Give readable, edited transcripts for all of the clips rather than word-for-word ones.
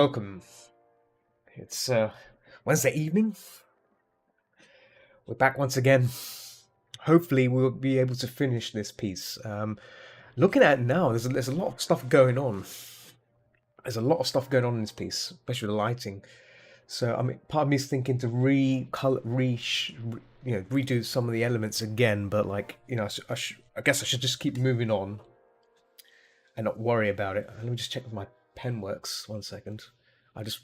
welcome. It's Wednesday evening. We're back once again. Hopefully, we'll be able to finish this piece. Looking at it now, there's a lot of stuff going on. There's a lot of stuff going on in this piece, especially the lighting. So, I mean, part of me is thinking to redo some of the elements again. But I guess I should just keep moving on and not worry about it. Let me just check if my pen works. 1 second. It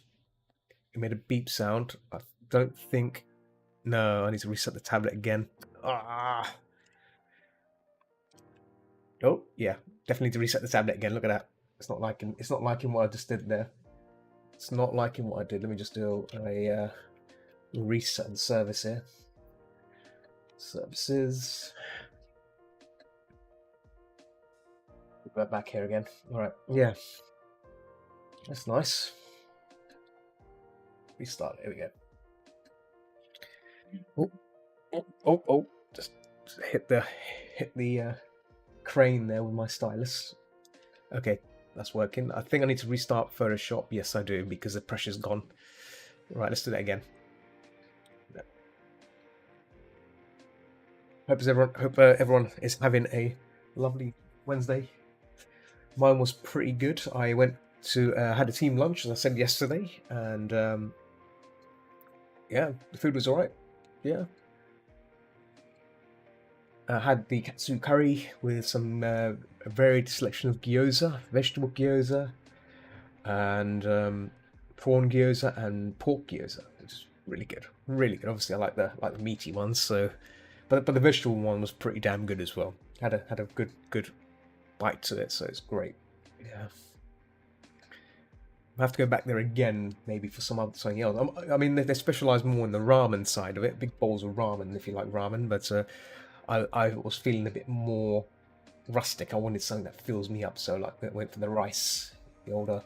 made a beep sound. I don't think. No, I need to reset the tablet again. Ah. Oh, yeah. Definitely need to reset the tablet again. Look at that. It's not liking what I just did there. It's not liking what I did. Let me just do a reset and service here. Services. Go back here again. Alright, yeah. That's nice. Restart. Here we go. Oh! Just hit the crane there with my stylus. Okay, that's working. I think I need to restart Photoshop. Yes, I do, because the pressure's gone. Right, let's do that again. Hope everyone is having a lovely Wednesday. Mine was pretty good. I went to had a team lunch, as I said yesterday, and yeah, the food was alright. Yeah. I had the katsu curry with some a varied selection of gyoza, vegetable gyoza, and prawn gyoza and pork gyoza. It's really good, really good. Obviously, I like the meaty ones. So, but the vegetable one was pretty damn good as well. Had a good bite to it, so it's great. Yeah. I have to go back there again, maybe for something else. I mean, they specialize more in the ramen side of it, big bowls of ramen if you like ramen. But I was feeling a bit more rustic. I wanted something that fills me up, so I went for the rice, the older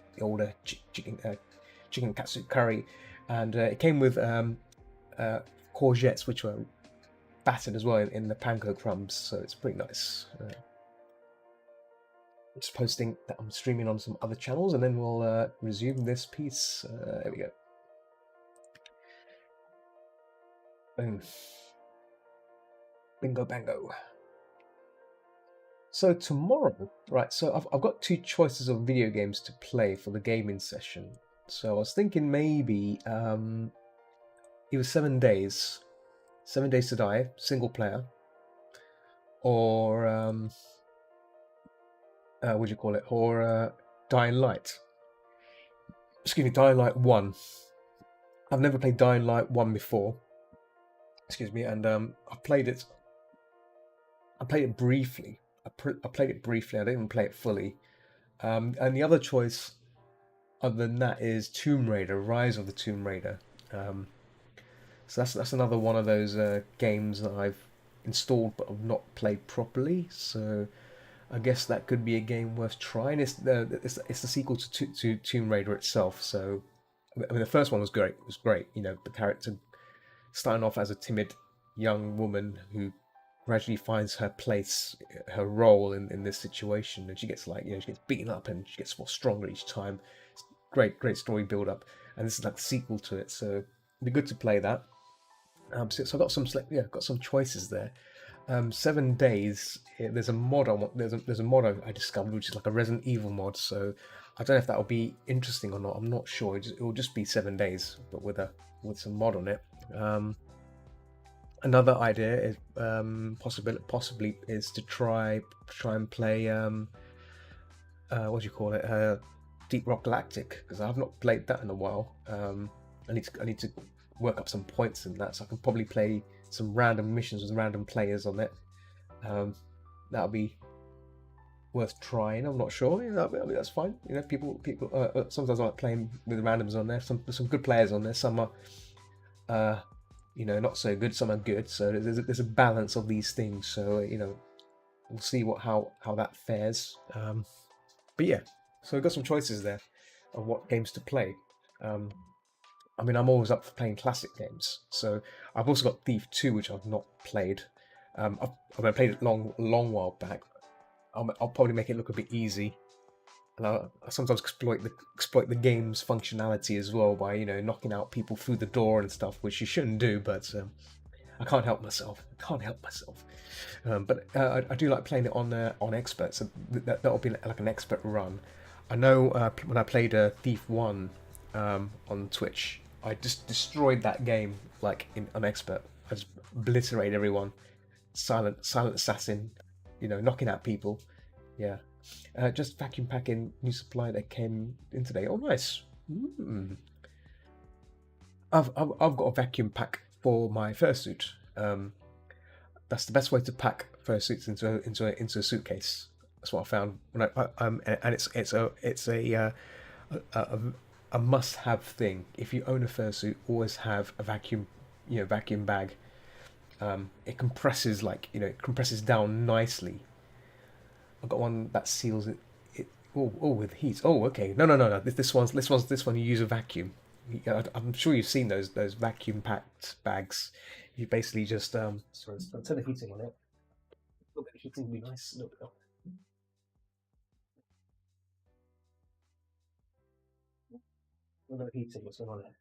chicken katsu curry, and it came with courgettes, which were battered as well in the panko crumbs, so it's pretty nice. I'm just posting that I'm streaming on some other channels, and then we'll resume this piece. There we go. Boom. Bingo bango. So tomorrow, right, so I've got two choices of video games to play for the gaming session. So I was thinking maybe either 7 Days to Die, single player, or what do you call it? Or Dying Light. Excuse me, Dying Light 1. I've never played Dying Light 1 before. Excuse me, and I played it briefly. I played it briefly. I didn't even play it fully. And the other choice, other than that, is Tomb Raider: Rise of the Tomb Raider. So that's another one of those games that I've installed but have not played properly. So I guess that could be a game worth trying. It's the sequel to Tomb Raider itself. So I mean, the first one was great. It was great. You know, the character starting off as a timid young woman who gradually finds her place, her role in this situation, and she gets she gets beaten up and she gets more stronger each time. It's great story build up, and this is like the sequel to it, so it'd be good to play that. So I got some choices there. 7 Days. There's a mod there's a mod I discovered, which is like a Resident Evil mod. So I don't know if that will be interesting or not. I'm not sure. It will just be 7 Days, but with some mod on it. Another idea is possibly is to try and play what do you call it? Deep Rock Galactic, because I have not played that in a while. I need to work up some points in that, so I can probably play some random missions with random players on it. That'll be worth trying. I'm not sure. I mean, that's fine. You know, people. Sometimes I like playing with randoms on there. Some good players on there. Some are not so good. Some are good. So there's a balance of these things. So we'll see how that fares. But yeah, so we've got some choices there of what games to play. I mean, I'm always up for playing classic games. So I've also got Thief 2, which I've not played. I played it long while back. I'll probably make it look a bit easy. And I sometimes exploit the game's functionality as well by knocking out people through the door and stuff, which you shouldn't do. But I can't help myself. I can't help myself. But I do like playing it on expert. So that'll be like an expert run. I know when I played Thief 1 on Twitch, I just destroyed that game like on expert. I just obliterated everyone. Silent assassin, knocking out people. Yeah. Just vacuum packing new supply that came in today. Oh, nice. I've got a vacuum pack for my fursuit. That's the best way to pack fursuits into a suitcase. That's what I found when and it's a must-have thing. If you own a fursuit, always have a vacuum bag. It compresses it compresses down nicely. I've got one that seals it. With heat. Oh, okay. No. This one. You use a vacuum. I'm sure you've seen those vacuum packed bags. You basically just Sorry, I'll turn the heating on it. A little bit of heating would be nice. A little bit. A little bit of heating. What's going on there?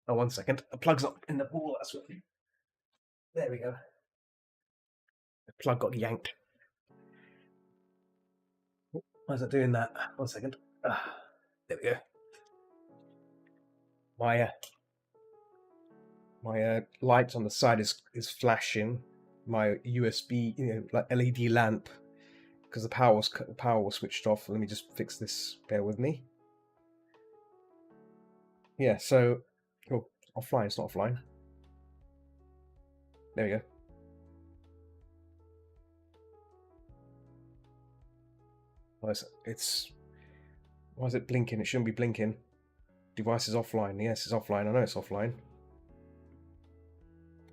Oh, 1 second. The plug's not in the ball. That's what. There we go. The plug got yanked. Why is it doing that? 1 second. There we go. My light on the side is flashing. My USB, like LED lamp, because the power was switched off. Let me just fix this. Bear with me. Yeah. So, offline. It's not offline. There we go. Why is it blinking? It shouldn't be blinking. Device is offline. Yes, it's offline. I know it's offline.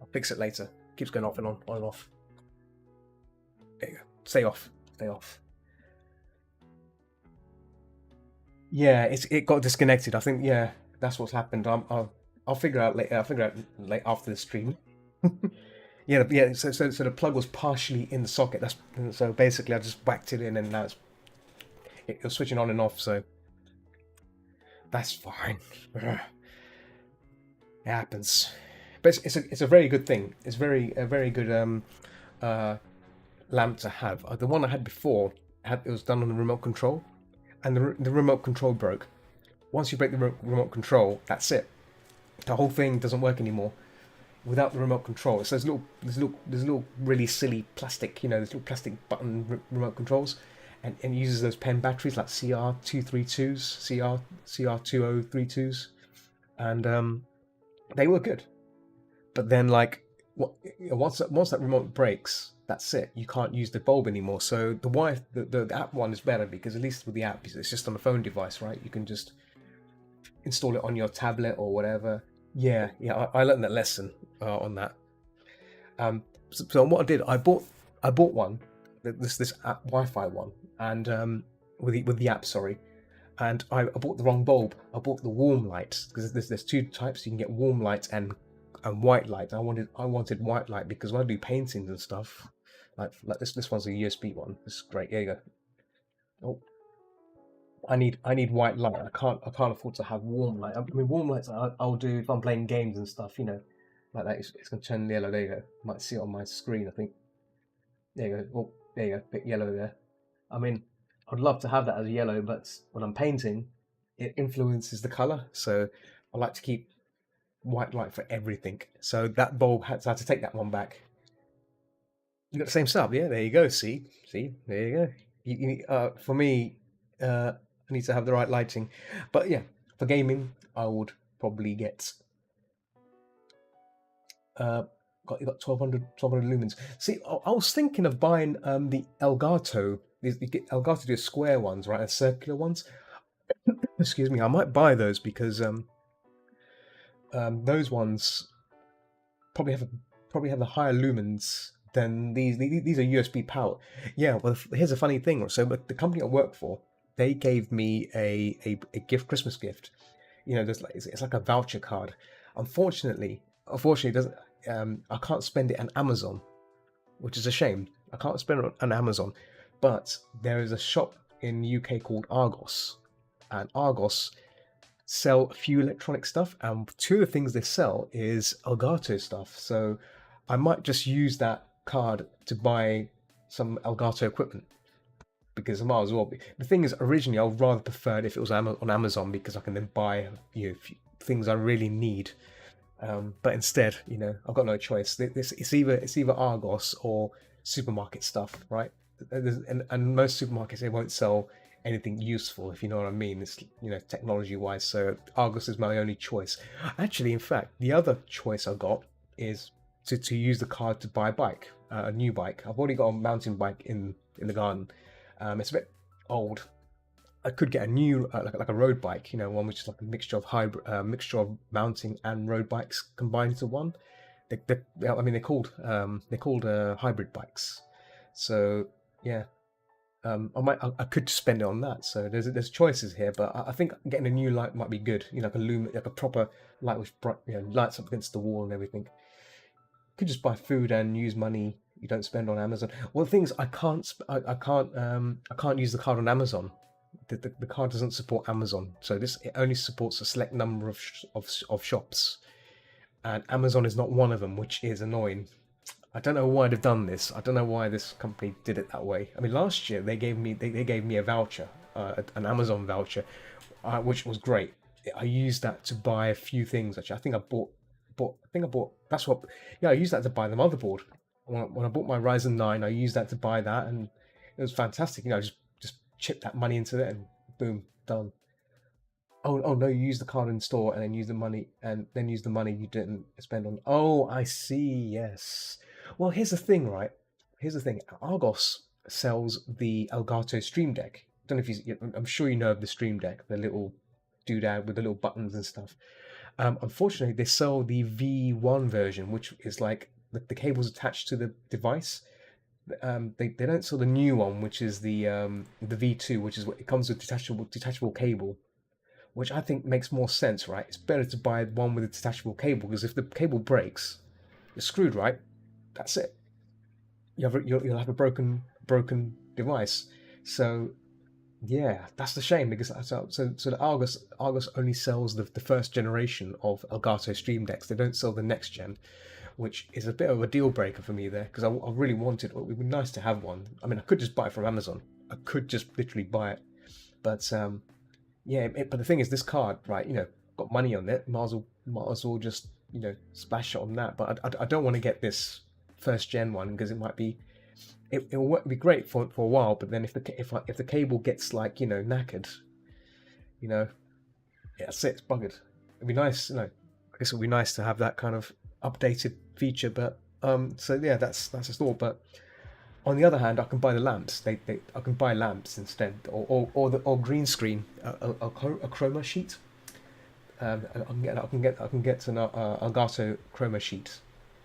I'll fix it later. Keeps going off and on and off. There you go. Stay off. Stay off. Yeah, it got disconnected. I think that's what's happened. I'll figure out later. I'll figure out late after the stream. Yeah. So the plug was partially in the socket. So basically I just whacked it in, and now it was switching on and off. So that's fine. It happens. But it's a very good thing. It's a very good lamp to have. The one I had before it was done on the remote control, and the remote control broke. Once you break the remote control, that's it. The whole thing doesn't work anymore without the remote control. So there's little really silly plastic, there's little plastic button remote controls, and it uses those pen batteries like CR232s, CR2032s, and they were good. But then once that remote breaks, that's it. You can't use the bulb anymore. So the app one is better, because at least with the app, it's just on a phone device, right? You can just install it on your tablet or whatever. Yeah. I learned that lesson on that. So what I did, I bought one, this app, Wi-Fi one, and with the app, sorry, and I bought the wrong bulb. I bought the warm light, because there's two types. You can get warm light and white light. I wanted white light, because when I do paintings and stuff, like this one's a USB one. This is great. There you go. Oh, I need white light. I can't afford to have warm light. I mean, warm lights I'll do if I'm playing games and stuff. Like that. It's gonna turn yellow. There you go. Might see it on my screen, I think. There you go. Oh, there you go. Bit yellow there. I mean, I'd love to have that as a yellow, but when I'm painting, it influences the color. So I like to keep white light for everything. So that bulb had to take that one back. You got the same sub, yeah? There you go. See, there you go. For me, I need to have the right lighting. But yeah, for gaming, I would probably get. You got 1200 lumens. See, I was thinking of buying the Elgato. You get Elgato do square ones, right? And circular ones. Excuse me. I might buy those, because those ones probably have the higher lumens than these. These are USB power. Yeah. Well, here's a funny thing. So, but the company I work for, they gave me a Christmas gift. There's it's like a voucher card. Unfortunately, it doesn't. I can't spend it on Amazon, which is a shame. I can't spend it on Amazon, but there is a shop in the UK called Argos, and Argos sell a few electronic stuff, and two of the things they sell is Elgato stuff. So I might just use that card to buy some Elgato equipment because I might as well. The thing is, originally I would rather prefer it if it was on Amazon because I can then buy things I really need. But instead, I've got no choice. It's either Argos or supermarket stuff, right? And most supermarkets, they won't sell anything useful, if you know what I mean. It's technology wise. So Argos is my only choice. Actually, in fact, the other choice I got is to use the card to buy a bike, a new bike. I've already got a mountain bike in the garden. It's a bit old. I could get a new like a road bike, one which is like a mixture of mixture of mountain and road bikes combined into one. They're called hybrid bikes. So yeah, I could spend it on that. So there's choices here, but I think getting a new light might be good. Like a proper light with bright, lights up against the wall and everything. You could just buy food and use money you don't spend on Amazon. Well, the thing is, I can't use the card on Amazon. The card doesn't support Amazon, so it only supports a select number of shops, and Amazon is not one of them, which is annoying. I don't know why they've done this. I don't know why this company did it that way. I mean, last year they gave me a voucher, an Amazon voucher, which was great. I used that to buy a few things. Actually, I think I bought. That's what. Yeah, I used that to buy the motherboard. When I bought my Ryzen 9, I used that to buy that, and it was fantastic. Just chip that money into it, and boom, done. Oh no, you use the card in store, and then use the money, you didn't spend on. Oh, I see. Yes. Well, here's the thing, right? Here's the thing. Argos sells the Elgato Stream Deck. I don't know if I'm sure you know of the Stream Deck, the little doodad with the little buttons and stuff. Unfortunately, they sell the V1 version, which is like the cable's attached to the device. They don't sell the new one, which is the V2, which is what it comes with detachable cable, which I think makes more sense, right? It's better to buy one with a detachable cable because if the cable breaks, you're screwed, right? That's it. You'll have a broken device. So yeah, that's the shame because the Argos only sells the first generation of Elgato Stream Decks. They don't sell the next gen, which is a bit of a deal breaker for me there because I really wanted. It would be nice to have one. I mean, I could just buy it from Amazon. I could just literally buy it, but yeah. But the thing is, this card, right? Got money on it. Might as well just splash it on that. But I don't want to get this first gen one because it might be. It will be great for a while, but then if the cable gets knackered, yeah, that's it. It's buggered. It'd be nice, I guess it would be nice to have that kind of updated feature, but so yeah, that's a thought. But on the other hand, I can buy the lamps. I can buy lamps instead, or green screen, a chroma sheet. I can get an Elgato chroma sheet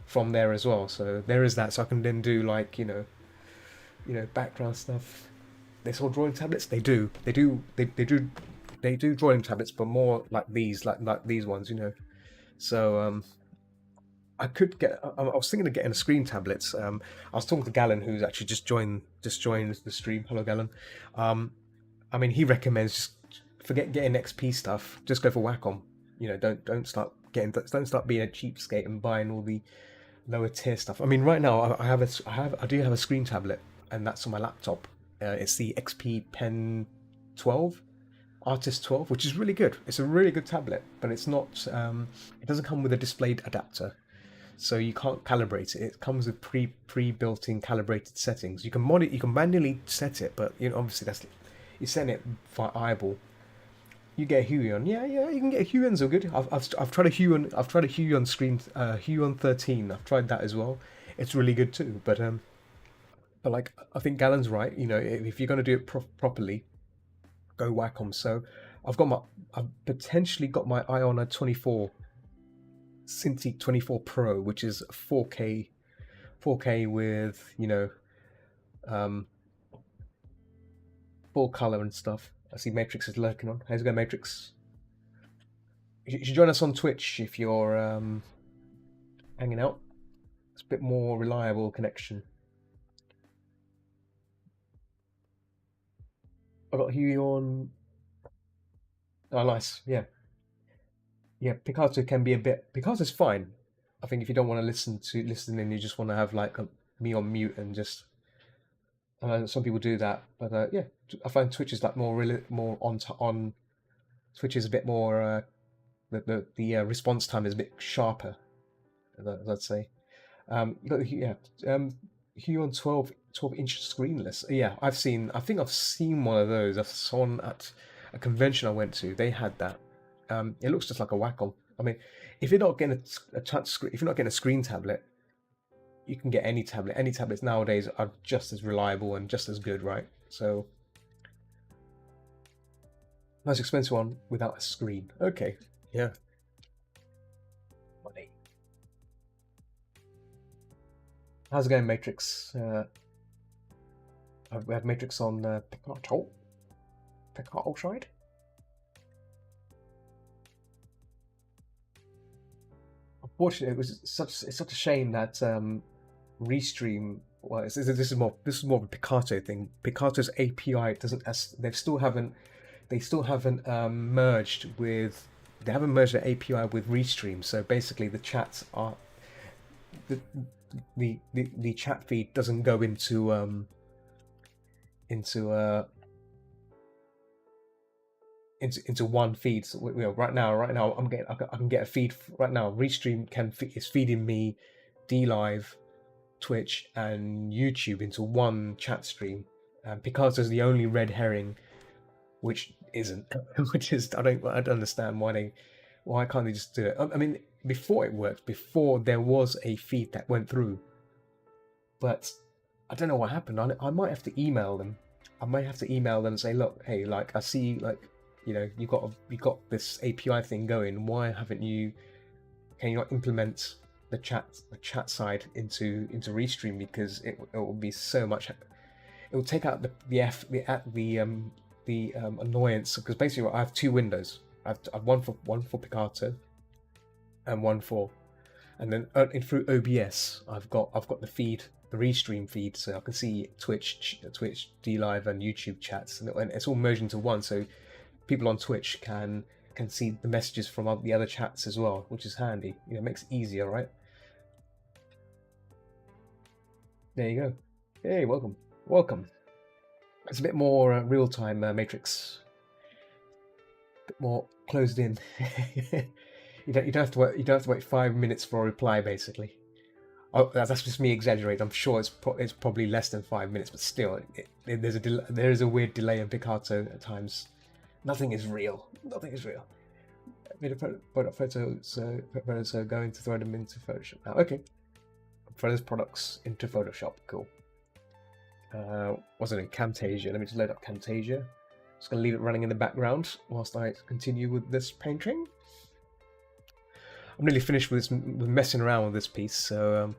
from there as well. So there is that. So I can then do background stuff. They sell drawing tablets. They do drawing tablets, but more like these ones. So I could get. I was thinking of getting a screen tablets. I was talking to Galen, who's actually just joined the stream. Hello, Galen. I mean, he recommends just forget getting XP stuff. Just go for Wacom. Don't start being a cheapskate and buying all the lower tier stuff. I mean, right now I do have a screen tablet, and that's on my laptop. It's the XP Pen 12, Artist 12, which is really good. It's a really good tablet, but it's not. It doesn't come with a displayed adapter, so you can't calibrate it. It comes with pre-built-in calibrated settings. You can manually set it, but obviously you're setting it for eyeball. You get a Huion, yeah, you can get a Huion's all good. I've tried a Huion screen, Huion 13. I've tried that as well. It's really good too. But like I think Galen's right. If you're gonna do it properly, go Wacom. So I've potentially got my Iona 24, Cintiq 24 Pro, which is 4K with full color and stuff. I see Matrix is lurking on. How's it going, Matrix? You should join us on Twitch if you're hanging out. It's a bit more reliable connection. I got Huey on. Oh, nice. Yeah, yeah. Picato can be a bit. Picato's fine. I think if you don't want to listen and you just want to have like me on mute and just. Some people do that, but yeah, I find Twitch is like more on. Twitch is a bit more. The response time is a bit sharper. I'd say. You got yeah. Hue on 12-inch screenless. Yeah, I think I've seen one of those. I saw one at a convention I went to. They had that. It looks just like a Wacom. I mean, if you're not getting a touch screen, if you're not getting a screen tablet, you can get any tablet. Any tablets nowadays are just as reliable and just as good, right? So, most expensive one without a screen. Okay, yeah. Money. How's it going, Matrix? We have Matrix on Picato side. Unfortunately, it's such a shame that Restream. Well, this is more of a Picato thing. Picato's API doesn't they still haven't merged with they haven't merged the API with Restream. So basically, the chats are the the chat feed doesn't go into into one feed. So right now, I can get a feed right now. Restream is feeding me DLive, Twitch, and YouTube into one chat stream. Picato's the only red herring, which isn't, which is I don't understand why can't they just do it? I mean, before it worked, before there was a feed that went through, but I don't know what happened. I might have to email them. I might have to email them and say, look, hey, like I see, like you got this API thing going. Why haven't you? Can you not implement the chat side into Restream because it will be so much. It will take out the annoyance because basically I have two windows. I've one for Picato, and one for, and then through OBS I've got the feed, the Restream feed, so I can see Twitch, DLive, and YouTube chats, and it's all merged into one. So people on Twitch can see the messages from the other chats as well, which is handy. It makes it easier, right? There you go. Hey, welcome. It's a bit more real-time Matrix, a bit more closed in. you don't have to wait 5 minutes for a reply, basically. Oh, that's just me exaggerating. I'm sure it's probably less than 5 minutes, but still, there is a weird delay in Picato at times. Nothing is real. Nothing is real. I made a photo, so going to throw them into Photoshop now. Okay, throw those products into Photoshop. Cool. Was it in Camtasia? Let me just load up Camtasia. Just gonna leave it running in the background whilst I continue with this painting. I'm nearly finished with messing around with this piece, so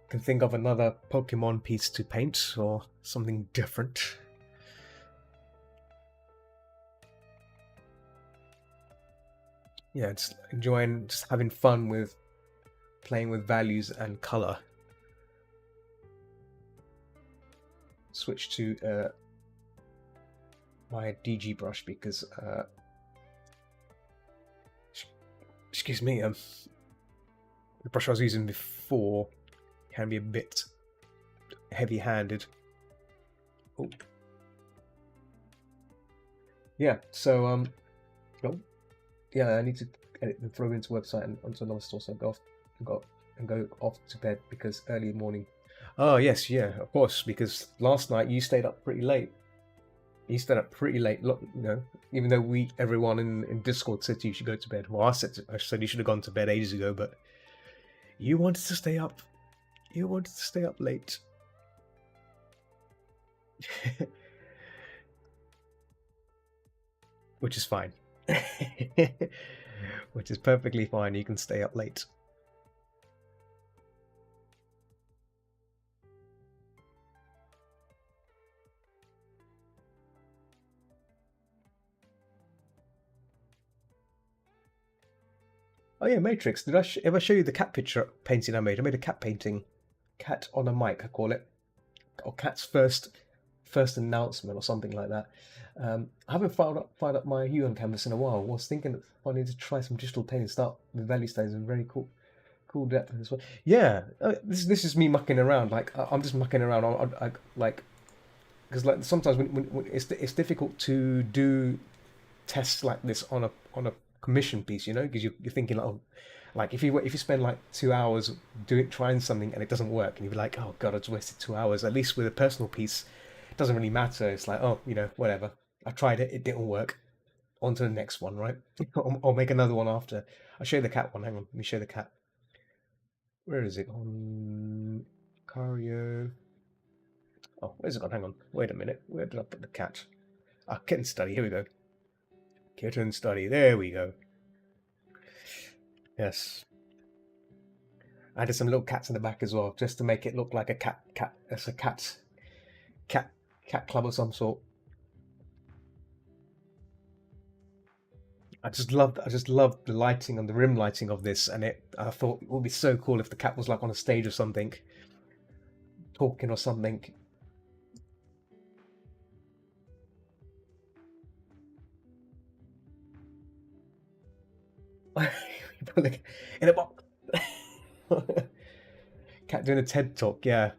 can think of another Pokemon piece to paint or something different. Yeah, just enjoying, just having fun with playing with values and color. Switch to my DG brush because excuse me, the brush I was using before can be a bit heavy-handed. Oh. Yeah, so yeah, I need to edit and throw it into website and onto another store, so go off to bed because early morning. Oh yes, yeah, of course, because last night you stayed up pretty late. Look, even though everyone in Discord said you should go to bed. Well, I said you should have gone to bed ages ago, but you wanted to stay up. You wanted to stay up late. Which is fine. Which is perfectly fine. You can stay up late. Oh yeah, Matrix. Did I ever show you the cat picture painting I made? I made a cat painting, cat on a mic, I call it, or cat's first announcement or something like that. I haven't fired up my Hue on canvas in a while. I was thinking if I need to try some digital painting, start with value stains and very cool depth as well. Yeah, this is me mucking around. Like I'm just mucking around. I like because like sometimes when it's difficult to do tests like this on a commission piece, you know, because you're thinking like, oh, like if you spend like 2 hours doing trying something and it doesn't work, and you're like, oh god, I just wasted 2 hours. At least with a personal piece, it doesn't really matter. It's like, oh, you know, whatever. I tried it, it didn't work. On to the next one, right? Or make another one after. I'll show you the cat one. Hang on, let me show you the cat. Where is it? On Cario. Oh, where's it gone? Hang on. Wait a minute. Where did I put the cat? Ah, kitten study. Here we go. Kitten study. There we go. Yes. I added some little cats in the back as well, just to make it look like a cat. It's a cat club of some sort. I just loved the lighting and the rim lighting of this, and I thought it would be so cool if the cat was like on a stage or something, talking or something. In a box. Cat doing a TED talk, yeah.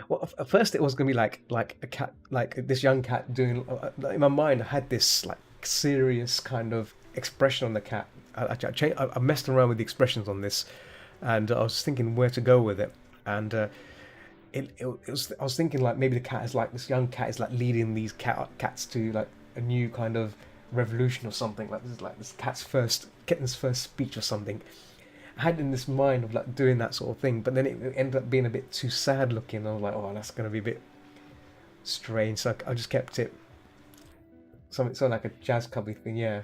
Well, at first it was gonna be like a cat, like this young cat doing. In my mind, I had this like serious kind of expression on the cat. I messed around with the expressions on this, and I was thinking where to go with it. And it was I was thinking like maybe the cat is like this young cat is like leading these cats to like a new kind of revolution or something. Like this is like this kitten's first speech or something. I had in this mind of like doing that sort of thing, but then it ended up being a bit too sad looking. I was like, oh, that's going to be a bit strange. So I just kept it something like a jazz cubby thing. Yeah,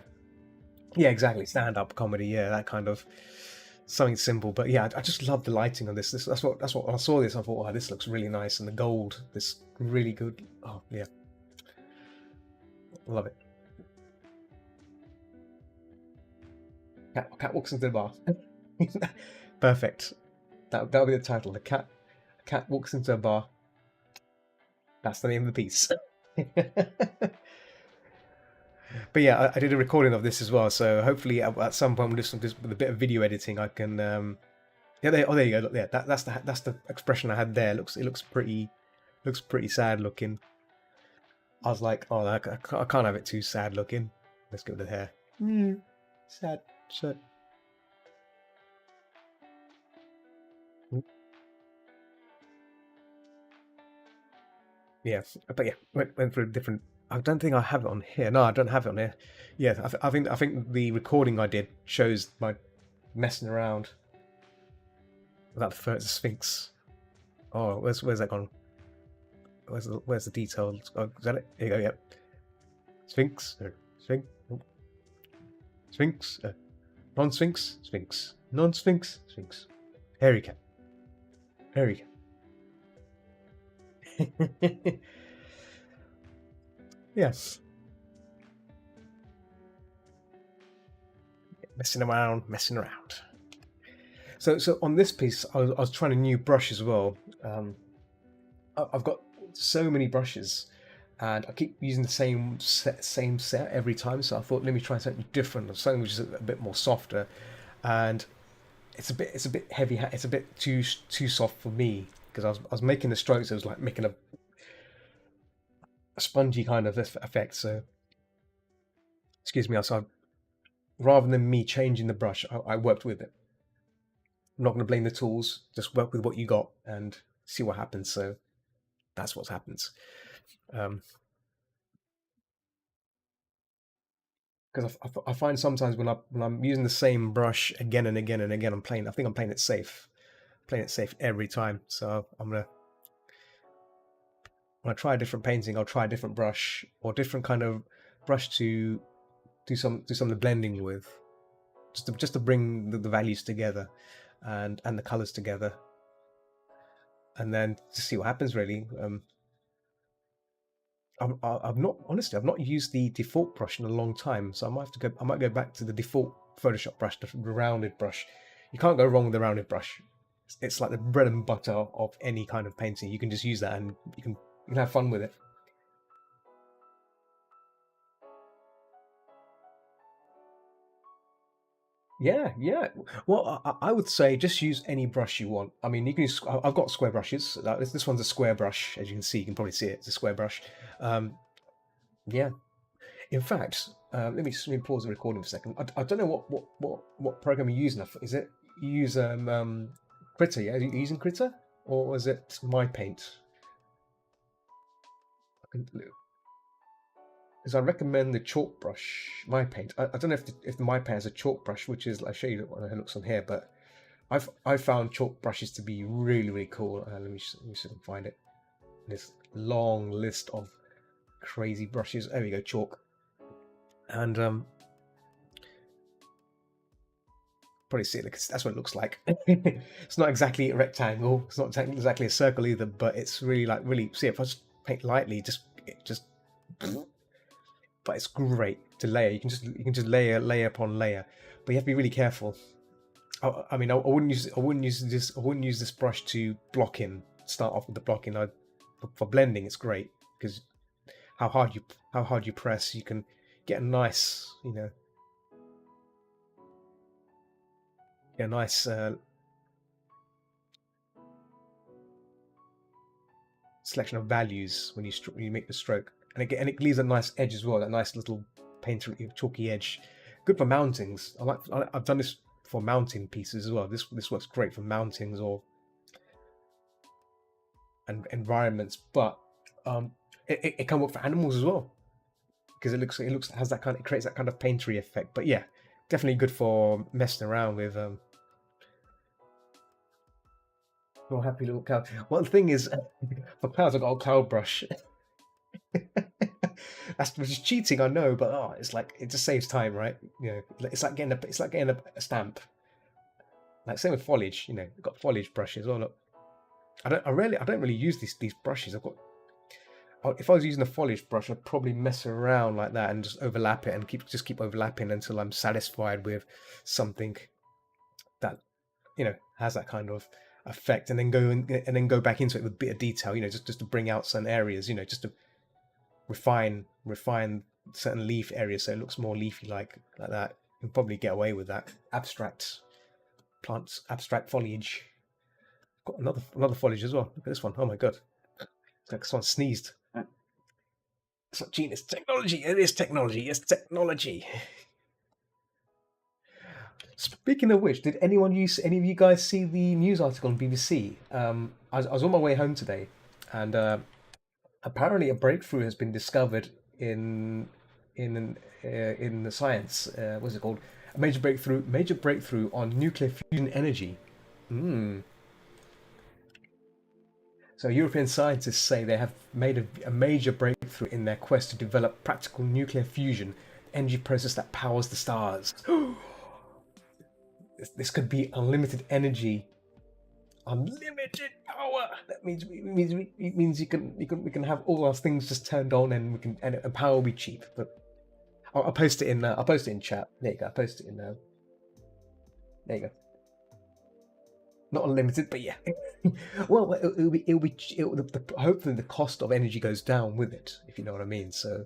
yeah, exactly. Stand up comedy. Yeah, that kind of something simple. But yeah, I just love the lighting on this. That's what when I saw this, I thought, oh, this looks really nice, and the gold, this really good. Oh yeah, love it. Cat walks into the bar. Perfect. That'll be the title. The cat walks into a bar. That's the name of the piece. But yeah, I did a recording of this as well. So hopefully at some point with a bit of video editing, I can. Yeah, there you go. Yeah, that's the expression I had there. It looks pretty sad looking. I was like, oh, I can't have it too sad looking. Let's go with the hair. Sad, sad. Yeah, but yeah, went for a different. I don't think I have it on here. No, I don't have it on here. Yeah, I think the recording I did shows my messing around with that first Sphinx. Oh, where's that gone? Where's the detail? Oh, is that it? Here you go. Yep. Sphinx. Sphinx. Sphinx. Non-Sphinx. Sphinx. Non-Sphinx. Sphinx. Hairy cat. Hairy cat. Yes. Messing around. Messing around. So on this piece, I was trying a new brush as well. I've got so many brushes, and I keep using the same set every time. So I thought, let me try something different, something which is a bit more softer, and it's a bit heavy. It's a bit too soft for me because I was making the strokes. It was like making a spongy kind of effect. So excuse me. So rather than me changing the brush, I worked with it. I'm not going to blame the tools. Just work with what you got and see what happens. So that's what happens. Because I find sometimes when I'm using the same brush again and again and again, I think I'm playing it safe, every time. So I'm gonna when I try a different painting, I'll try a different brush or different kind of brush to do some of the blending with, just to bring the values together, and the colors together, and then to see what happens really. I've not honestly, I've not used the default brush in a long time, so I might have to go. I might go back to the default Photoshop brush, the rounded brush. You can't go wrong with the rounded brush. It's like the bread and butter of any kind of painting. You can just use that, and you can have fun with it. Yeah, yeah. Well, I would say just use any brush you want. I mean, you can use. I've got square brushes. This one's a square brush, as you can see. You can probably see it. It's a square brush. Um, yeah. In fact, let me pause the recording for a second. I don't know what program you're using. Is it you use Krita? Yeah, are you using Krita, or is it My Paint? Because I recommend the chalk brush, My Paint. I don't know if the My Paint has a chalk brush, which is I'll show you what it looks on here, but I've found chalk brushes to be really cool. Let me see if I can find it. This long list of crazy brushes. There we go, chalk, and probably see it. That's what it looks like. It's not exactly a rectangle. It's not exactly a circle either, but it's really see if I just paint lightly, just but it's great to layer. You can just layer upon layer, but you have to be really careful. I mean, I wouldn't use this brush to block in. Start off with the blocking. For blending, it's great because how hard you press, you can get a nice, a nice selection of values when you make the stroke, and it leaves a nice edge as well. That nice little painterly chalky edge, good for mountings. I've done this for mounting pieces as well. This works great for mountings or and environments, but it can work for animals as well because it has that it creates that kind of painterly effect. But yeah, definitely good for messing around with. Little happy little cow. Well, the thing is, for clouds, I got a cloud brush. That's which is cheating, I know, but it's like it just saves time, right? It's like getting a stamp. Like same with foliage, I've got foliage brushes. Well, look, I don't really use these brushes. If I was using a foliage brush, I'd probably mess around like that and just overlap it and keep overlapping until I'm satisfied with something that has that kind of effect, and then go back into it with a bit of detail, just to bring out certain areas, just to refine certain leaf areas so it looks more leafy like that. You can probably get away with that. Abstract plants, abstract foliage. Got another foliage as well. Look at this one. Oh my god. It's like someone sneezed. It's not genius. Technology. It is technology. It's technology. Speaking of which, did any of you guys see the news article on BBC? I was on my way home today, and apparently a breakthrough has been discovered in the science. What's it called? A major breakthrough on nuclear fusion energy. Mm. So European scientists say they have made a major breakthrough in their quest to develop practical nuclear fusion, energy process that powers the stars. This could be unlimited energy, unlimited power. That means we can have all our things just turned on, and power will be cheap. But I'll post it in. I'll post it in chat. There you go. I'll post it in. There you go. Not unlimited, but yeah. Well, hopefully the cost of energy goes down with it, if you know what I mean. So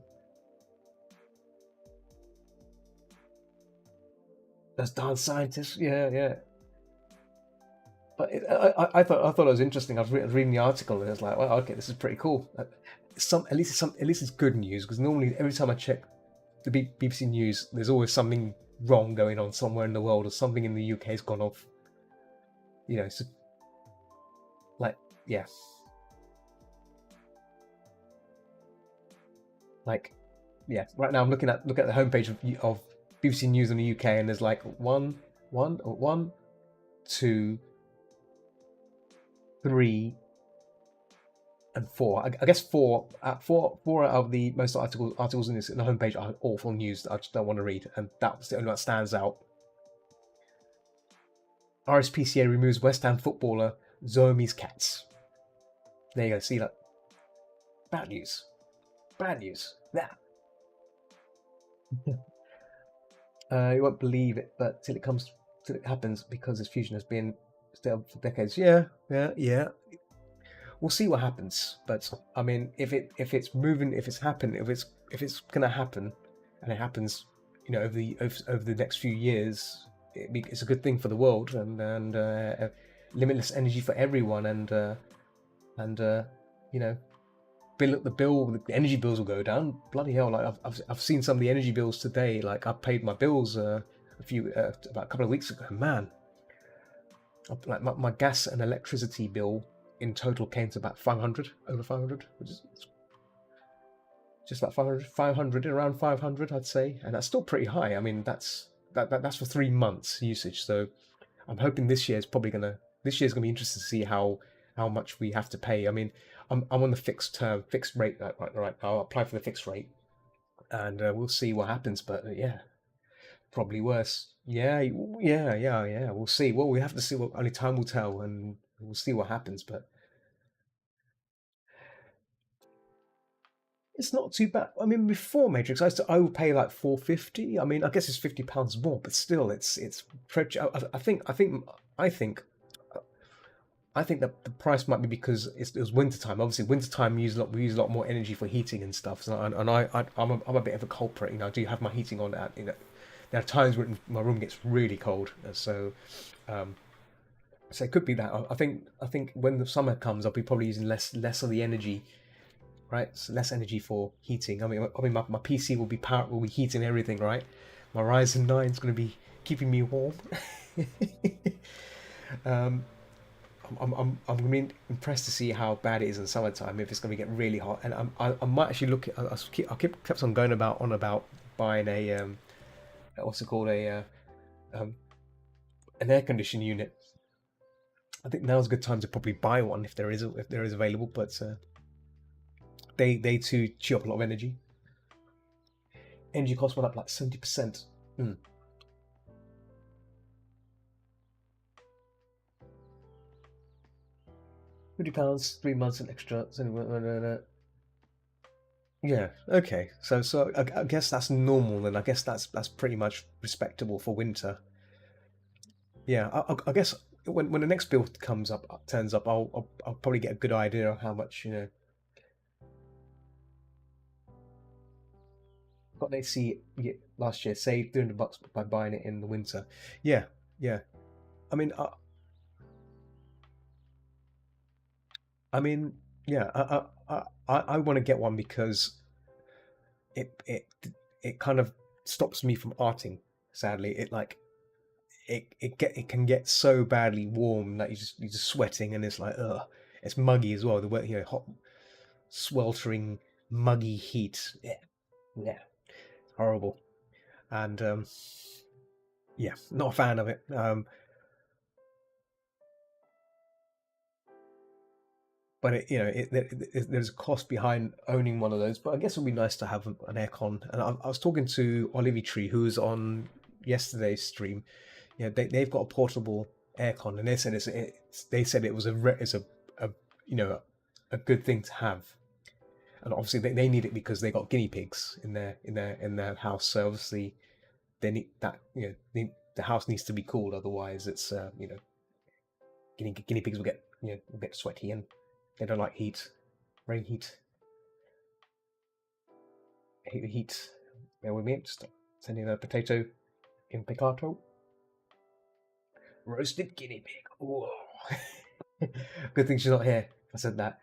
that's darn scientists. Yeah, yeah. But I thought it was interesting. I was reading the article and it's like, well, okay, this is pretty cool. At least it's good news because normally every time I check the BBC News, there's always something wrong going on somewhere in the world or something in the UK has gone off. So, like yeah, like yeah. Right now I'm looking at the homepage of BBC News in the UK and there's like one, two, three, and four. I guess four out of the most articles in the homepage are awful news that I just don't want to read, and that's the only one that stands out. RSPCA removes West Ham footballer Zoeme's cats. There you go. See that? Bad news. bad news. Yeah. You won't believe it, but till it happens, because this fusion has been still for decades. Yeah, yeah, yeah. We'll see what happens. But I mean, if it's moving, if it's gonna happen, and it happens, over the next few years, it's a good thing for the world, and limitless energy for everyone, and you know, the energy bills will go down. Bloody hell! Like I've seen some of the energy bills today. Like I paid my bills about a couple of weeks ago. Man, like my gas and electricity bill in total came to about 500, over 500, which is just about 500, around 500, I'd say, and that's still pretty high. I mean, that's for 3 months usage. So I'm hoping this year's gonna be interesting to see how much we have to pay. I mean, I'm on the fixed rate right now. I'll apply for the fixed rate, and we'll see what happens. But yeah, probably worse. Yeah, yeah. We'll see. Well, we have to see. What only time will tell, and we'll see what happens. But it's not too bad. I mean, before Matrix, I would pay like 450. I mean, I guess it's £50 more, but still, it's. I think that the price might be because it was winter time. Obviously, winter time we use a lot more energy for heating and stuff. So, I'm a bit of a culprit. I do have my heating on. There are times when my room gets really cold. Um, so it could be that. I think when the summer comes, I'll be probably using less of the energy, right? So less energy for heating. I mean, my PC will be heating everything, right? My Ryzen 9 is going to be keeping me warm. um, I'm gonna be impressed to see how bad it is in summertime. If it's gonna get really hot, and I might actually look at. Kept on going about buying a what's it called, a um, an air conditioning unit. I think now's a good time to probably buy one if there is available. But they too chew up a lot of energy. Energy costs went up like 70%. Mm. £50, 3 months an extra. Yeah. Okay. So I guess that's normal, and I guess that's pretty much respectable for winter. Yeah. I guess when the next bill turns up, I'll probably get a good idea of how much got an AC last year. Saved £300 by buying it in the winter. Yeah. Yeah. I mean, I mean, yeah. I want to get one because it it it kind of stops me from arting. Sadly, it can get so badly warm that you're just sweating, and it's like, ugh. It's muggy as well. The way, hot, sweltering, muggy heat. Yeah, yeah, horrible. And yeah, not a fan of it. But there's a cost behind owning one of those. But I guess it would be nice to have an aircon. And I was talking to Olivia Tree, who was on yesterday's stream. They've got a portable aircon, and they said they said it was a a good thing to have. And obviously they need it because they got guinea pigs in their house. So obviously they need that. The house needs to be cooled, otherwise it's guinea pigs will get sweaty, and they don't like heat, rain heat. I hate the heat. Bear with me. Just sending a potato in picato. Roasted guinea pig. Oh, good thing she's not here. If I said that,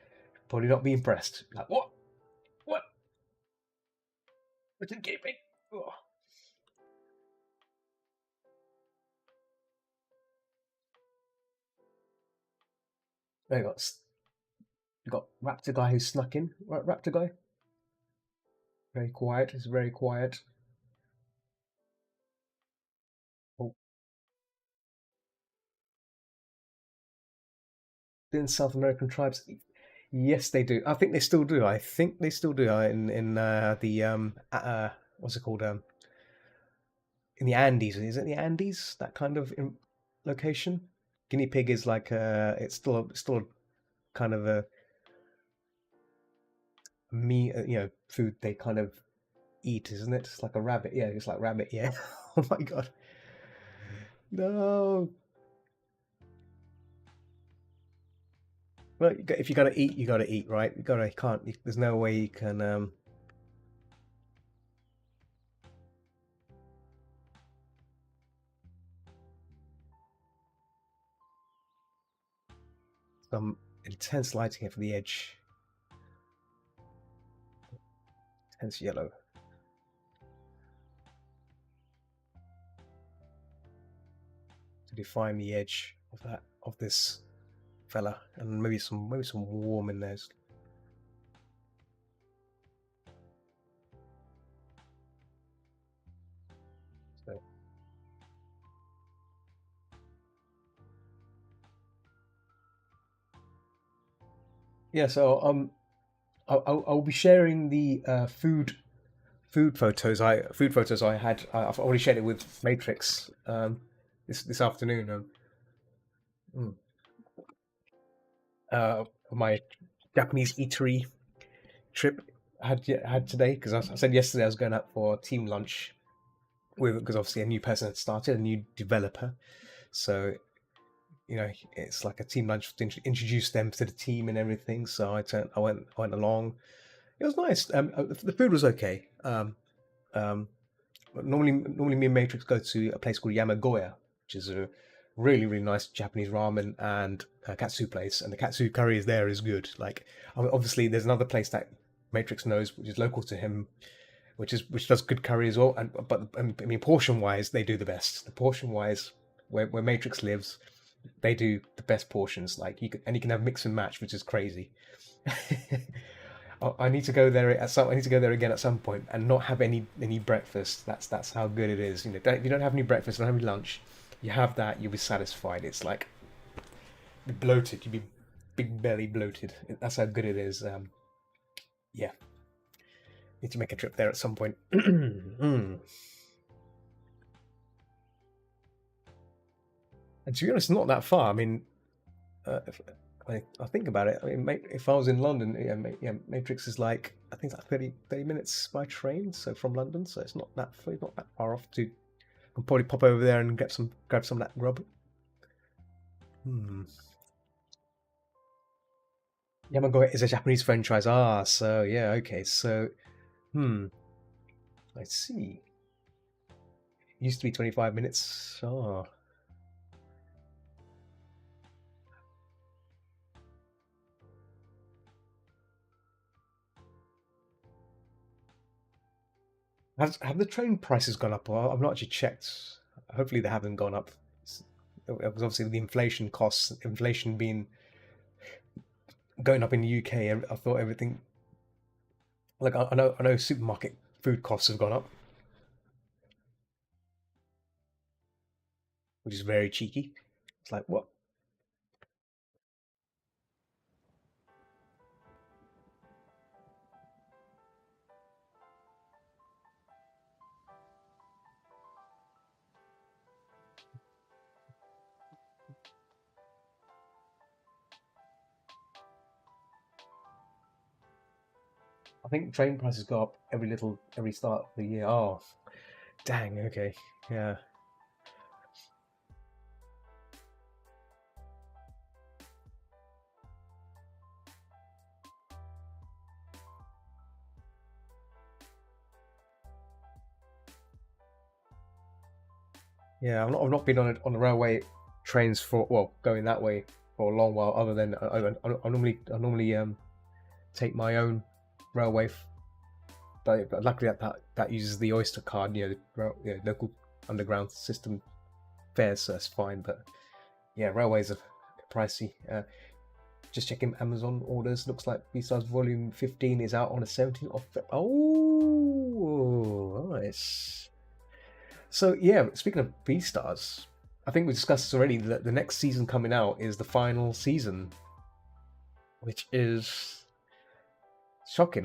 probably not be impressed. Like, what? What? Roasted guinea pig? Oh. There you got Raptor guy who snuck in. Right, Raptor guy. Very quiet. He's very quiet. Oh, in South American tribes. Yes, they do. I think they still do. I think they still do. In the what's it called? In the Andes. Is it the Andes? That kind of location. Guinea pig is like it's still kind of meat, food they kind of eat, isn't it? It's like a rabbit. Yeah, it's like rabbit. Yeah. Oh my god. No. Well, if you gotta eat, you gotta eat, right? You can't. There's no way you can. Some intense lighting here for the edge. Intense yellow. To define the edge of this fella, and maybe some warm in there. So yeah, so I'll be sharing the food photos I had. I've already shared it with Matrix this afternoon. Mm, my Japanese eatery trip I had today, because I said yesterday I was going out for team lunch with, because obviously a new person had started, a new developer, so it's like a team lunch to introduce them to the team and everything. So I went along. It was nice. The food was okay. Um, normally me and Matrix go to a place called Yamagoya, which is a really nice Japanese ramen and katsu place, and the katsu curry is there is good. Like, obviously there's another place that Matrix knows, which is local to him, which does good curry as well. But I mean, portion wise, they do the best. The portion wise, where Matrix lives, they do the best portions. Like, you can have mix and match, which is crazy. I need to go there I need to go there again at some point and not have any breakfast. That's how good it is. If you don't have any breakfast, don't have any lunch, you have that, you'll be satisfied. It's like bloated. You'll be big belly bloated. That's how good it is. Yeah, need to make a trip there at some point. Mm. And to be honest, not that far. I mean, if I think about it, I mean, if I was in London, Matrix is like, I think it's like 30 minutes by train, so from London, so it's not that far off. To I can probably pop over there and grab some of that grub. Hmm. Yamagoya is a Japanese franchise. Ah, so yeah, okay, so I see. It used to be 25 minutes. Oh. Have the train prices gone up? Well, I've not actually checked. Hopefully they haven't gone up. It was obviously the inflation costs, inflation being going up in the UK. I thought everything, like, I know supermarket food costs have gone up, which is very cheeky. It's like, what? I think train prices go up every start of the year. Oh, dang. Okay, yeah, yeah. I've not been on the railway trains for, well, going that way for a long while. Other than I normally take my own railway, but luckily that uses the Oyster card, local underground system fares, so that's fine. But yeah, railways are pricey. Just checking Amazon orders. Looks like B-Stars Volume 15 is out on the 17th of Feb. Oh, nice. So yeah, speaking of B-Stars, I think we discussed this already. That the next season coming out is the final season, which is shocking.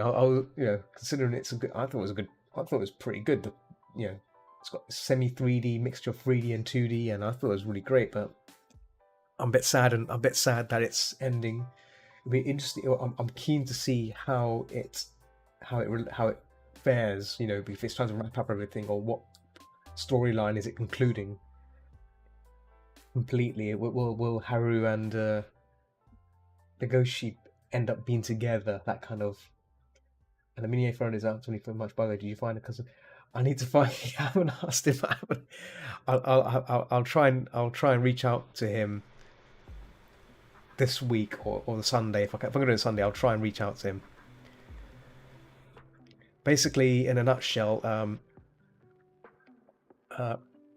Considering it's a good, I thought it was a good. I thought it was pretty good. It's got semi 3D mixture of 3D and 2D, and I thought it was really great. But I'm a bit sad that it's ending. It'll be interesting. I'm keen to see how it how it fares. You know, if it's trying to wrap up everything, or what storyline is it concluding completely? Will Haru and the ghost sheep end up being together? That kind of. And the mini phone is out to me for much. By the way, did you find it? Because I need to find. I haven't asked him. I haven't. I'll try and reach out to him this week or the Sunday. If I'm going to do it Sunday, I'll try and reach out to him. Basically, in a nutshell,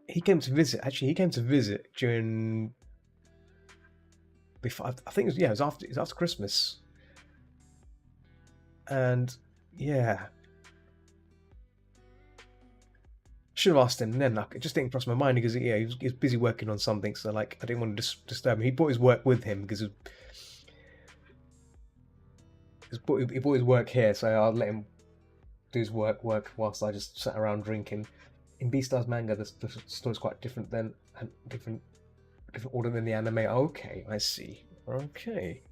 he came to visit. Actually, he came to visit during. Before I think it was after Christmas, and yeah. Should have asked him then. Like, it just didn't cross my mind because he was busy working on something, so like I didn't want to disturb him. He brought his work with him because he brought his work here, so I'll let him do his work whilst I just sat around drinking. In Beastars manga, the story's quite different different order than the anime. Okay, I see. Okay.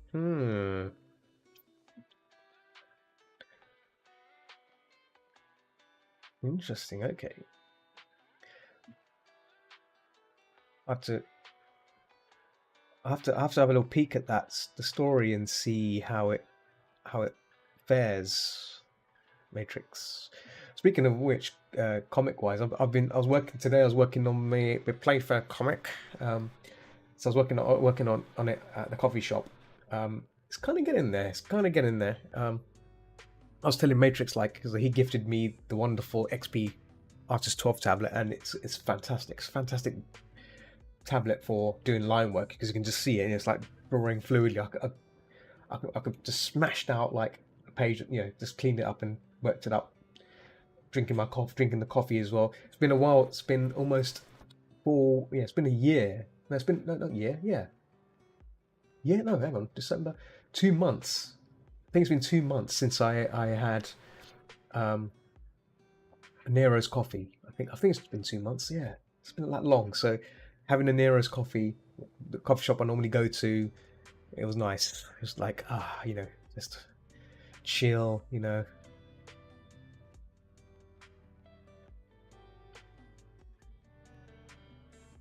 Interesting. Okay. I have to have a little peek at the story and see how it fares. Matrix. Speaking of which, comic wise, I was working on my Playfair comic. So I was working on it at the coffee shop. It's kind of getting there. I was telling Matrix because he gifted me the wonderful XP Artist 12 tablet, and it's fantastic. It's a fantastic tablet for doing line work because you can just see it and it's like drawing fluidly. I could just smashed out like a page, just cleaned it up and worked it up. Drinking the coffee as well. It's been a while. It's been almost it's been a year. No, it's been not year. Yeah, no, hang on, December. 2 months. I think it's been 2 months since I had Nero's coffee. I think it's been 2 months. Yeah, it's been that long. So having a Nero's coffee, the coffee shop I normally go to, it was nice. It was like just chill.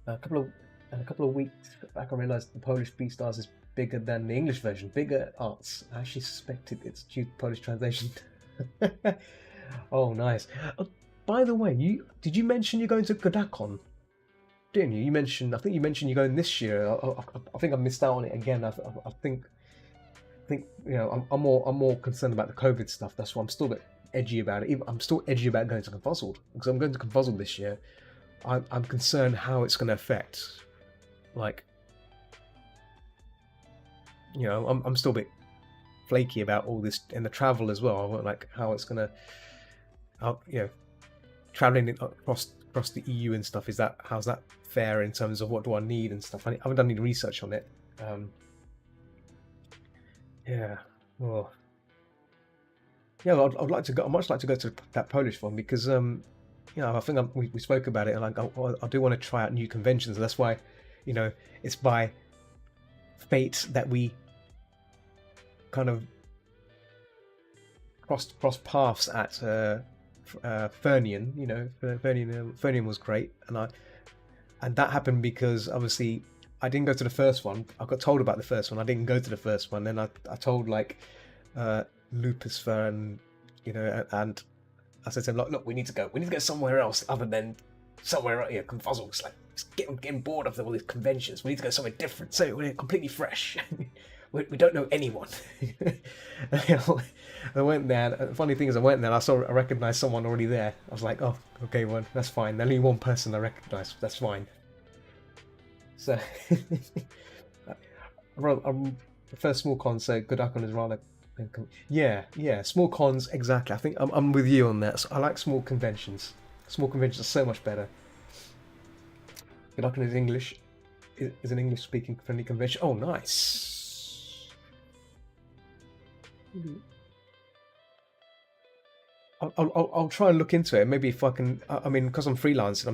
A couple of weeks back, I realised the Polish Beastars is bigger than the English version. Bigger arts. I actually suspected it's due to Polish translation. Oh, nice. By the way, did you mention you're going to Godakon? Didn't you? I think you mentioned you're going this year. I think I missed out on it again. I think I'm more concerned about the COVID stuff. That's why I'm still a bit edgy about it. I'm still edgy about going to Confuzzled because I'm going to Confuzzled this year. I'm concerned how it's going to affect, I'm still a bit flaky about all this and the travel as well. Like how it's going to, traveling across the EU and stuff. How's that fair in terms of what do I need and stuff? I haven't done any research on it. Yeah. Well. Yeah, I'd like to go. I'd much like to go to that Polish one because I think we spoke about it, and I do want to try out new conventions. That's why, it's by fate that we kind of crossed paths at Fernian. Fernian was great, and that happened because obviously I didn't go to the first one. I got told about the first one. I didn't go to the first one. Then I told Lupus Fern, and I said to him, look, we need to go somewhere else other than somewhere, Confuzzled. It's like, getting bored of all these conventions. We need to go somewhere different. So we're completely fresh. we don't know anyone. I went there. The funny thing is, I went there and I recognized someone already there. I was like, oh, okay, well, that's fine. Only one person I recognized. That's fine. So, I prefer small cons, so Godakon is rather. Yeah, small cons, exactly. I think I'm with you on that. So I like small conventions. Small conventions are so much better. Godakon is English. Is an English-speaking friendly convention. Oh, nice. I'll try and look into it. Maybe if I can. I mean, because I'm freelancing,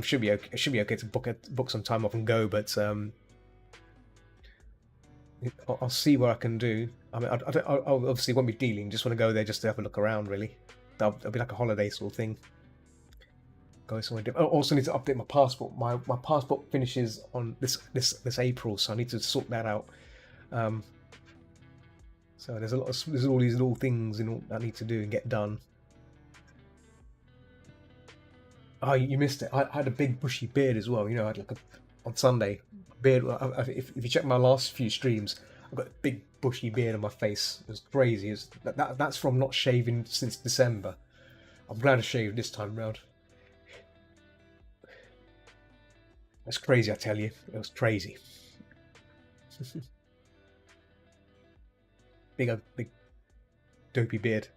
it should be okay to book some time off and go. But I'll see what I can do. I mean, I obviously won't be dealing. Just want to go there just to have a look around, really. that'll be like a holiday sort of thing. Go somewhere different. I also need to update my passport. My passport finishes on this April, so I need to sort that out. Um, so there's all these little things I need to do and get done. Oh, you missed it. I had a big bushy beard as well. You know, I had like on Sunday beard. If you check my last few streams, I've got a big bushy beard on my face. It was crazy. That's from not shaving since December. I'm glad I shaved this time round. It's crazy, I tell you. It was crazy. Big dopey beard.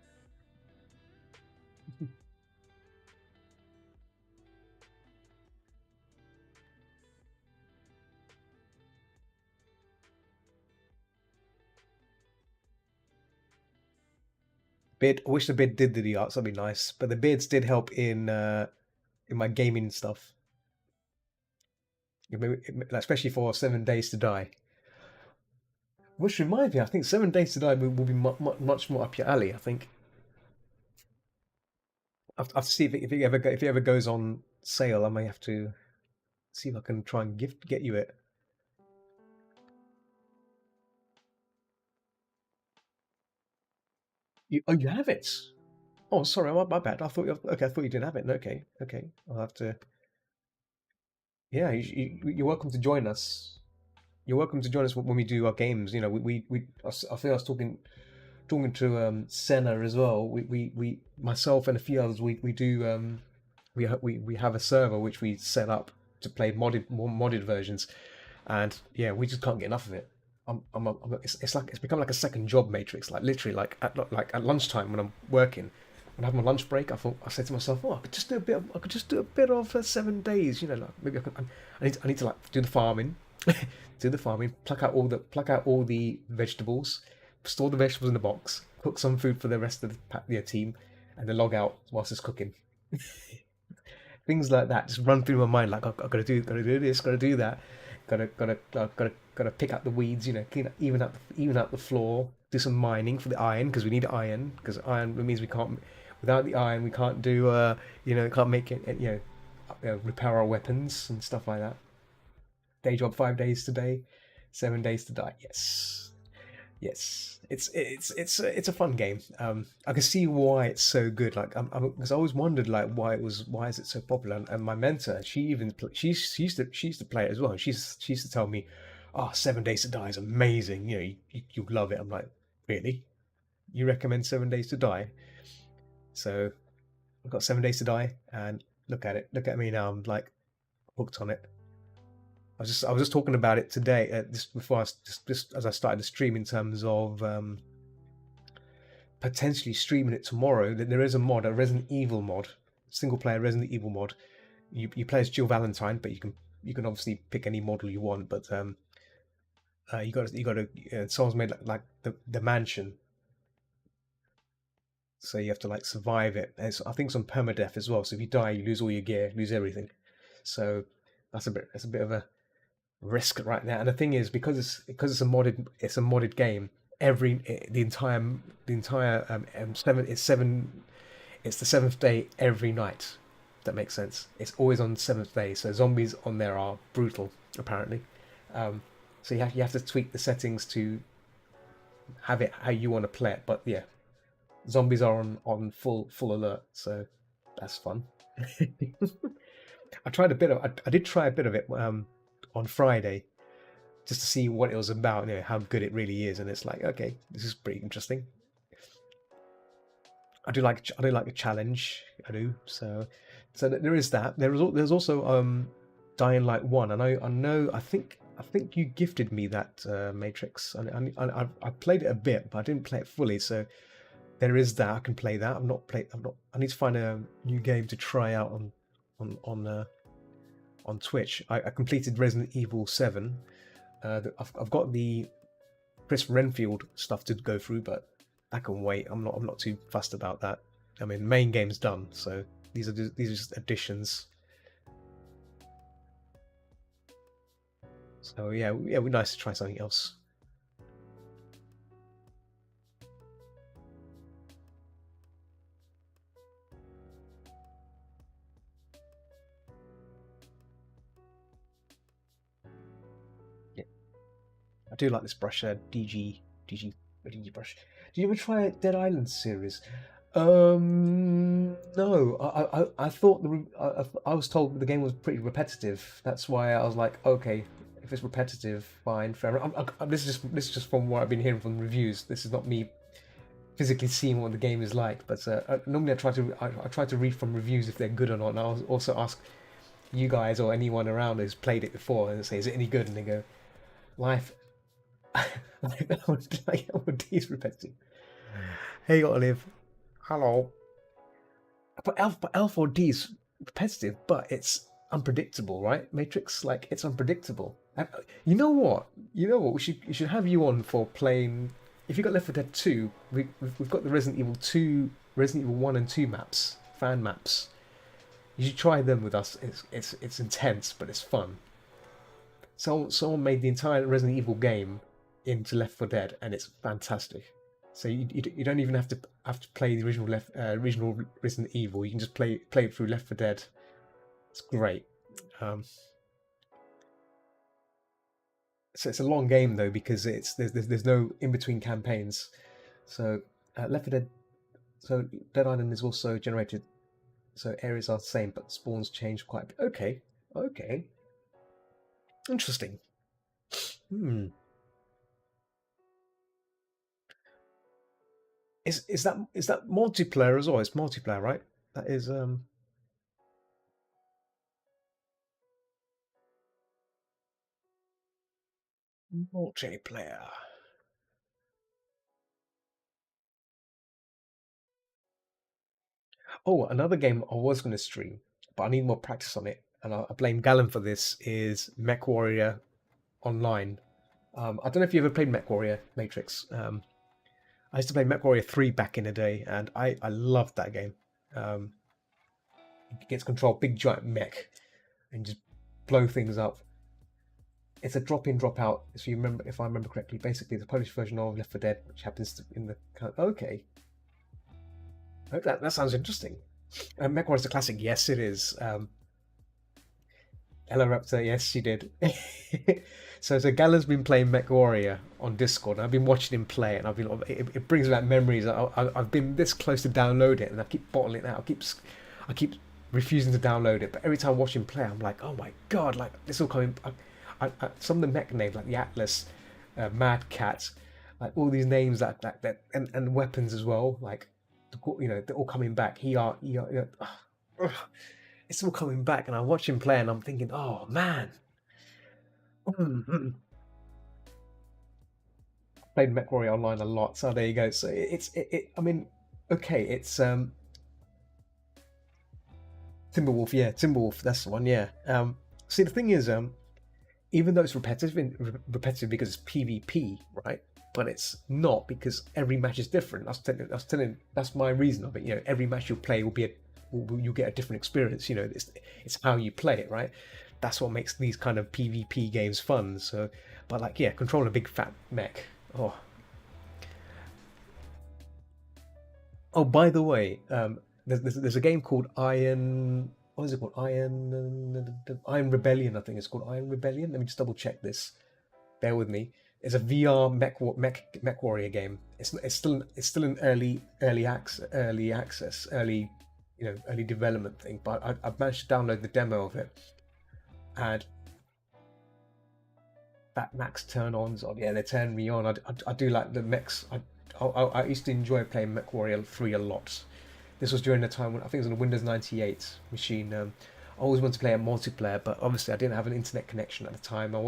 Beard. I wish the beard did do the arts. That'd be nice. But the beards did help in my gaming stuff. Especially for 7 Days to Die. Which reminds me, I think 7 Days to Die will be much more up your alley. I think. I'll have to see if it ever goes on sale. I may have to see if I can try and get you it. You have it. Oh, sorry, my bad. I thought okay. I thought you didn't have it. Okay, okay. I'll have to. Yeah, you're welcome to join us. You're welcome to join us when we do our games. You know, I think I was talking to Senna as well. We myself and a few others. We do we have a server which we set up to play more modded versions, and yeah, we just can't get enough of it. It's like it's become like a second job matrix. Like literally, like at lunchtime when I'm working, when I have my lunch break, I said to myself, oh, I could just do a bit of 7 days. You know, like maybe I need to like do the farming, do the farming, pluck out all the vegetables, store the vegetables in the box, cook some food for the rest of the team, and then log out whilst it's cooking. Things like that just run through my mind. Like I've got to do this, got to do that, got to pick up the weeds. You know, clean up, even out the floor. Do some mining for the iron because we need iron because iron means we can't. Without the iron, we can't do. Can't make it. Repair our weapons and stuff like that. Day job 5 days today, 7 days to die. Yes, yes, it's a fun game. I can see why it's so good. Like, because I always wondered like why is it so popular? And my mentor, she used to play it as well. She used to tell me, "Oh, 7 Days to Die is amazing. You know, you'll love it." I'm like, really? You recommend 7 Days to Die? So I've got 7 Days to Die, and look at me now. I'm like hooked on it. I was just talking about it today, just before just as I started the stream in terms of potentially streaming it tomorrow. That there is a mod, a Resident Evil mod, single player Resident Evil mod. You play as Jill Valentine, but you can obviously pick any model you want. But you got to someone's made like the mansion, so you have to like survive it. And I think it's on permadeath as well. So if you die, you lose all your gear, lose everything. So that's a bit of a risk right now. And the thing is, because it's a modded game. The entire it's the seventh day every night. If that makes sense. It's always on the seventh day. So zombies on there are brutal, apparently. So you have to tweak the settings to have it how you want to play it. But yeah, zombies are on full alert. So that's fun. I did try a bit of it on Friday just to see what it was about, you know, how good it really is, and it's like, okay, this is pretty interesting. I do like a challenge. I do. So there is that. There's also Dying Light 1. I think you gifted me that Matrix, and I played it a bit, but I didn't play it fully. So there is that. I can play that. I need to find a new game to try out on Twitch. I completed Resident Evil 7. I've got the Chris Renfield stuff to go through, but I can wait. I'm not too fussed about that. I mean, main game's done, so these are just additions. So yeah, it'd be nice to try something else. I do like this brush, DG brush. Did you ever try Dead Island series? No. I thought I was told the game was pretty repetitive. That's why I was like, okay, if it's repetitive, fine, fair enough. This is just from what I've been hearing from reviews. This is not me physically seeing what the game is like. But normally I try to read from reviews if they're good or not, and I'll also ask you guys or anyone around who's played it before and say, is it any good? And they go, life. like these repetitive. Hey, Olive. Hello. But Alpha D is repetitive, but it's unpredictable, right? Matrix, like it's unpredictable. You know what? You know what? We should have you on for playing. If you got Left 4 Dead 2, we've got the Resident Evil 2, Resident Evil 1 and 2 maps, fan maps. You should try them with us. It's intense, but it's fun. Someone made the entire Resident Evil game into Left 4 Dead, and it's fantastic. So you don't even have to play the original Resident Evil. You can just play it through Left 4 Dead. It's great. So it's a long game though, because there's no in between campaigns. So Left 4 Dead. So Dead Island is also generated. So areas are the same, but spawns change quite a bit. Okay. Interesting. Is that multiplayer as well? It's multiplayer, right? That is multiplayer. Oh, another game I was going to stream, but I need more practice on it, and I blame Gallon for this. Is MechWarrior Online? I don't know if you ever played MechWarrior Matrix. I used to play MechWarrior 3 back in the day, and I loved that game. You get to control big giant mech and just blow things up. It's a drop-in, drop-out. If I remember correctly, basically the Polish version of Left 4 Dead, which happens in the okay. That sounds interesting. MechWarrior is a classic. Yes, it is. Ella Raptor, yes, she did. So Gallon's been playing MechWarrior on Discord, and I've been watching him play, and it brings back memories. I've been this close to download it, and I keep bottling it out. I keep refusing to download it, but every time I watch him play, I'm like, oh my god, like this will come in. Some of the mech names like the Atlas, Mad Cat, like all these names that and weapons as well, like they're all coming back. It's all coming back, and I watch him play, and I'm thinking, oh man. Played MechWarrior Online a lot, so there you go. So I mean, okay, it's Timberwolf, yeah, Timberwolf, that's the one, yeah. See, the thing is, even though it's repetitive because it's PvP, right? But it's not, because every match is different. That's my reason of it. Every match you'll play you'll get a different experience. It's how you play it, right? That's what makes these kind of PvP games fun. So, but like, yeah, control a big fat mech. Oh, by the way, there's a game called Iron. What is it called? Iron Rebellion. I think it's called Iron Rebellion. Let me just double check this. Bear with me. It's a VR mech warrior game. It's still an early access, early development thing. But I've managed to download the demo of it, and that max turn-ons on. Yeah, they turn me on. I do like the mechs. I used to enjoy playing MechWarrior 3 a lot. This was during the time when I think it was on a Windows 98 machine. I always wanted to play a multiplayer, but obviously I didn't have an internet connection at the time. I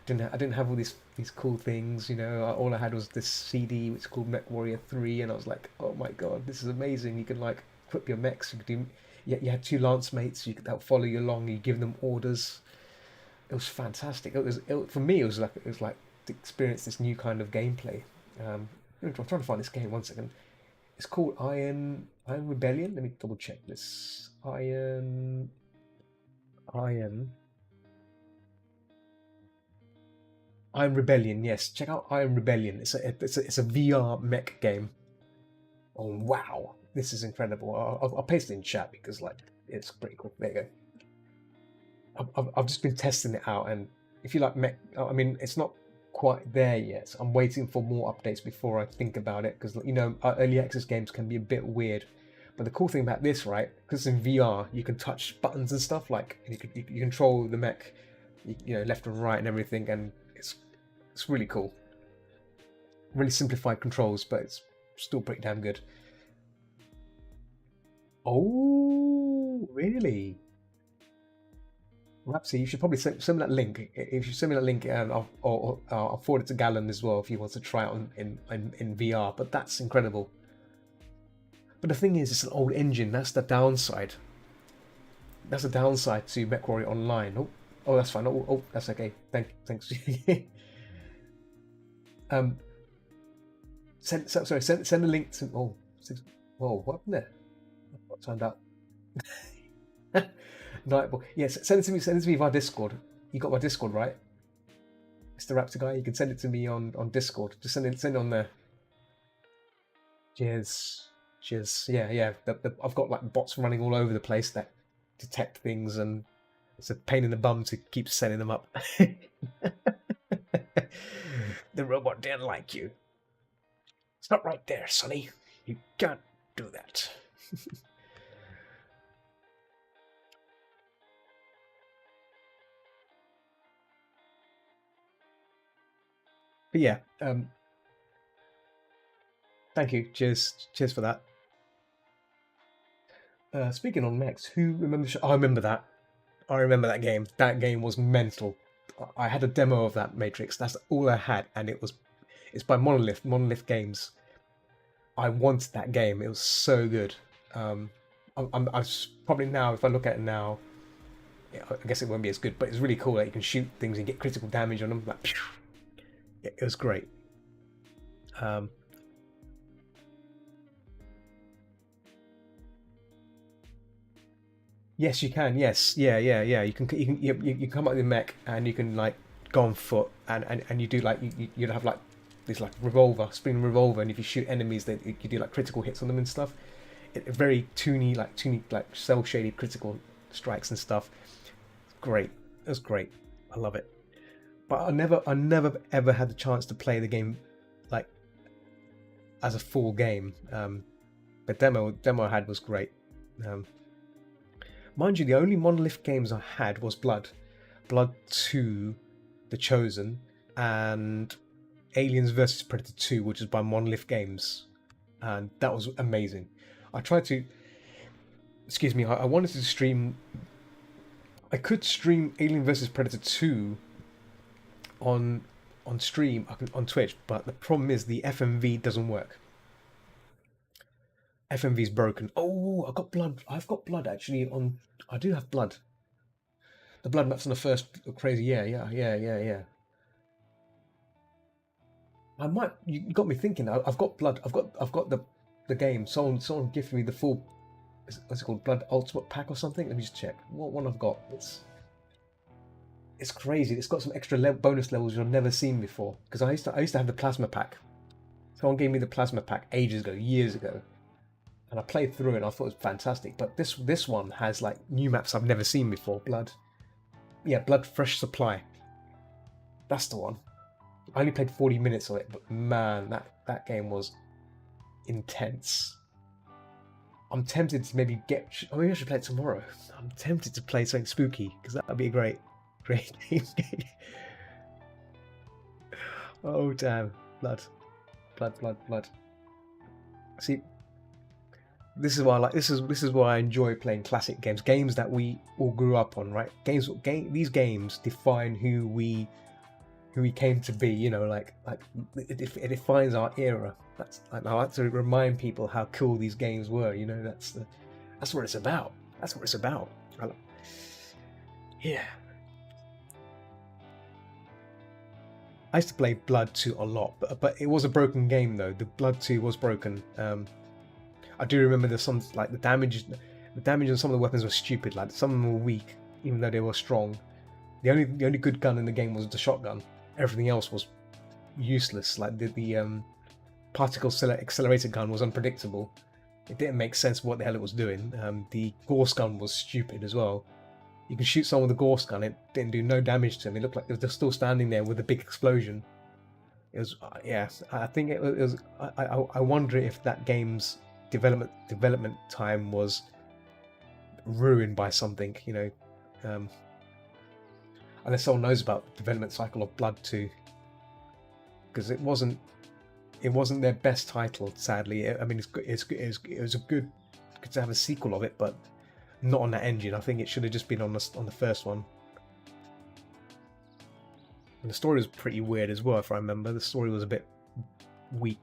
didn't have all these cool things. All I had was this CD which is called MechWarrior 3, and I was like, oh my god, this is amazing. You can like equip your mechs. You had two lance mates that would follow you along. You give them orders. It was fantastic. For me. It was like to experience this new kind of gameplay. I'm trying to find this game. 1 second. It's called Iron Rebellion. Let me double check this. Iron Rebellion. Yes, check out Iron Rebellion. It's a VR mech game. Oh wow, this is incredible. I'll paste it in chat because like it's pretty cool. There you go. I've just been testing it out, and if you like mech, I mean, it's not quite there yet. I'm waiting for more updates before I think about it, because early access games can be a bit weird. But the cool thing about this, right, because in VR you can touch buttons and stuff, like you control the mech, left and right and everything, and it's really cool. Really simplified controls, but it's still pretty damn good. Oh, really? Rapsy, you should probably send me that link. If you send me that link, and I'll forward it to Galen as well if he wants to try it in VR. But that's incredible. But the thing is, it's an old engine. That's the downside. That's the downside to MechWarrior Online. Oh, that's fine. Oh, that's okay. Thanks. Send a link to. Whoa, what happened there? What turned up? Nightball. Yes, send it to me. Send it to me via Discord. You got my Discord, right, Mr. Raptor guy? You can send it to me on Discord. Just send it on there. Cheers. Yeah. I've got like bots running all over the place that detect things, and it's a pain in the bum to keep setting them up. The robot didn't like you. It's not right there, Sonny. You can't do that. But yeah, thank you. Cheers for that. Speaking on mechs, who remembers? I remember that. I remember that game. That game was mental. I had a demo of that Matrix. That's all I had, and it's by Monolith Games. I wanted that game. It was so good. I probably now, if I look at it now, I guess it won't be as good, but it's really cool that you can shoot things and get critical damage on them. Like, it was great. Yes, you can. Yes, yeah. You can come up with a mech, and you can like go on foot, and you do like you'd have like this like spring revolver, and if you shoot enemies, then you do like critical hits on them and stuff. Very toony, like cell shaded critical strikes and stuff. Great. It was great. I love it. But I never ever had the chance to play the game like as a full game. The demo I had was great. Mind you, the only Monolith games I had was Blood 2, The Chosen, and Aliens vs Predator 2, which is by Monolith Games, and that was amazing. I tried to, excuse me, I wanted to stream. I could stream Alien vs Predator 2 on stream on Twitch, but the problem is the FMV doesn't work. FMV is broken. Oh, I've got blood actually on. I do have blood. The blood maps on the first crazy. Yeah. I might. You got me thinking. I've got blood. I've got the game. Someone gifted me the full. What's it called? Blood Ultimate Pack or something. Let me just check. What one I've got? It's crazy. It's got some extra bonus levels I've never seen before. Because I used to have the Plasma Pack. Someone gave me the Plasma Pack ages ago, years ago. And I played through it and I thought it was fantastic. But this one has like new maps I've never seen before. Blood Fresh Supply. That's the one. I only played 40 minutes of it, but man, that game was intense. I'm tempted to maybe maybe I should play it tomorrow. I'm tempted to play something spooky, because that would be a great game. Oh damn. Blood. See, this is why I enjoy playing classic games that we all grew up on, right? These games define who we came to be, like it defines our era. I like to remind people how cool these games were, that's what it's about. Yeah. I used to play Blood 2 a lot, but it was a broken game though. The Blood 2 was broken. I do remember there's some like the damage on some of the weapons was stupid. Like some of them were weak, even though they were strong. The only good gun in the game was the shotgun. Everything else was useless. Like the particle accelerator gun was unpredictable. It didn't make sense what the hell it was doing. The Gorse gun was stupid as well. You can shoot someone with a Gorse gun, it didn't do no damage to them. It looked like they're still standing there with a big explosion. It was yeah. I think it was. I wonder if that game's development time was ruined by something. Um, unless someone knows about the development cycle of Blood 2, because it wasn't their best title, sadly. I mean, it was a good to have a sequel of it, but not on that engine. I think it should have just been on the first one. And the story was pretty weird as well, if I remember. The story was a bit weak.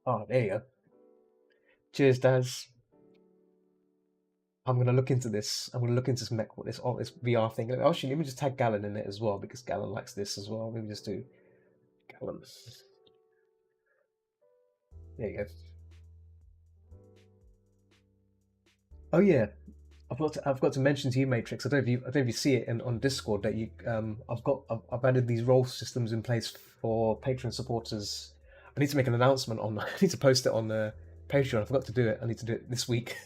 Oh, there you go. Cheers, Daz. I'm gonna look into this. I'm gonna look into this VR thing. Actually, let me just tag Galen in it as well because Galen likes this as well. Maybe just do Galen. There you go. Oh yeah, I've got to mention to you, Matrix. I don't know if you see it on Discord that I've added these role systems in place for Patreon supporters. I need to make an announcement on. I need to post it on Patreon. I forgot to do it. I need to do it this week.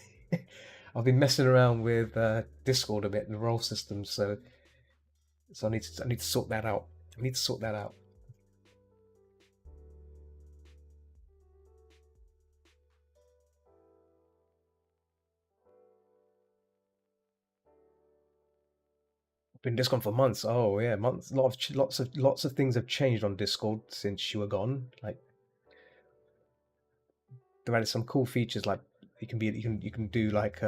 I've been messing around with Discord a bit and the role systems, so I need to sort that out. I need to sort that out. Been Discord for months. Oh yeah, months. Lots of things have changed on Discord since you were gone. Like they've added some cool features like you can do like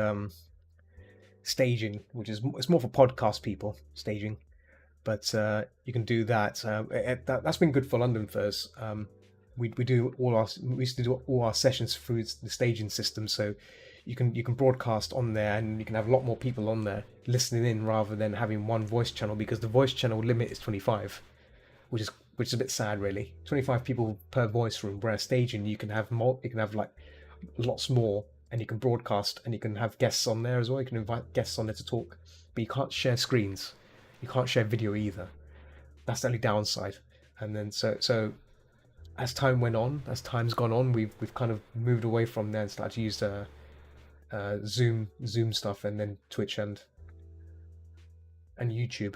staging, which is it's more for podcast people staging, but you can do that. That's been good for London Furs. We used to do all our sessions through the staging system, so you can broadcast on there, and you can have a lot more people on there listening in rather than having one voice channel because the voice channel limit is 25, which is a bit sad really. 25 people per voice room, whereas staging you can have like lots more, and you can broadcast and you can have guests on there as well. You can invite guests on there to talk, but you can't share screens. You can't share video either. That's the only downside. And then as time's gone on, we've kind of moved away from there and started to use Zoom stuff, and then Twitch and YouTube.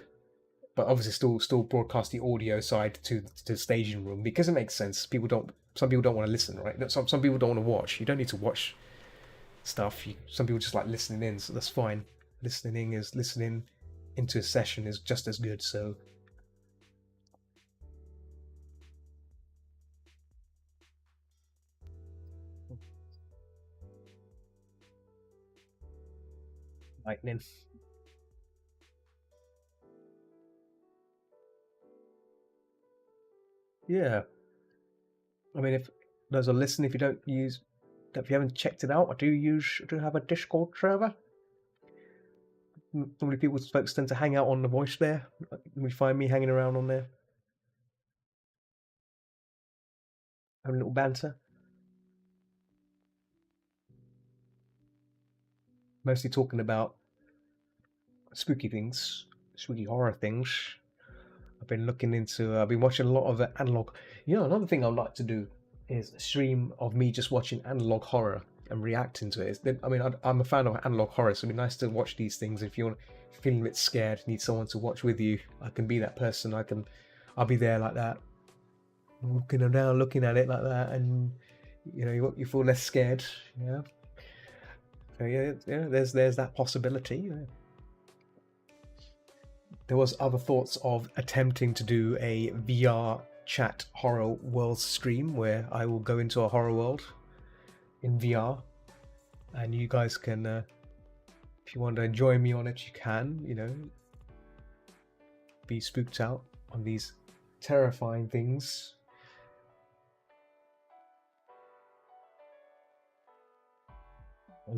But obviously, still broadcast the audio side to the staging room because it makes sense. Some people don't want to listen, right? Some people don't want to watch. You don't need to watch stuff. Some people just like listening in, so that's fine. Listening into a session is just as good. So lightning. Yeah, I mean, if there's a listen, if you haven't checked it out, I do have a Discord server. Normally, folks tend to hang out on the voice there. We find me hanging around on there, having a little banter. Mostly talking about spooky things, spooky horror things. I've been watching a lot of analog. Another thing I'd like to do is a stream of me just watching analog horror and reacting to it. I mean, I'm a fan of analog horror, so it'd be nice to watch these things. If you're feeling a bit scared, need someone to watch with you, I can be that person. I'll be there like that, walking around, looking at it like that, and you feel less scared. Yeah. So yeah. There's that possibility. Yeah. There was other thoughts of attempting to do a VR chat horror world stream where I will go into a horror world in VR, and you guys can, if you want to join me on it, you can, be spooked out on these terrifying things. On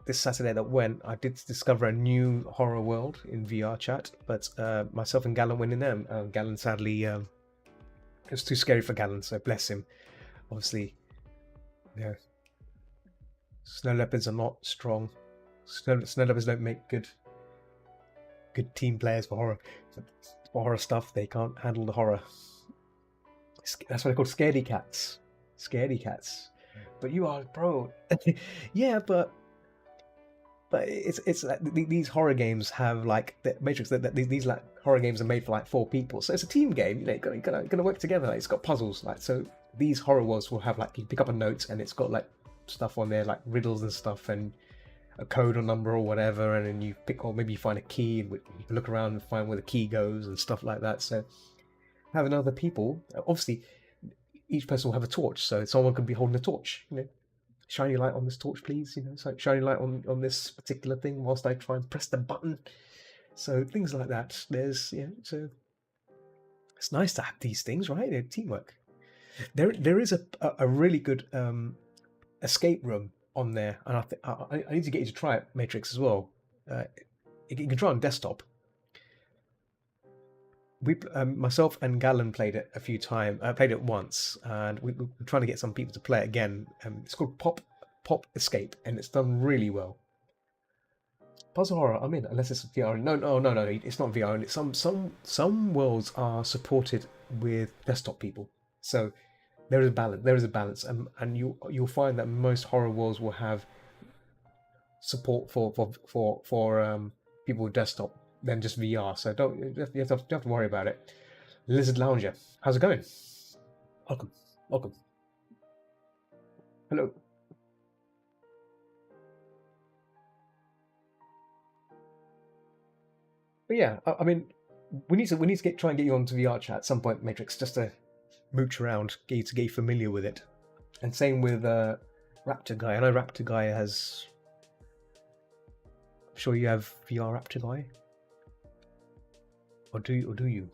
this Saturday that went, I did discover a new horror world in VR chat, but myself and Galen went in there. Galen sadly, it was too scary for Galen, so bless him. Obviously, snow leopards are not strong. Snow leopards don't make good good team players for horror stuff. They can't handle the horror. That's what they're called, scaredy cats. Scaredy cats. But you are pro. Yeah, but it's like these horror games have like the Matrix. That these like horror games are made for like 4 people, so it's a team game. You know, you gotta work together. Like, it's got puzzles. Like, so these horror worlds will have like, you pick up a note and it's got like stuff on there, like riddles and stuff, and a code or number or whatever, and then you pick, or maybe you find a key and you can look around and find where the key goes and stuff like that. So having other people, obviously each person will have a torch, so someone could be holding a torch, you know, shiny light on this torch, please. You know, it's like shiny light on this particular thing whilst I try and press the button. So things like that. There's, yeah. So it's nice to have these things, right? They're teamwork. There is a really good escape room on there, and I need to get you to try it, Matrix, as well. You can try on desktop. We myself and Galen played it a few times. I played it once, and we're trying to get some people to play it again. It's called Pop Escape, and it's done really well. Puzzle horror, I'm in, unless it's VR. No, it's not VR. And some worlds are supported with desktop people, so there is a balance. There is a balance, and you'll find that most horror worlds will have support for people with desktop than just VR. So you don't have to worry about it. Lizard Lounger, how's it going? Welcome, welcome. Hello. But yeah, I mean, we need to try and get you onto VR chat at some point, Matrix, just to mooch around, get you familiar with it. And same with Raptor Guy. I know Raptor Guy has. I'm sure you have VR Raptor Guy, or do you?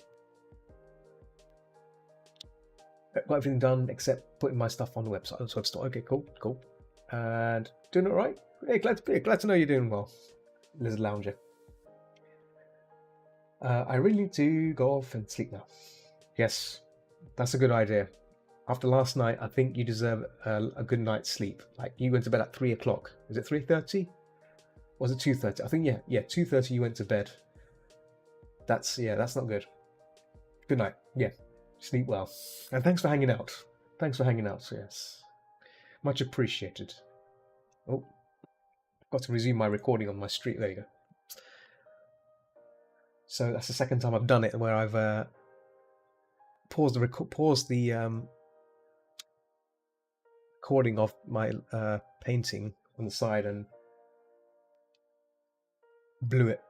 Got everything done except putting my stuff on the website. On the website. Okay, cool. And doing all right. Hey, glad to know you're doing well, Lizard Lounger. I really need to go off and sleep now. Yes, that's a good idea. After last night, I think you deserve a good night's sleep. Like, you went to bed at 3 o'clock. Was it 3:30? Was it 2:30? I think yeah, 2:30 you went to bed. That's not good. Good night. Yeah, sleep well. And thanks for hanging out. Yes, much appreciated. Oh, got to resume my recording on my street. There you go. So that's the second time I've done it where I've paused the recording of my painting on the side and blew it.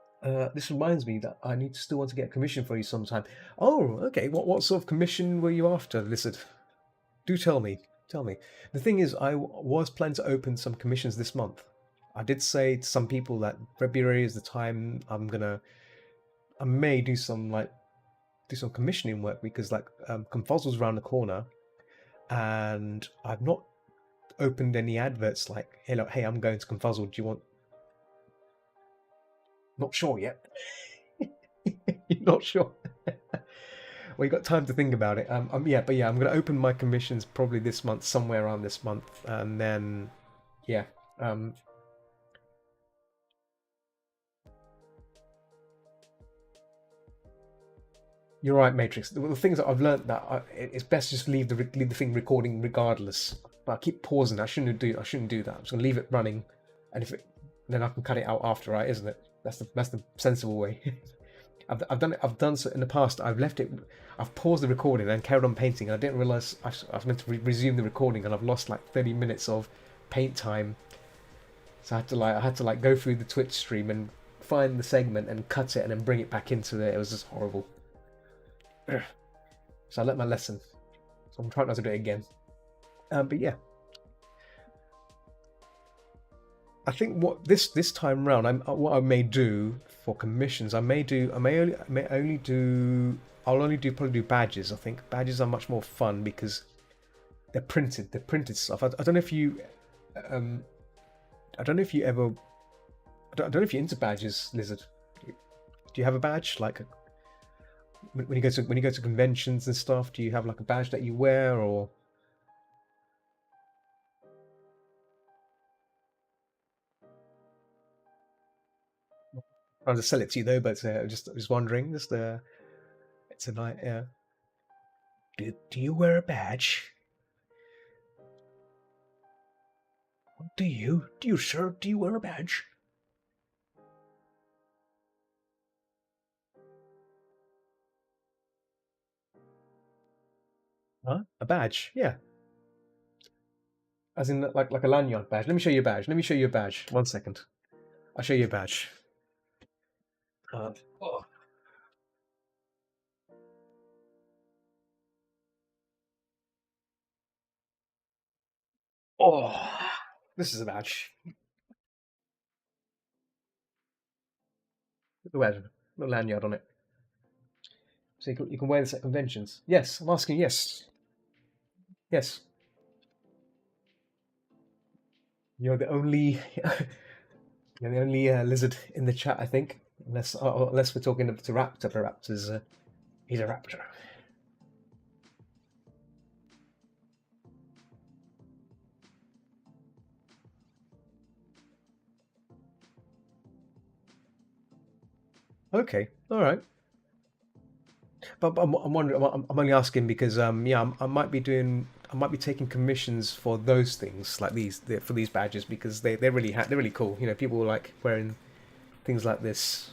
This reminds me that I need to still want to get a commission for you sometime. Oh, okay. What sort of commission were you after, Lizard? Do tell me. Tell me. The thing is, I was planning to open some commissions this month. I did say to some people that February is the time I may do some commissioning work, because like Confuzzle's around the corner, and I've not opened any adverts like, hey, I'm going to Confuzzle. Do you want? Not sure yet. You're not sure. Well, you got time to think about it. Yeah, but yeah, I'm going to open my commissions probably this month, somewhere around this month, and then, yeah. You're right, Matrix. The things that I've learned that it's best just leave the thing recording regardless. But I keep pausing. I shouldn't do that. I'm just going to leave it running, and then I can cut it out after, right? Isn't it? That's the sensible way. I've done so in the past. I've left it. I've paused the recording and carried on painting. And I didn't realize I was meant to resume the recording, and I've lost like 30 minutes of paint time. So I had to go through the Twitch stream and find the segment and cut it and then bring it back into it. It was just horrible. So I learnt my lesson. So I'm trying not to do it again. But yeah, I think what this time round, what I may do for commissions, I'll only probably do badges. I think badges are much more fun because they're printed stuff. I don't know if you, I don't know if you're into badges, Lizard. Do you have a badge like when you go to conventions and stuff? Do you have like a badge that you wear, or? I'll just sell it to you though, but just wondering. It's a night. Yeah. Do you wear a badge? Do you, sir? Do you wear a badge? Huh? A badge? Yeah. As in like a lanyard badge. Let me show you a badge. Let me show you a badge. 1 second. I'll show you a badge. Oh. Oh, this is a badge. The badge, little lanyard on it. So you can wear this at conventions. Yes, I'm asking. Yes, yes. You're the only you're the only lizard in the chat, I think. Unless we're talking to Raptor. The Raptor's he's a raptor. Okay, all right. But I'm wondering. I'm only asking because yeah, I might be taking commissions for those things like for these badges because they're really cool. You know, people like wearing things like this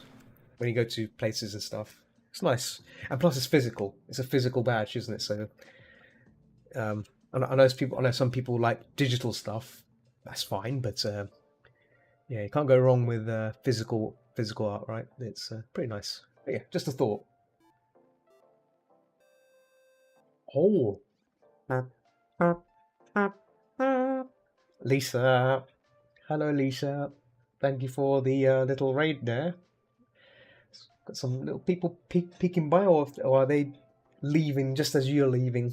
when you go to places and stuff. It's nice, and plus it's physical. It's a physical badge, isn't it? So I know some people like digital stuff. That's fine, but yeah, you can't go wrong with physical art, right? It's pretty nice. But yeah, just a thought. Oh, Lisa. Hello, Lisa. Thank you for the little raid there. Got some little people peeking by, or are they leaving just as you're leaving?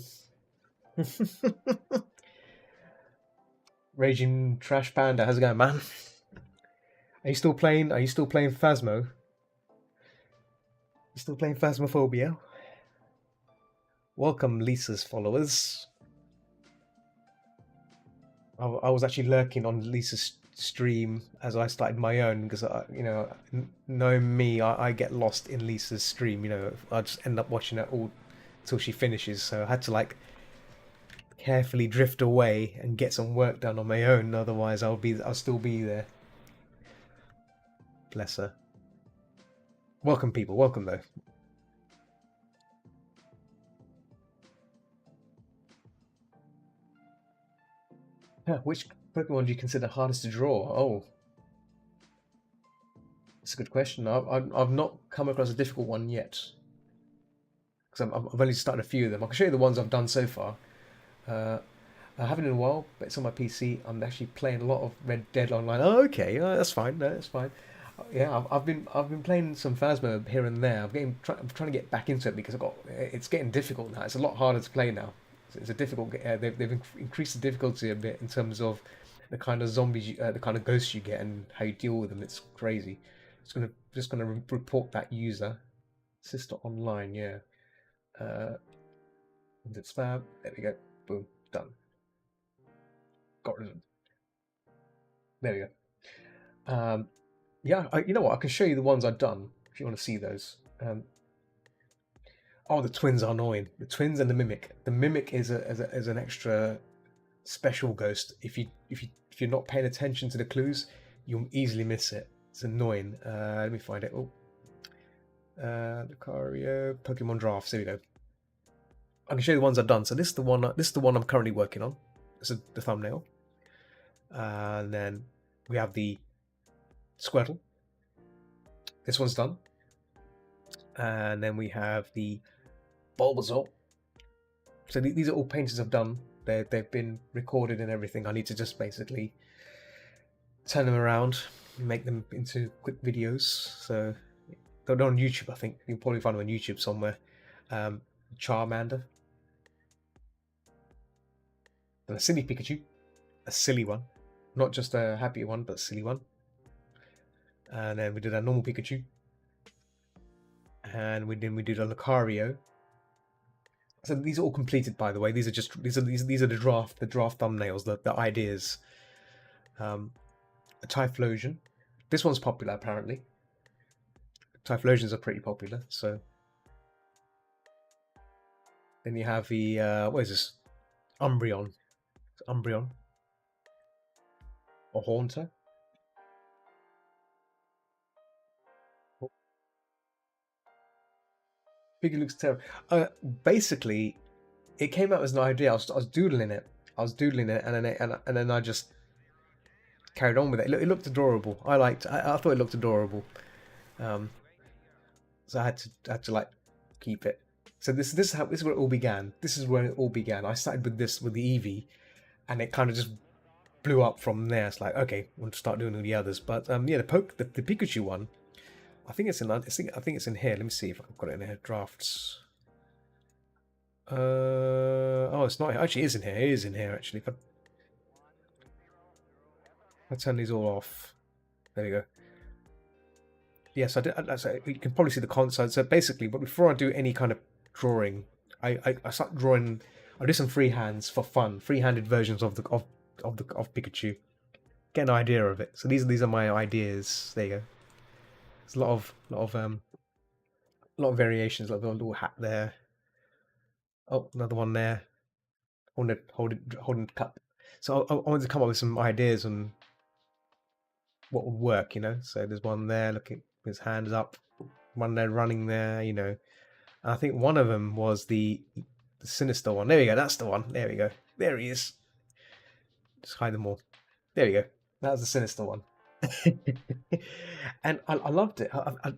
Raging Trash Panda, how's it going, man? Are you still playing? Are you still playing Phasmo? You still playing Phasmophobia? Welcome, Lisa's followers. I was actually lurking on Lisa's stream as I started my own because you know, knowing me, I get lost in Lisa's stream. You know, I just end up watching it all till she finishes. So I had to like carefully drift away and get some work done on my own. Otherwise, I'll still be there. Bless her. Welcome, people. Welcome, though. Yeah, which Pokemon do you consider hardest to draw? Oh, it's a good question. I've not come across a difficult one yet because I've only started a few of them. I can show you the ones I've done so far. I haven't in a while, but it's on my PC. I'm actually playing a lot of Red Dead Online. Oh, okay, that's fine. No, that's fine. Yeah, I've been playing some Phasmo here and there. I'm trying to get back into it because it's getting difficult now. It's a lot harder to play now. It's a difficult. They've increased the difficulty a bit in terms of the kind of zombies, the kind of ghosts you get, and how you deal with them. It's crazy. Just gonna report that user. Sister Online, yeah. And it's spam. There we go. Boom, done. Got rid of them. There we go. Yeah, you know what? I can show you the ones I've done if you want to see those. Oh, the twins are annoying. The twins and the mimic. The mimic is an extra special ghost. If you're not paying attention to the clues, you'll easily miss it. It's annoying. Let me find it. Oh, Lucario Pokemon Drafts. There we go. I can show you the ones I've done. So this is the one. This is the one I'm currently working on. This is the thumbnail. And then we have the Squirtle. This one's done. And then we have the Bulbasaur. So these are all paintings I've done. They've been recorded and everything. I need to just basically turn them around and make them into quick videos. So they're on YouTube, I think. You can probably find them on YouTube somewhere. Charmander. And a silly Pikachu. A silly one. Not just a happy one, but a silly one. And then we did a normal Pikachu. And we did a Lucario. So these are all completed, by the way. These are the draft thumbnails, the ideas. A Typhlosion. This one's popular apparently. Typhlosions are pretty popular. So then you have the what is this? Umbreon. Umbreon or Haunter. Piggy looks terrible. Basically, it came out as an idea. I was doodling it. And then I just carried on with it. It looked adorable. I thought it looked adorable. Um, so I had to like keep it. So this is where it all began. This is where it all began. I started with this with the Eevee, and it kind of just blew up from there. It's like, okay, we'll start doing all the others. But yeah, the Pikachu one, I think it's in it's in here. Let me see if I've got it in here. Drafts. Oh, it's not. Actually, it is in here. It is in here actually. If I turn these all off. There we go. Yes, I did. You can probably see the console. So basically, but before I do any kind of drawing, I start drawing. I do some freehands for fun, free-handed versions of Pikachu. Get an idea of it. So these are my ideas. There you go. There's a lot of variations. Like the little hat there. Oh, another one there. Holding cup. So I wanted to come up with some ideas on what would work, you know. So there's one there looking, his hands up, one there running there, you know. And I think one of them was the sinister one. There we go. That's the one. There we go. There he is. Just hide them all. There we go. That was the sinister one. And I loved it. I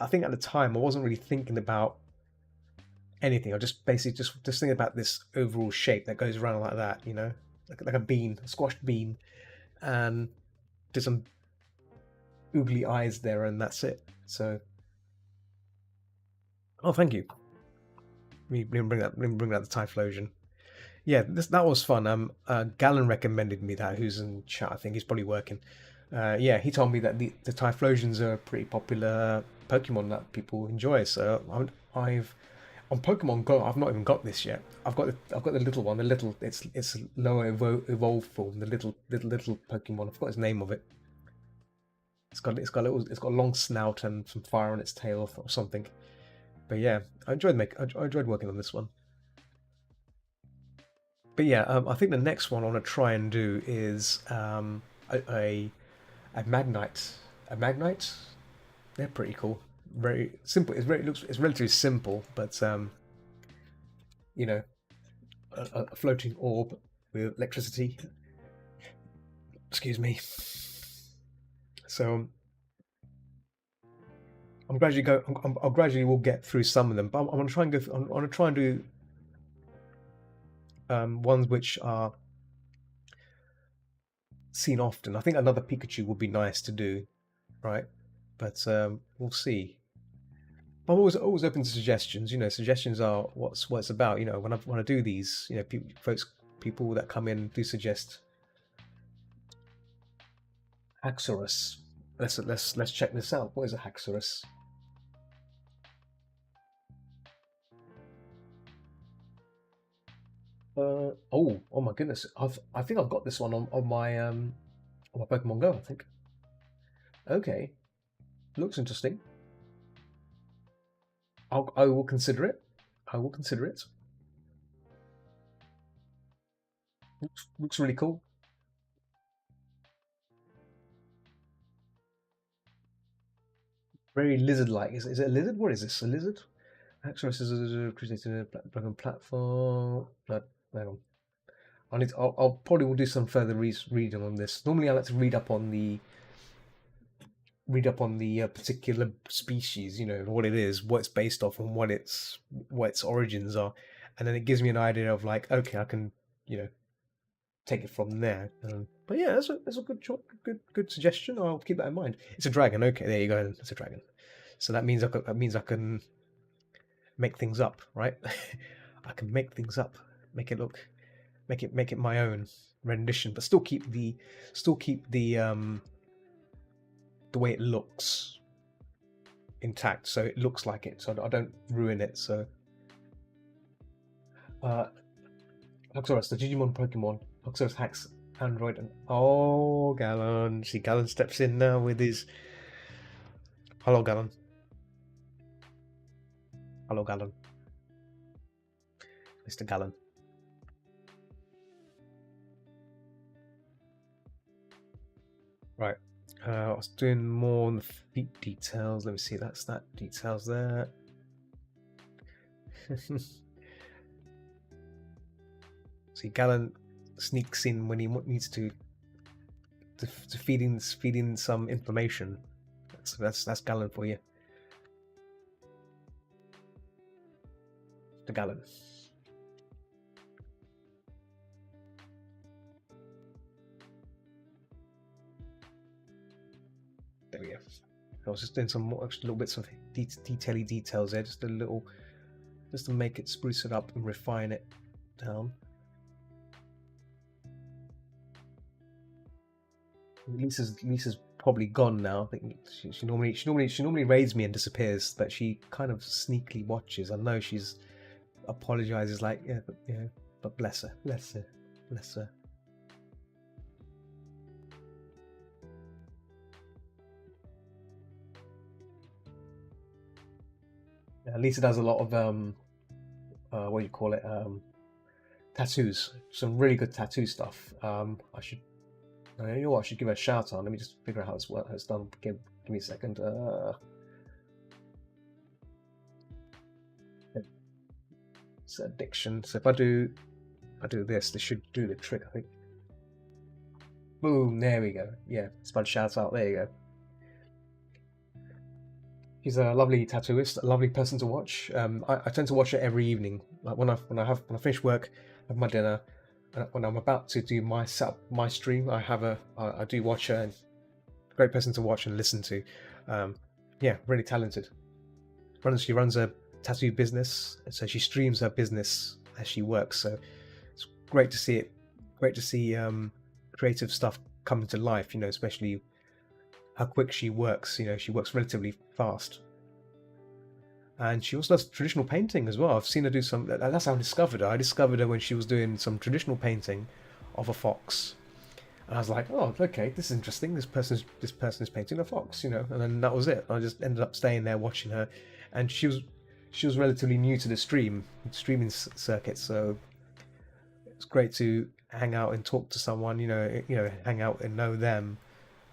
think at the time I wasn't really thinking about anything. I just basically just thinking about this overall shape that goes around like that, you know, like a bean, a squashed bean, and there's some oogly eyes there, and that's it. So, oh, thank you. Let me bring that the Typhlosion. Yeah, that was fun. Galen recommended me that. Who's in chat? I think he's probably working. Yeah, he told me that the Typhlosions are a pretty popular Pokemon that people enjoy. So I've on Pokemon Go. I've not even got this yet. I've got the little one. It's lower evolved form. The little Pokemon. I forgot his name of it. It's got a long snout and some fire on its tail or something. But yeah, I enjoyed working on this one. But yeah, I think the next one I want to try and do is a Magnite. A Magnite? They're pretty cool. Very simple. It's relatively simple, but you know, a floating orb with electricity. Excuse me. So I'll gradually will get through some of them, but I'm gonna try and go. I'm gonna try and do ones which are seen often. I think another Pikachu would be nice to do, right? But we'll see. I'm always open to suggestions. You know, suggestions are what it's about. You know, when I do these, you know, people that come in do suggest. Haxorus. Let's check this out. What is a Haxorus? Oh my goodness! I think I've got this one on my Pokemon Go. I think. Okay, looks interesting. I will consider it. I will consider it. Looks really cool. Very lizard-like. Is it a lizard? What is this? A lizard? Haxorus is a created platform. Hang on. I'll probably will do some further reading on this. Normally, I like to read up on the particular species, you know, what it is, what it's based off, and what its origins are, and then it gives me an idea of like, okay, I can, you know, take it from there. But yeah, that's a good suggestion. I'll keep that in mind. It's a dragon. Okay, there you go. It's a dragon. So that means I can make things up, right? I can make things up, make it my own rendition, but still keep the way it looks intact, so it looks like it, so I don't ruin it. So Haxorus, the Digimon Pokemon. Haxorus hacks Android and Galen. See, Galen steps in now with his Hello, Gallon. Hello, Gallon. Mr. Gallon. Right. I was doing more on the feet details. Let me see. That's that details there. See, Gallon sneaks in when he needs to feed in some information. That's Gallon for you. The Gallon. There we go. I was just doing some more extra little bits of detaily details there, just to make it, spruce it up and refine it down. Lisa's probably gone now. I think she normally raids me and disappears, but she kind of sneakily watches. I know she's apologizes like, yeah, but bless her. Yeah, Lisa does a lot of what do you call it? Tattoos. Some really good tattoo stuff. You know what? I should give her a shout out. Let me just figure out how it's done. Give me a second. It's addiction. So if I do this should do the trick, I think. Boom, there we go. Yeah, Spud shout out. There you go. She's a lovely tattooist, a lovely person to watch. I tend to watch her every evening. Like when I finish work, have my dinner, and when I'm about to do my stream, I do watch her. And great person to watch and listen to. Yeah, really talented. She runs a tattoo business, so she streams her business as she works. So it's great to see it. Great to see creative stuff coming to life. You know, especially how quick she works. You know, she works relatively fast. And she also does traditional painting as well. I've seen her do some. That's how I discovered her. I discovered her when she was doing some traditional painting of a fox, and I was like, "Oh, okay, this is interesting. This person is painting a fox," you know. And then that was it. I just ended up staying there watching her, and she was relatively new to the streaming circuit, so it's great to hang out and talk to someone. You know, hang out and know them.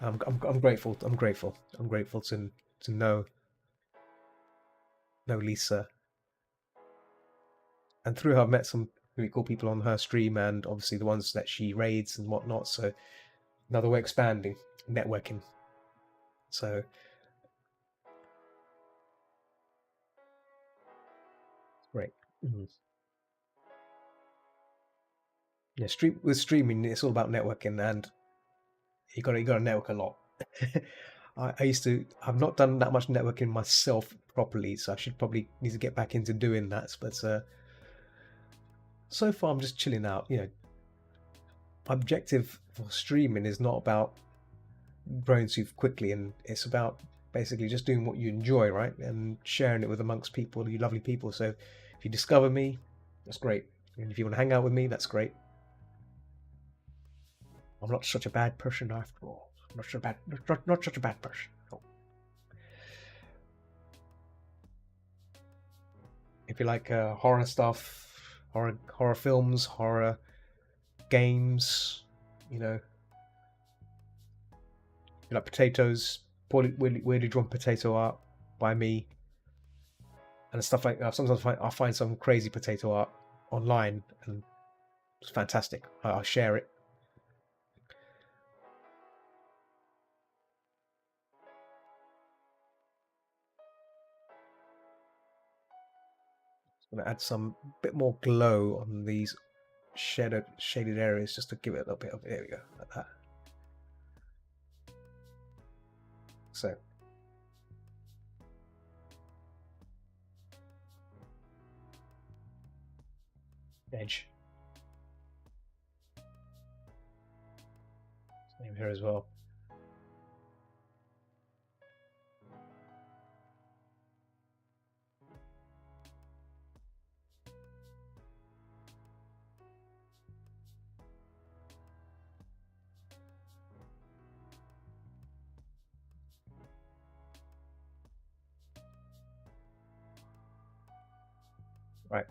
I'm grateful. I'm grateful to know Lisa, and through her I've met some really cool people on her stream, and obviously the ones that she raids and whatnot. So another way expanding, networking. So great. Yeah, with streaming, it's all about networking, and you got to network a lot. I've not done that much networking myself properly, so I should probably need to get back into doing that. But so far, I'm just chilling out. You know, my objective for streaming is not about growing too quickly, and it's about basically just doing what you enjoy, right, and sharing it with amongst people, you lovely people. So if you discover me, that's great, and if you want to hang out with me, that's great. I'm not such a bad person after all. Not such a bad person. No. If you like horror stuff, horror films, horror games, you know, you like potatoes, weirdly drawn potato art by me, and stuff like that. Sometimes I find some crazy potato art online, and it's fantastic. I'll share it. I'm gonna add some bit more glow on these shaded areas just to give it a little bit of, there we go, like that. So edge. Same here as well. Right.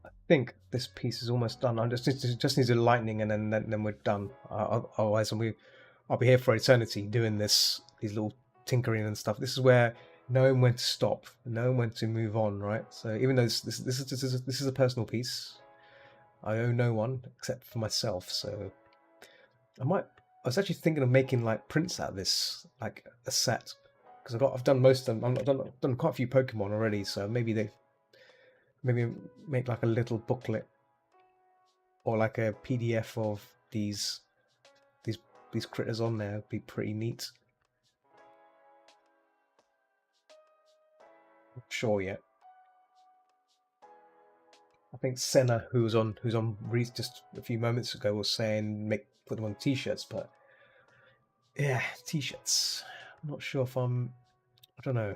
I think this piece is almost done. I just need a lightning, and then we're done. Otherwise, I'll be here for eternity doing these little tinkering and stuff. This is where knowing when to stop, knowing when to move on, right? So even though this is a personal piece, I owe no one except for myself. So I was actually thinking of making like prints out of this, like a set, because I've done most of them. I've done quite a few Pokemon already, so maybe make like a little booklet or like a PDF of these these critters on there. It'd be pretty neat. Not sure yet. I think Senna, who's on just a few moments ago, was saying put them on t-shirts, but yeah, t-shirts. I'm not sure if I don't know.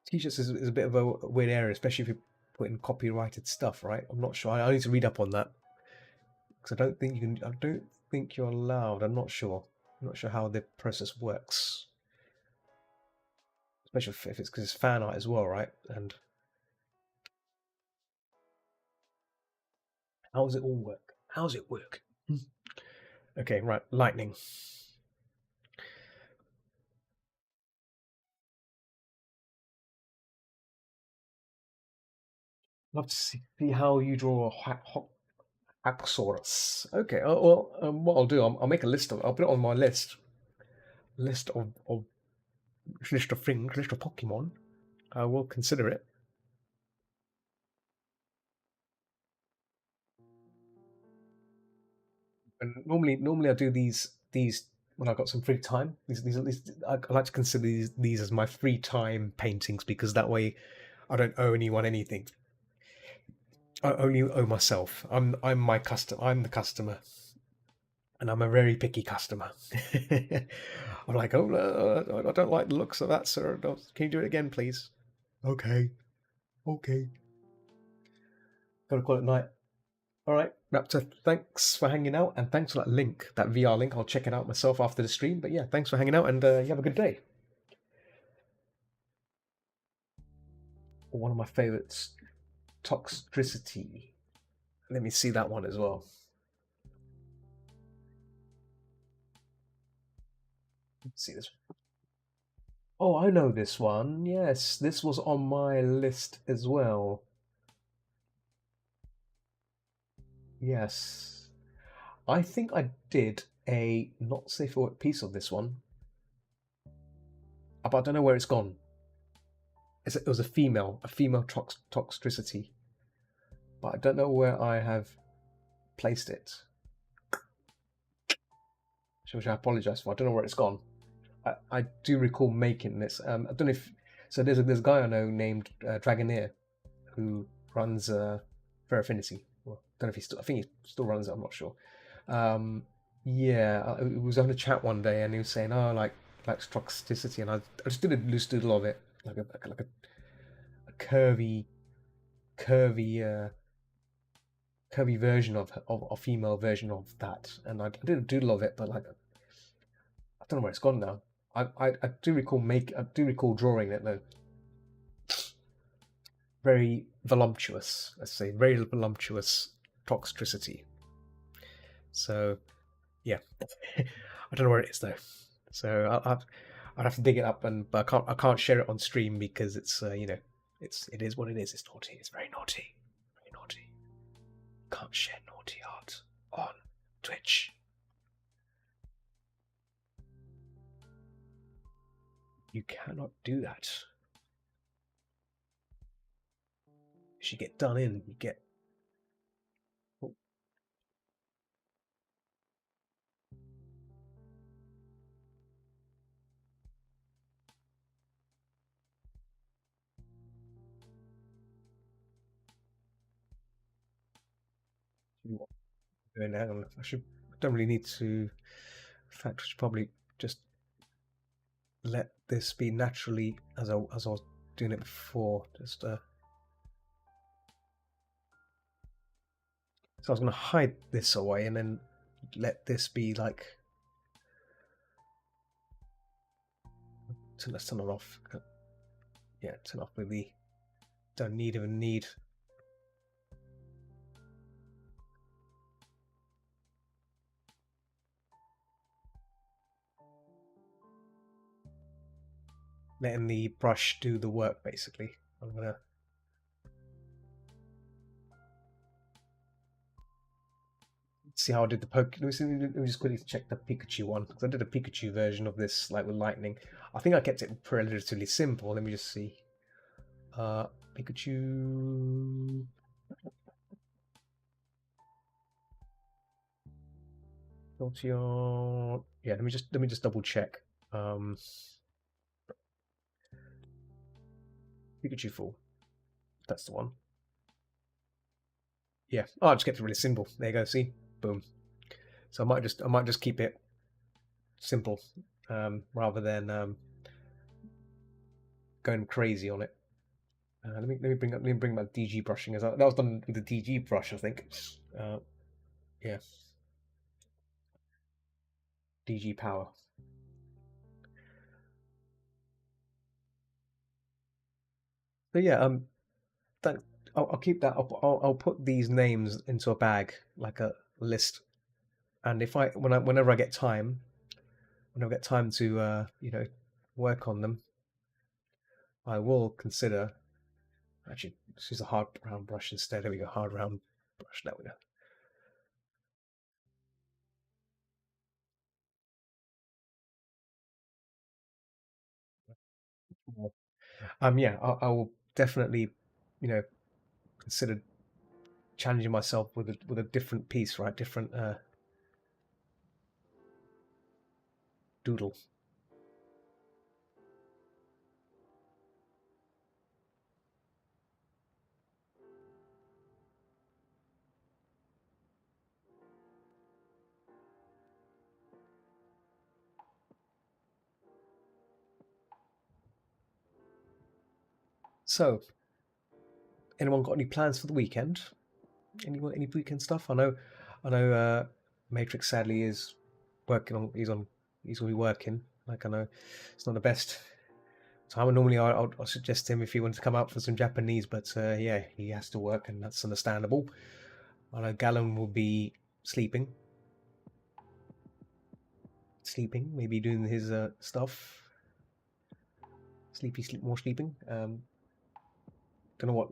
T-shirts is a bit of a weird area, especially if you're putting copyrighted stuff, right? I'm not sure. I need to read up on that because I don't think you can. I don't think you're allowed. I'm not sure. I'm not sure how the process works, especially if it's because it's fan art as well, right? And how does it all work? How does it work? Okay, right. Lightning. Love to see how you draw a Haxorus. Okay. Well, what I'll do, I'll make a list of. I'll put it on my list of list of things, list of Pokemon. I will consider it. And normally I do these when I've got some free time. I like to consider these as my free time paintings because that way I don't owe anyone anything. I only owe myself. I'm my customer. I'm the customer, and I'm a very picky customer. I'm like, oh, I don't like the looks of that, sir. Can you do it again, please? Okay, okay. Gotta call it night. All right, Raptor, thanks for hanging out, and thanks for that link, that VR link. I'll check it out myself after the stream. But yeah, thanks for hanging out, and you have a good day. One of my favorites, Toxtricity. Let me see that one as well. Let's see this. Oh, I know this one. Yes, this was on my list as well. Yes. I think I did a not safe for work piece of this one, but I don't know where it's gone. It was a female Toxtricity, but I don't know where I have placed it. Which I apologize for. I don't know where it's gone. I do recall making this. I don't know if so. There's a guy I know named Dragoneer who runs Fair Affinity. Well, I don't know if he still. I think he still runs it. I'm not sure. Yeah, it was on a chat one day, and he was saying, "Oh, like Toxicity," and I just did a loose doodle of it, like a curvy curvy version of a female version of that, and I did a doodle of it, but like I don't know where it's gone now. I do recall drawing it though. Very voluptuous, let's say, very voluptuous Toxtricity. So yeah, I don't know where it is though. So I'd have to dig it up, but I can't share it on stream because it's it is what it is. It's naughty. It's very naughty. Very naughty. Can't share naughty art on Twitch. You cannot do that. You get done in. You get. Oh. Doing that. I don't really need to. In fact, I should probably just let this be naturally as I was doing it before. Just so I was going to hide this away and then let this be like. So let's turn it off. Yeah, turn off with the don't even need. Letting the brush do the work, basically. I'm gonna see how I did the poke. Let me just quickly check the Pikachu one, because I did a Pikachu version of this, like with lightning. I think I kept it relatively simple. Let me just see. Pikachu. Yeah, let me just double check. Pikachu full. That's the one. Yeah. Oh, I just kept it really simple. There you go. See, boom. So I might just keep it simple, rather than going crazy on it. Let me bring up DG brushing as well. That was done with the DG brush, I think. Yeah, DG power. So yeah, that I'll keep that. I'll put these names into a bag, like a list, and if whenever I get time, to work on them, I will consider. Actually, let's use a hard round brush instead. There we go, hard round brush. There we go. Yeah, I will definitely, consider challenging myself with a different piece, right? Different doodle. So, anyone got any plans for the weekend? Any weekend stuff? I know. Matrix sadly is working on. He's gonna be working. Like I know, it's not the best time. And normally, I'll suggest him if he wanted to come out for some Japanese, but yeah, he has to work, and that's understandable. I know Gallon will be sleeping, maybe doing his stuff. More sleeping. Don't know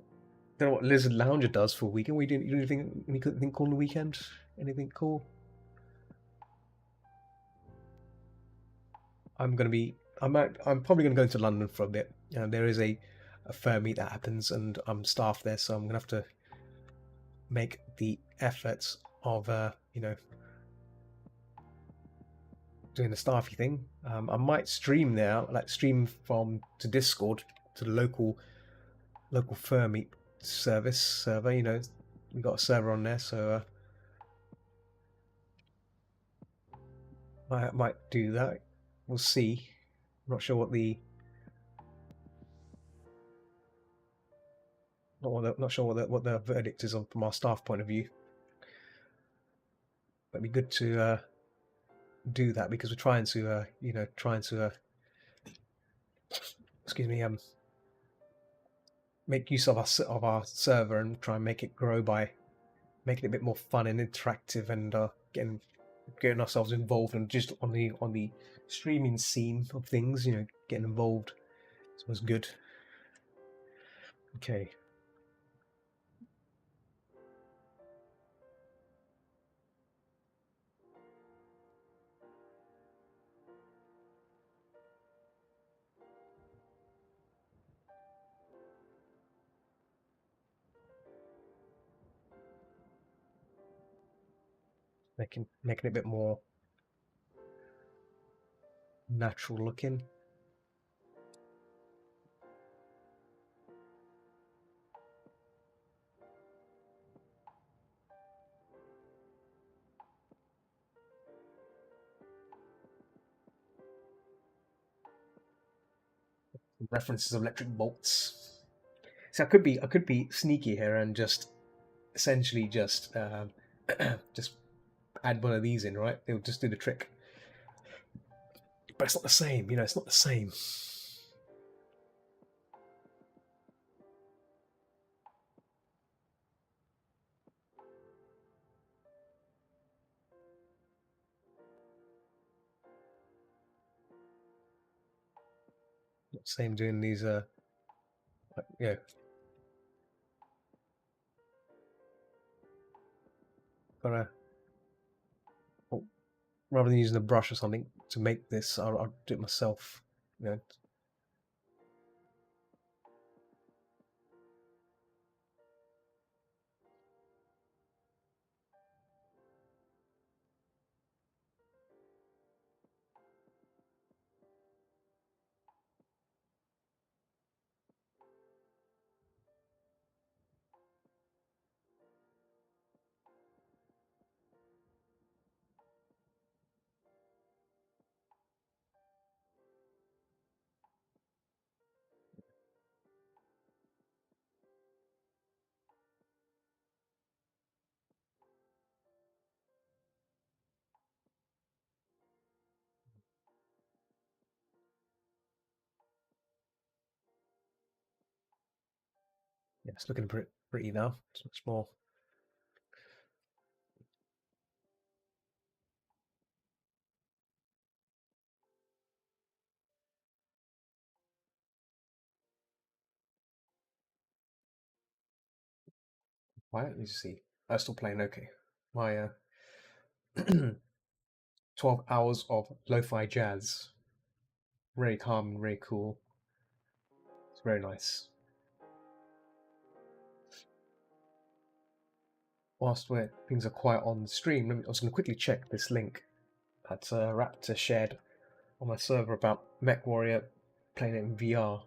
what Lizard Lounger does for a weekend. We didn't. You do anything cool on the weekend? Anything cool? I'm probably gonna go into London for a bit. There is a fair meet that happens, and I'm staff there, so I'm gonna have to make the efforts of doing the staffy thing. I might stream there, like stream from to Discord to the local Fermi server. We got a server on there, so I might do that. We'll see. I'm not sure what the not sure what the verdict is on from our staff point of view. But it'd be good to do that because we're trying to excuse me make use of our server and try and make it grow by making it a bit more fun and interactive and getting ourselves involved and just on the streaming scene of things, getting involved. It was good. Okay. Making it a bit more natural looking. References of electric bolts. So I could be sneaky here and just essentially just add one of these in, right? It'll just do the trick. But it's not the same, it's not the same. Same doing these yeah. Gotta, well, rather than using a brush or something to make this, I'll do it myself. You know. Yeah, it's looking pretty now. It's much more. Why don't you see? I'm still playing okay. My 12 hours of lo-fi jazz. Very calm and very cool. It's very nice. Whilst things are quiet on the stream, I was going to quickly check this link that Raptor shared on my server about MechWarrior playing it in VR.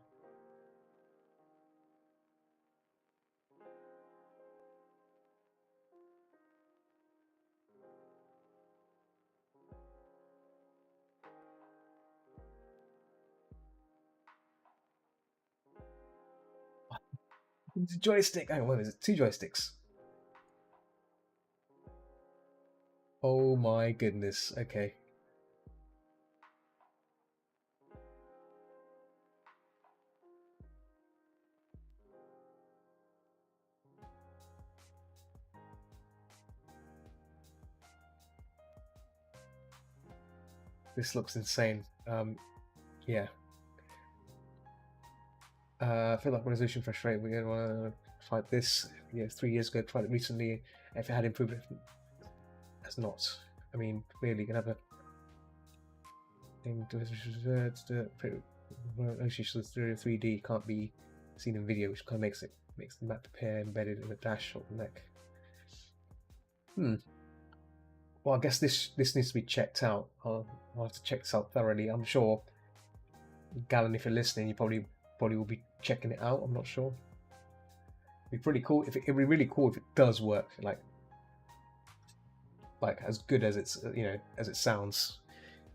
It's a joystick. Hang on, what is it? 2 joysticks. Oh my goodness. Okay. This looks insane. Yeah. I feel like resolution frustrating. We're going to want to fight this. Yeah, 3 years ago, tried it recently. If it had improved, it has not. I mean, really, you can have a thing to 3D can't be seen in video, which kind of makes the map appear embedded in the dash of the neck. Well, I guess this needs to be checked out. I'll have to check this out thoroughly. I'm sure, Galen, if you're listening, you probably will be checking it out. I'm not sure. It'd be pretty cool. It'd be really cool if it does work, like as good as it's as it sounds,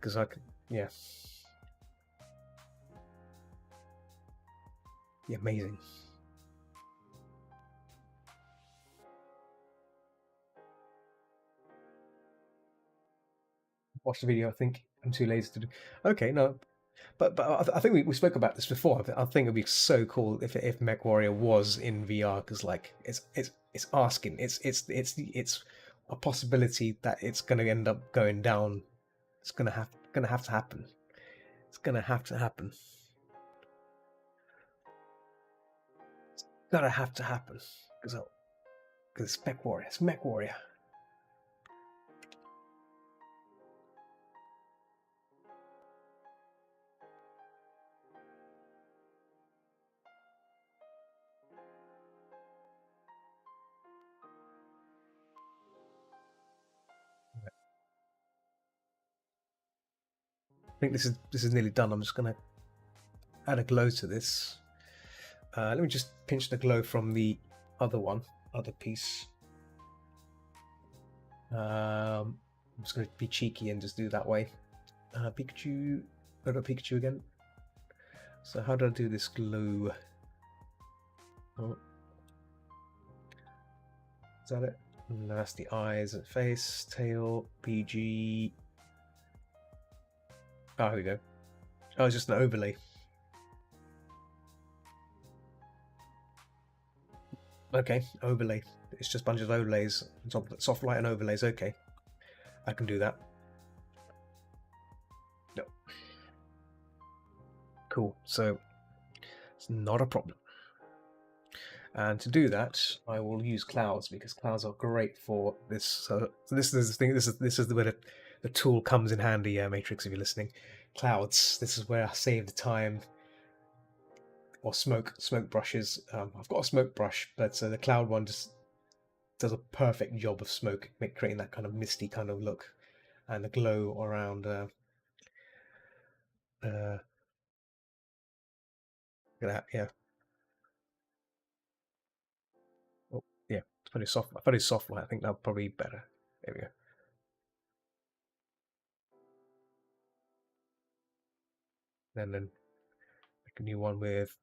because yeah, amazing. Watch the video. I think I'm too lazy to do. Okay, no, but I think we spoke about this before. I think it'd be so cool if MechWarrior was in VR, because like it's asking, it's a possibility that it's going to end up going down. It's gonna have to happen. It's gonna have to happen. It's gonna have to happen because it's MechWarrior. It's MechWarrior. I think this is nearly done. I'm just gonna add a glow to this. Let me just pinch the glow from the other piece. I'm just gonna be cheeky and just do it that way. Pikachu, Pikachu again. So how do I do this glow? Oh. Is that it? No, that's the eyes and face, tail, PG. Oh, here we go. Oh, it's just an overlay. Okay, overlay. It's just a bunch of overlays. Soft light and overlays. Okay, I can do that. No. Cool. So It's not a problem. And to do that, I will use clouds because clouds are great for this. So this is the thing. This is where the tool comes in handy. Matrix, if you're listening, clouds. This is where I save the time. Or smoke brushes. I've got a smoke brush, but the cloud one just does a perfect job of smoke, creating that kind of misty kind of look and the glow around. Look at that, yeah. Oh, yeah. Put it soft. I put it soft light. I think that'll probably be better. There we go. And then make a new one with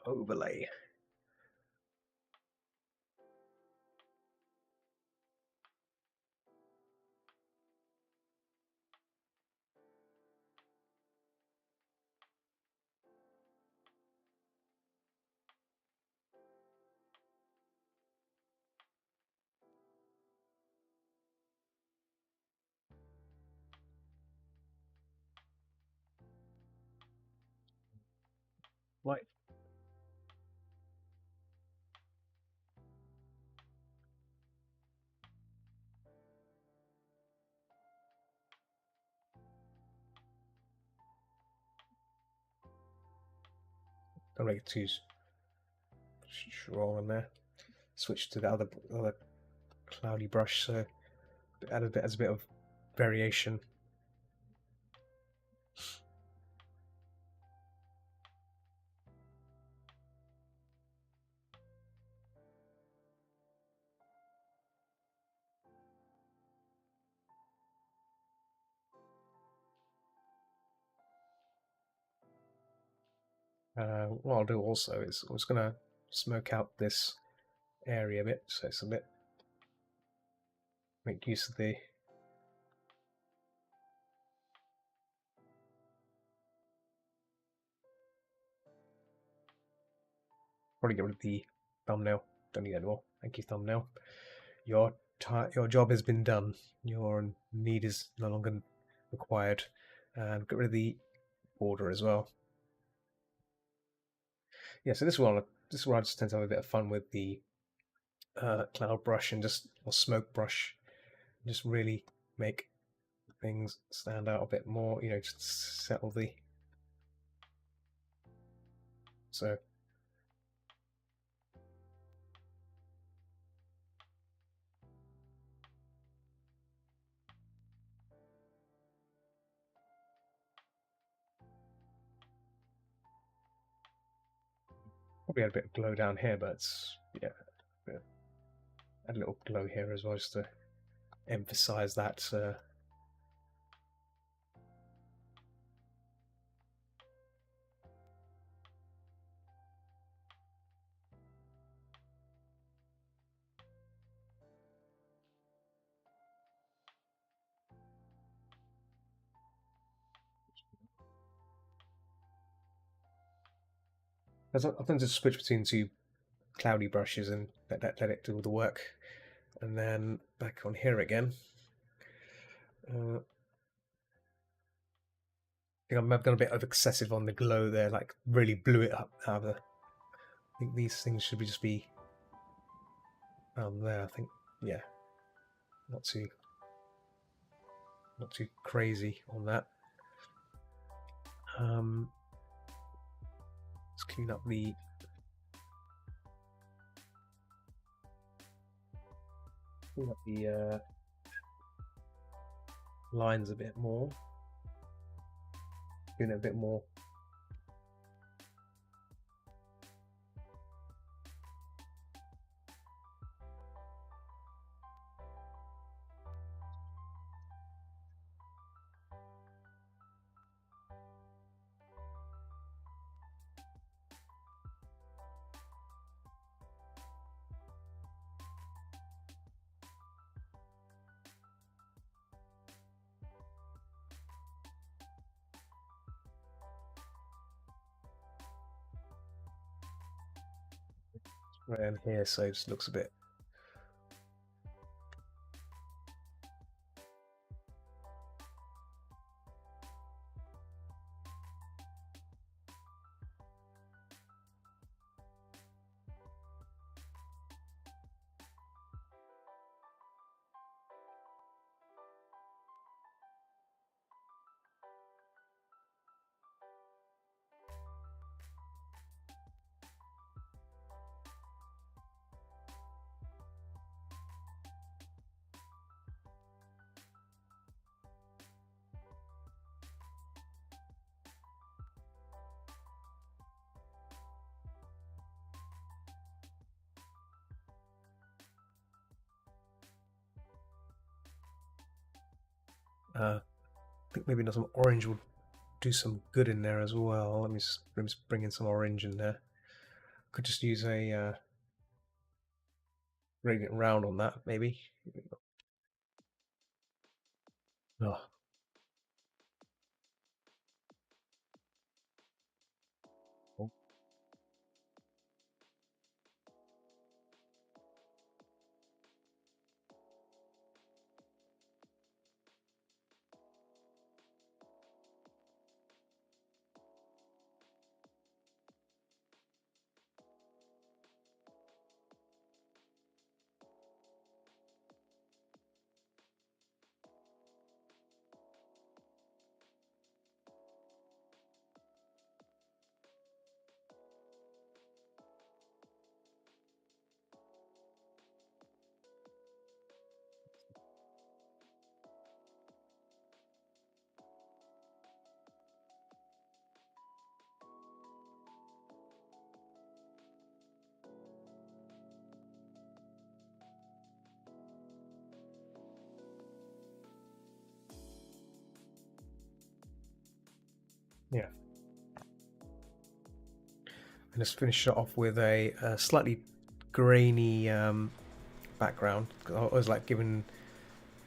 overlay. Right. Don't make it too strong on there. Switch to the other cloudy brush, so add a bit of variation. What I'll do also is I'm just gonna smoke out this area a bit, so it's a bit, make use of the probably get rid of the thumbnail. Don't need it anymore. Thank you, thumbnail. Your job has been done. Your need is no longer required. And get rid of the border as well. Yeah, so this is where I just tend to have a bit of fun with the cloud brush and or smoke brush. Just really make things stand out a bit more. You know, just settle the. So. Probably had a bit of glow down here, but yeah, add a little glow here as well, just to emphasize that. I tend to switch between two cloudy brushes and let it do all the work, and then back on here again. I think I've done a bit of excessive on the glow there, like really blew it up. I think these things should just be there. I think, yeah, not too crazy on that. Let's clean up the lines a bit more. Doing it a bit more. Right in here, so it just looks a bit. I think maybe some orange will do some good in there as well. Let me just bring in some orange in there. Could just use a gradient round on that, maybe. Oh. Yeah. And just finish it off with a slightly grainy background. I always like giving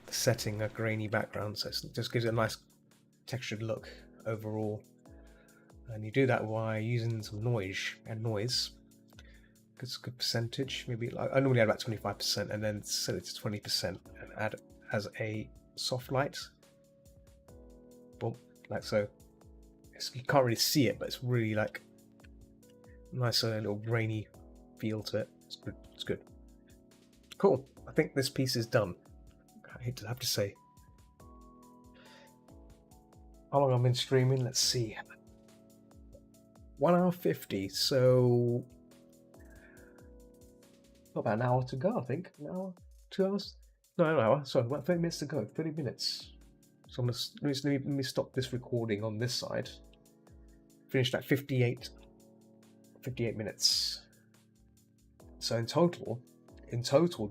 the setting a grainy background, so it just gives it a nice textured look overall. And you do that by using some noise and noise. It's a good percentage. Maybe I normally add about 25%, and then set it to 20% and add as a soft light. Boom, like so. You can't really see it, but it's really like nice little grainy feel to it. It's good. It's good. Cool. I think this piece is done. I hate to have to say. How long I've been streaming? Let's see. 1 hour 50. So about an hour to go, I think. An hour, 2 hours? No, an hour. Sorry, about 30 minutes to go. 30 minutes. So I'm gonna let me stop this recording on this side. Finished at 58 minutes. So in total,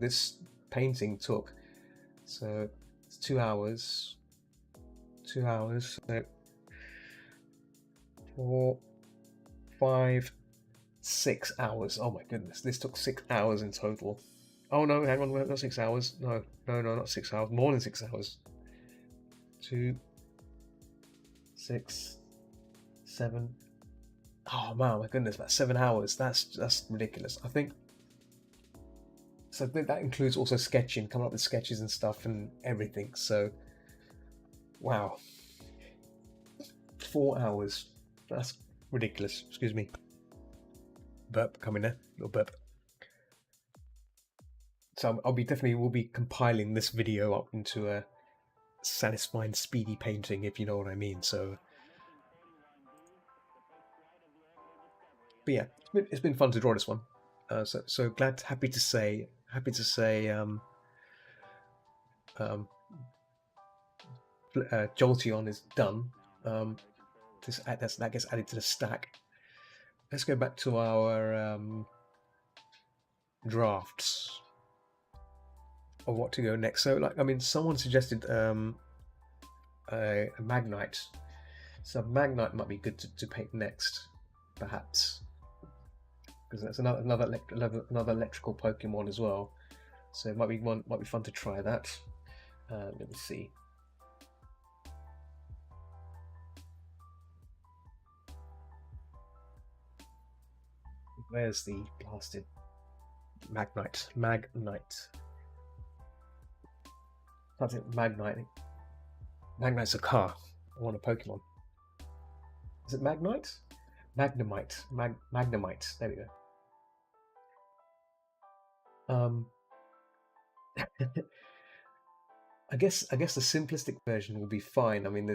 this painting took, so it's 2 hours. 2 hours. So 4, 5, 6 hours. Oh my goodness, this took 6 hours in total. Oh no, hang on, not 6 hours. No, not 6 hours. More than 6 hours. 2, 6, 7. Oh man, my goodness, about 7 hours. That's ridiculous. I think. So that includes also sketching, coming up with sketches and stuff and everything. So, wow, 4 hours. That's ridiculous. Excuse me. Burp coming there, little burp. So will be compiling this video up into a satisfying, speedy painting, if you know what I mean. So, but yeah, it's been fun to draw this one. So glad, happy to say, Jolteon is done. That gets added to the stack. Let's go back to our drafts of what to go next. So, like, I mean, someone suggested a Magnite. So Magnite might be good to paint next, perhaps, because that's another electrical Pokemon as well. So it might be fun to try that. Let me see. Where's the blasted Magnite? That's it. Magnite. Magnite's a car. I want a Pokemon. Is it Magnite? Magnemite. Magnemite. There we go. I guess the simplistic version will be fine. I mean,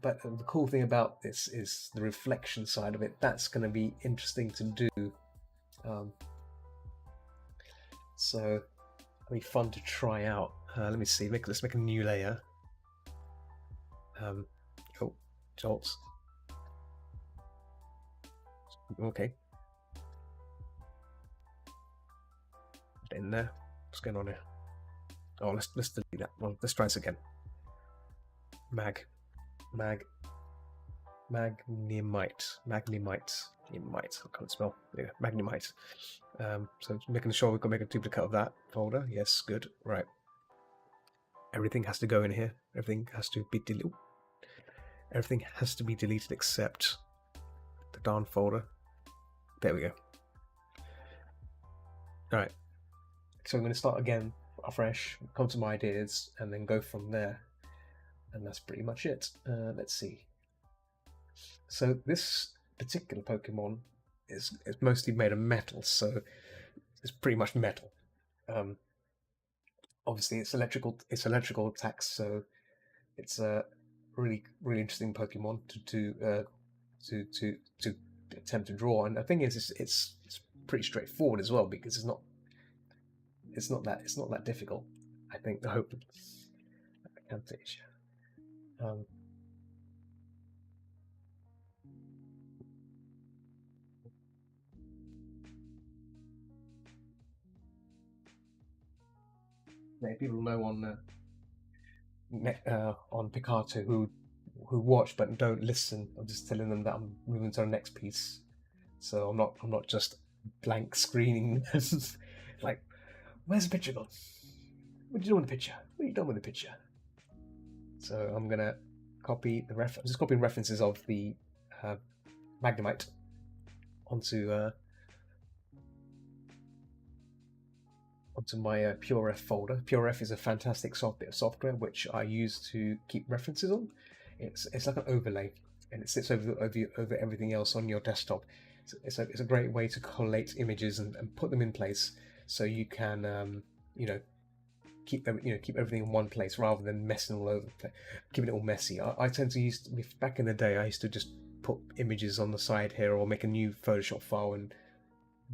but the cool thing about this is the reflection side of it. That's going to be interesting to do. So it'll be fun to try out. Let me see. Let's make a new layer. Oh, Jolts. Okay. In there. What's going on here? Oh, let's delete that. Well, let's try this again. Magnemite. I can't spell. Yeah, Magnemite. So making sure we can make a duplicate of that folder. Yes, good. Right. Everything has to go in here. Everything has to be deleted. Everything has to be deleted except the darn folder. There we go. All right. So I'm going to start again afresh, come to my ideas, and then go from there. And that's pretty much it. Let's see. So this particular Pokemon is mostly made of metal, so it's pretty much metal. Obviously, it's electrical attacks, so it's a really interesting Pokemon to attempt to draw. And the thing is, it's pretty straightforward as well, because it's not that difficult. I think the hope Camtasia. People know on Picarto who watch but don't listen. I'm just telling them that I'm moving to the next piece, so I'm not just blank screening. Like, where's the picture gone? What are you doing with the picture? What are you doing with the picture? So I'm gonna copy the I'm just copying references of the Magnemite onto my PureRef folder. PureRef is a fantastic bit of software which I use to keep references on. It's like an overlay, and it sits over everything else on your desktop. It's a great way to collate images and put them in place, so you can keep everything in one place rather than messing all over the place, keeping it all messy. I tend to back in the day, I used to just put images on the side here, or make a new Photoshop file and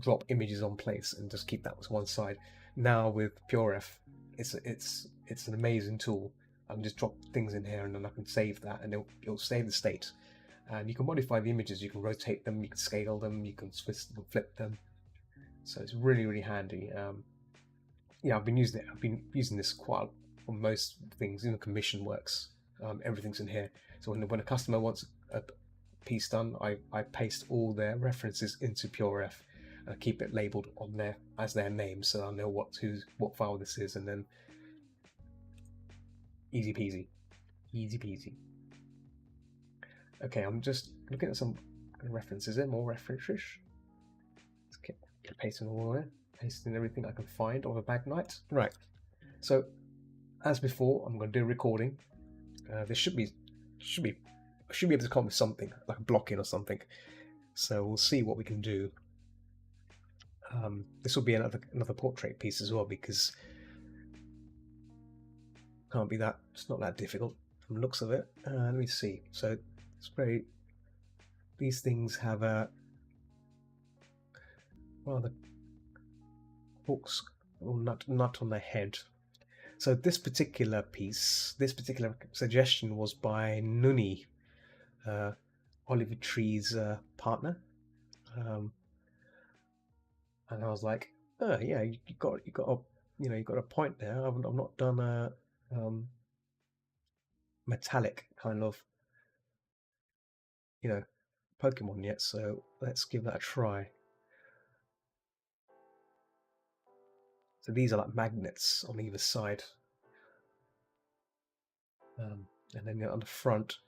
drop images on place and just keep that to one side. Now with PureRef, it's an amazing tool. I can just drop things in here and then I can save that, and it'll save the state. And you can modify the images, you can rotate them, you can scale them, you can twist them, flip them. So it's really handy. Yeah, I've been using this quite for most things. In the commission works, everything's in here. So when a customer wants a piece done, I paste all their references into PureRef. I keep it labeled on there as their name, so I know what file this is, and then easy peasy. Okay, I'm just looking at some references there, more references. Let's keep pasting all there, pasting everything I can find of a Magnemite. Right. So as before, I'm going to do a recording. This should be able to come with something like a block-in or something. So we'll see what we can do. This will be another portrait piece as well, because it's not that difficult from the looks of it. Let me see. So these things have a rather hooks or nut on their head. So this particular suggestion was by Nuni, Oliver Tree's partner. And I was like, oh yeah, you got a point there. I've not done a metallic kind of Pokemon yet, so let's give that a try. So these are like magnets on either side, and then on the front,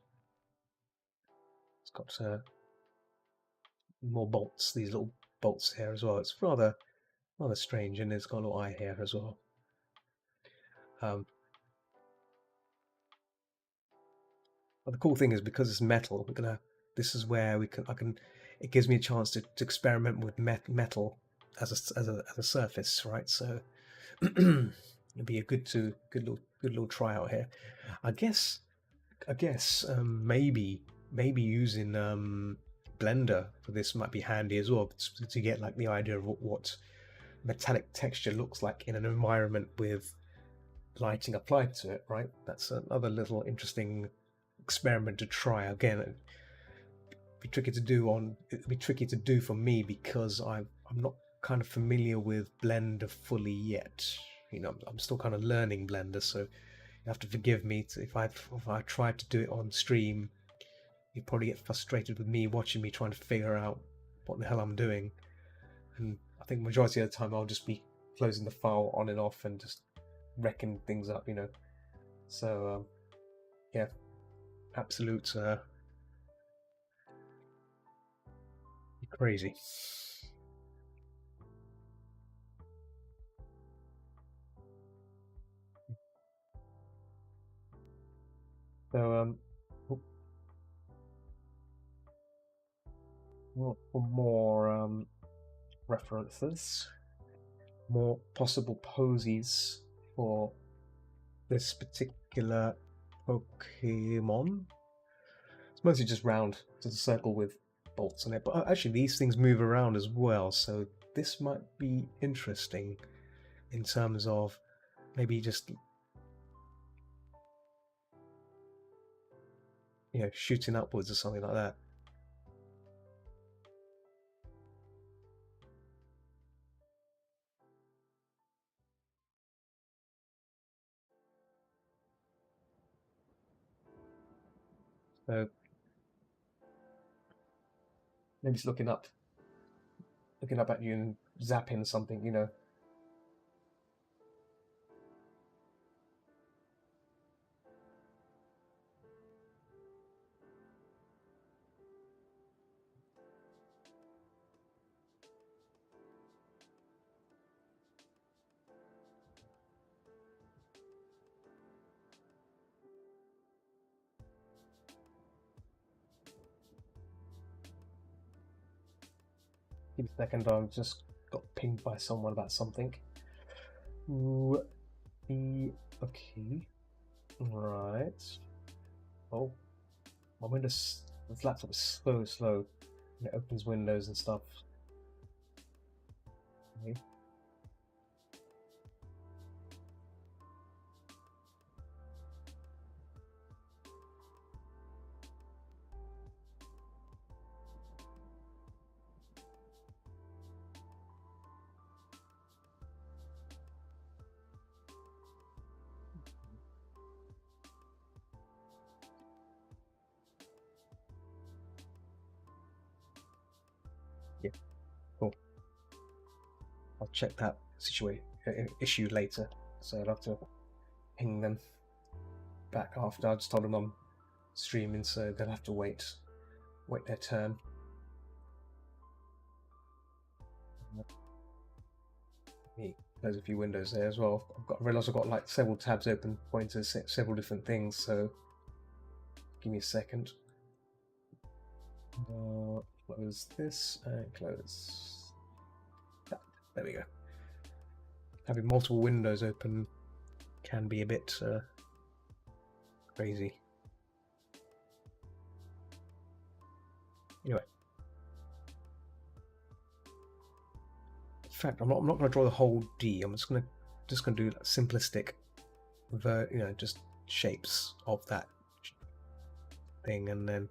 it's got more bolts. These little bolts here as well. It's rather strange, and it's got a little eye here as well. But the cool thing is, because it's metal, this is where it gives me a chance to experiment with metal as a surface, right? So it'd be a good little try out here. I guess maybe using Blender for this might be handy as well, to get like the idea of what metallic texture looks like in an environment with lighting applied to it, right? That's another little interesting experiment to try. Again, it'd be tricky to do for me, because I'm not kind of familiar with Blender fully yet. I'm still kind of learning Blender, so have to forgive me if I tried to do it on stream. You'd probably get frustrated with me watching me trying to figure out what the hell I'm doing. And I think majority of the time I'll just be closing the file on and off and just wrecking things up, you know. So yeah, absolute crazy. So for more references, more possible poses for this particular Pokemon. It's mostly just round, just a circle with bolts in it. But actually, these things move around as well, so this might be interesting in terms of maybe just, you know, shooting upwards or something like that. So maybe it's looking up at you and zapping something, you know. Give me a second, I've just got pinged by someone about something. Ooh, okay. Right. Oh, my Windows, this laptop is slow. And it opens windows and stuff. Okay. Yeah, cool. I'll check that issue later. So I'll have to ping them back after. I just told them I'm streaming, so they'll have to wait their turn. Close a few windows there as well. I realised I've got like several tabs open, pointing to several different things. So give me a second. Close this and close that. There we go. Having multiple windows open can be a bit crazy. Anyway, in fact, I'm not going to draw the whole D. I'm just going to do like simplistic, you know, just shapes of that thing, and then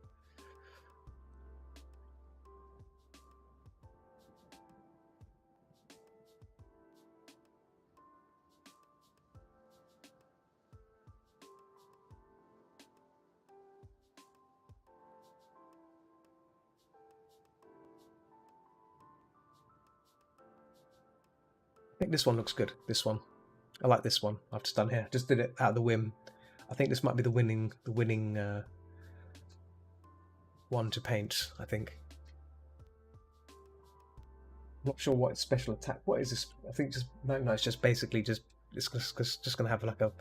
I think this one looks good. This one, I like this one. I've just done here. Just did it out of the whim. I think this might be the winning one to paint. I think. I'm not sure what its special attack. What is this? I think just no. It's just basically just it's just gonna have like a,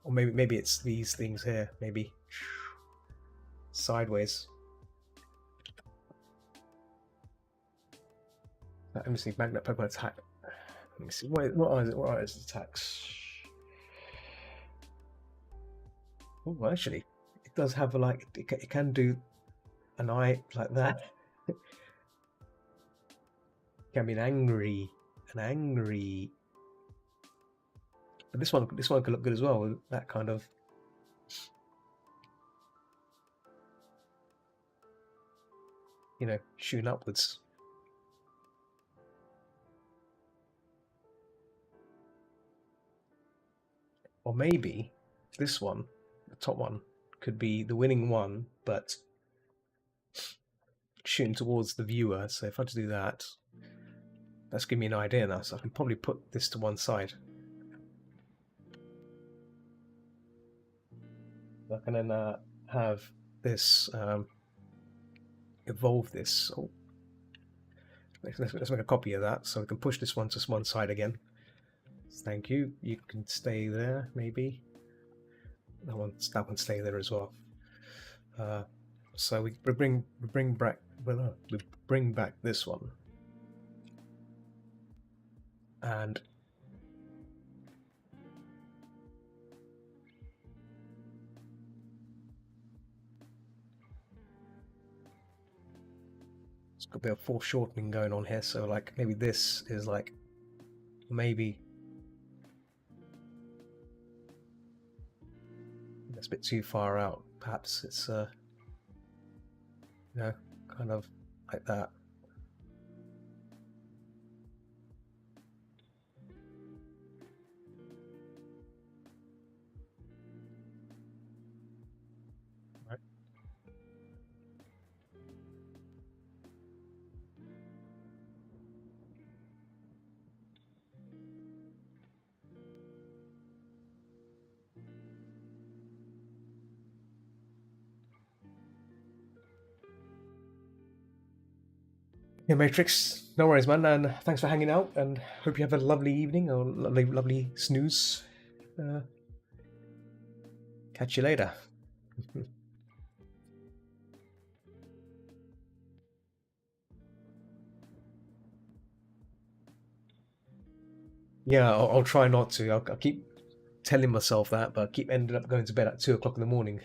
or maybe it's these things here. Maybe sideways. Let me see. Magnet Pokemon attack. Let me see. What are its attacks? Oh, actually, it does have a like. It can do an eye like that. It can be an angry. But this one could look good as well with that kind of. You know, shooting upwards. Or maybe this one, the top one, could be the winning one, but shooting towards the viewer. So if I just do that, that's giving me an idea now. So I can probably put this to one side. I can then have this evolve this. Oh, let's make a copy of that, so we can push this one to one side again. Thank you. You can stay there, maybe. That one stay there as well. So we bring back this one, and it's got a bit of foreshortening going on here. So like maybe this is like maybe it's a bit too far out. Perhaps it's you know, kind of like that. Right. Yeah, Matrix. No worries, man. And thanks for hanging out. And hope you have a lovely evening or lovely snooze. Catch you later. Yeah, I'll try not to. I'll keep telling myself that, but I keep ending up going to bed at 2 o'clock in the morning.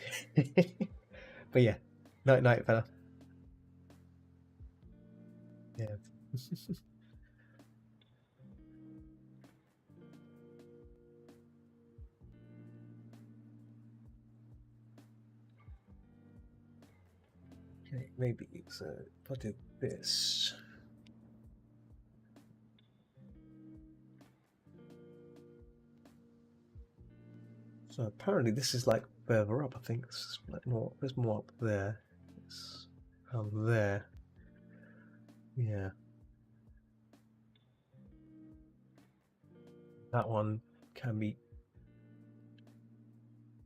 But yeah, night, fella. Yeah. Okay, maybe so if I did this. So apparently this is like further up. I think this is like more. There's more up there. It's there. Yeah. That one can be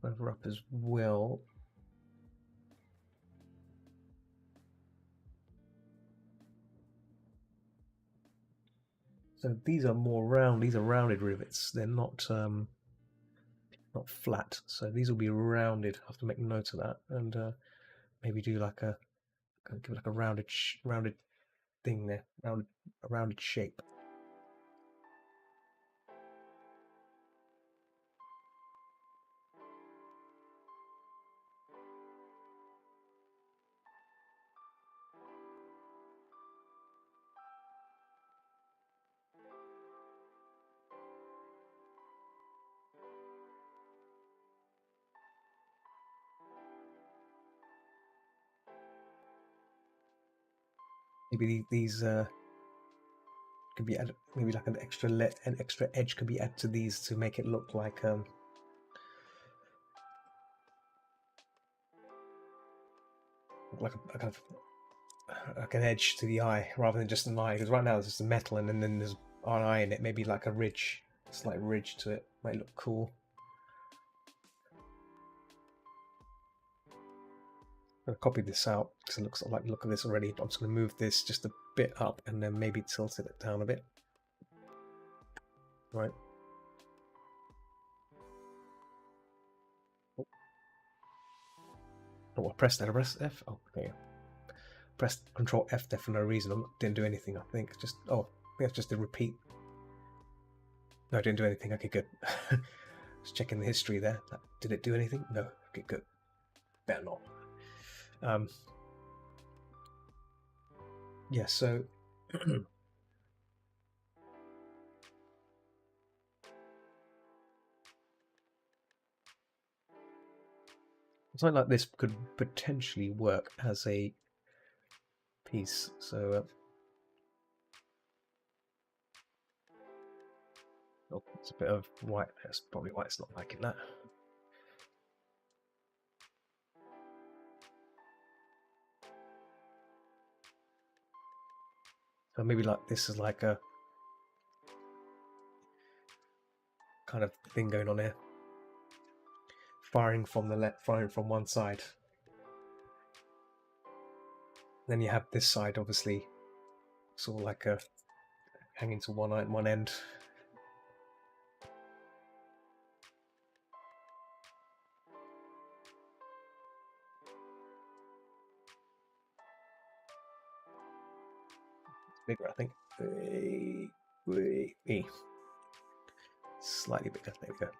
further up as well. So these are more round. These are rounded rivets. They're not flat. So these will be rounded. I have to make note of that, and maybe do like a give it like a rounded thing there, a rounded shape. Maybe these could be added. Maybe like an extra edge could be added to these to make it look like a kind of like an edge to the eye rather than just an eye. Because right now it's just a metal, and then there's an eye in it. Maybe like a ridge, a slight ridge to it. Might look cool. I'm gonna copy this out because it looks like look at this already. I'm just gonna move this just a bit up and then maybe tilt it down a bit. Right. Oh, I pressed that. I pressed F. Oh, okay. Pressed Control F there for no reason. I didn't do anything. I think just I think that's just a repeat. No, I didn't do anything. Okay, good. Just checking the history there. Did it do anything? No. Okay, good. Better not. Yeah. So. Something like this could potentially work as a piece. So It's a bit of white. That's probably why it's not liking that. So maybe like this is like a kind of thing going on here. Firing from the left, firing from one side. Then you have this side, obviously, sort of like a hanging to one end. It's bigger, I think. Slightly bigger. There we go.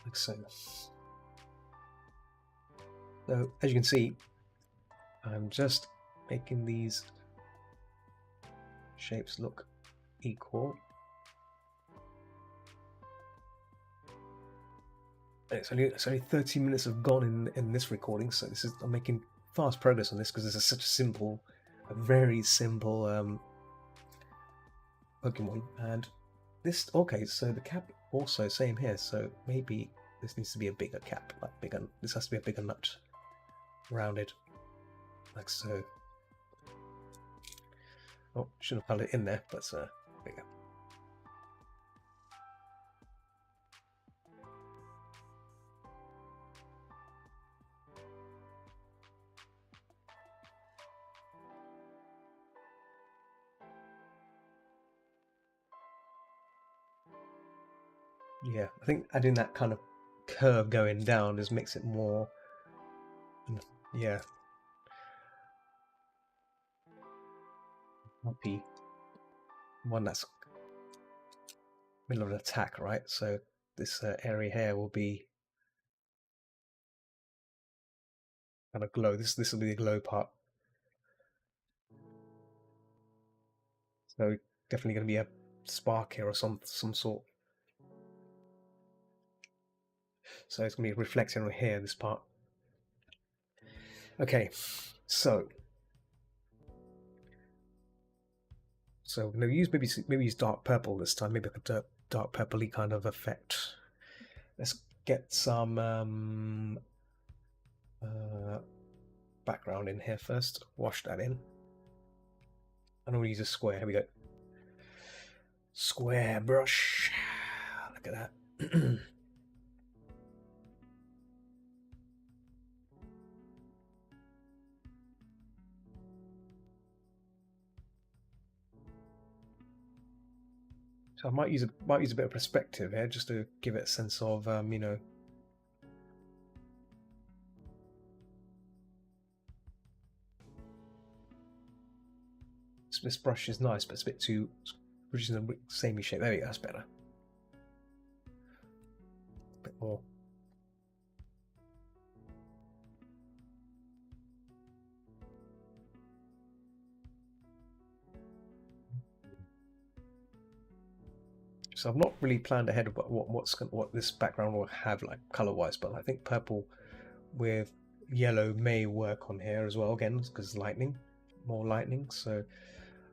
Like so. So as you can see, I'm just making these shapes look equal. And it's only 30 minutes have gone in this recording, so I'm making fast progress on this because this is such a very simple Pokemon. And this, okay, so the cap also same here, so maybe this needs to be a bigger cap, like bigger. This has to be a bigger nut, rounded, like so. Oh, should have held it in there, but bigger. Yeah, I think adding that kind of curve going down just makes it more, yeah, happy. One that's middle of an attack, right? So this area here will be kind of glow. This will be the glow part. So definitely going to be a spark here or some sort. So it's going to be reflecting on here, this part. Okay, so we're going to use maybe use dark purple this time. Maybe a dark purpley kind of effect. Let's get some background in here first. Wash that in. I don't want to use a square. Here we go. Square brush. Look at that. So I might use a bit of perspective here just to give it a sense of you know. This brush is nice, but it's a bit too producing a samey shape. There we go. That's better. A bit more. So I've not really planned ahead about what this background will have like color-wise, but I think purple with yellow may work on here as well. Again, because lightning, more lightning. So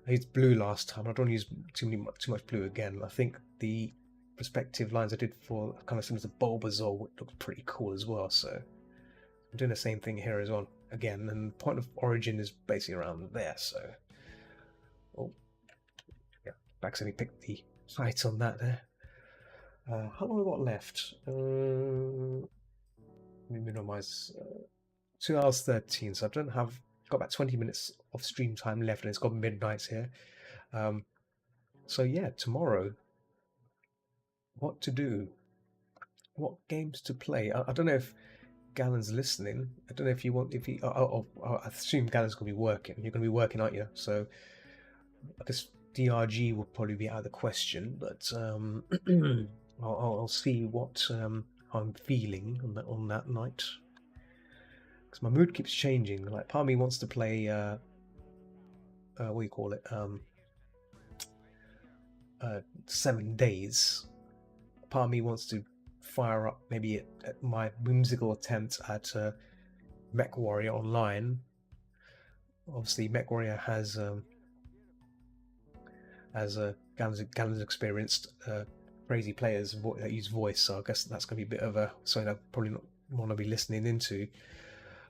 I used blue last time. I don't use too much blue again. I think the perspective lines I did for kind of similar to Bulbasaur looked pretty cool as well. So I'm doing the same thing here as well. Again, and the point of origin is basically around there. So, oh, yeah, accidentally picked the height on that there. How long have I got left? Let me minimize. 2 hours 13. So I don't have got about 20 minutes of stream time left, and it's got midnight here. So yeah, tomorrow, what to do? What games to play? I don't know if Gallon's listening. I don't know if you want. If he, I assume Gallon's gonna be working. You're gonna be working, aren't you? So I guess DRG will probably be out of the question, but I'll see what I'm feeling on that night, because my mood keeps changing. Like part of me wants to play what do you call it? 7 days. Part of me wants to fire up maybe at my whimsical attempt at MechWarrior Online. Obviously, MechWarrior has Galen's experienced crazy players that use voice, so I guess that's going to be a bit of a something I probably not want to be listening into.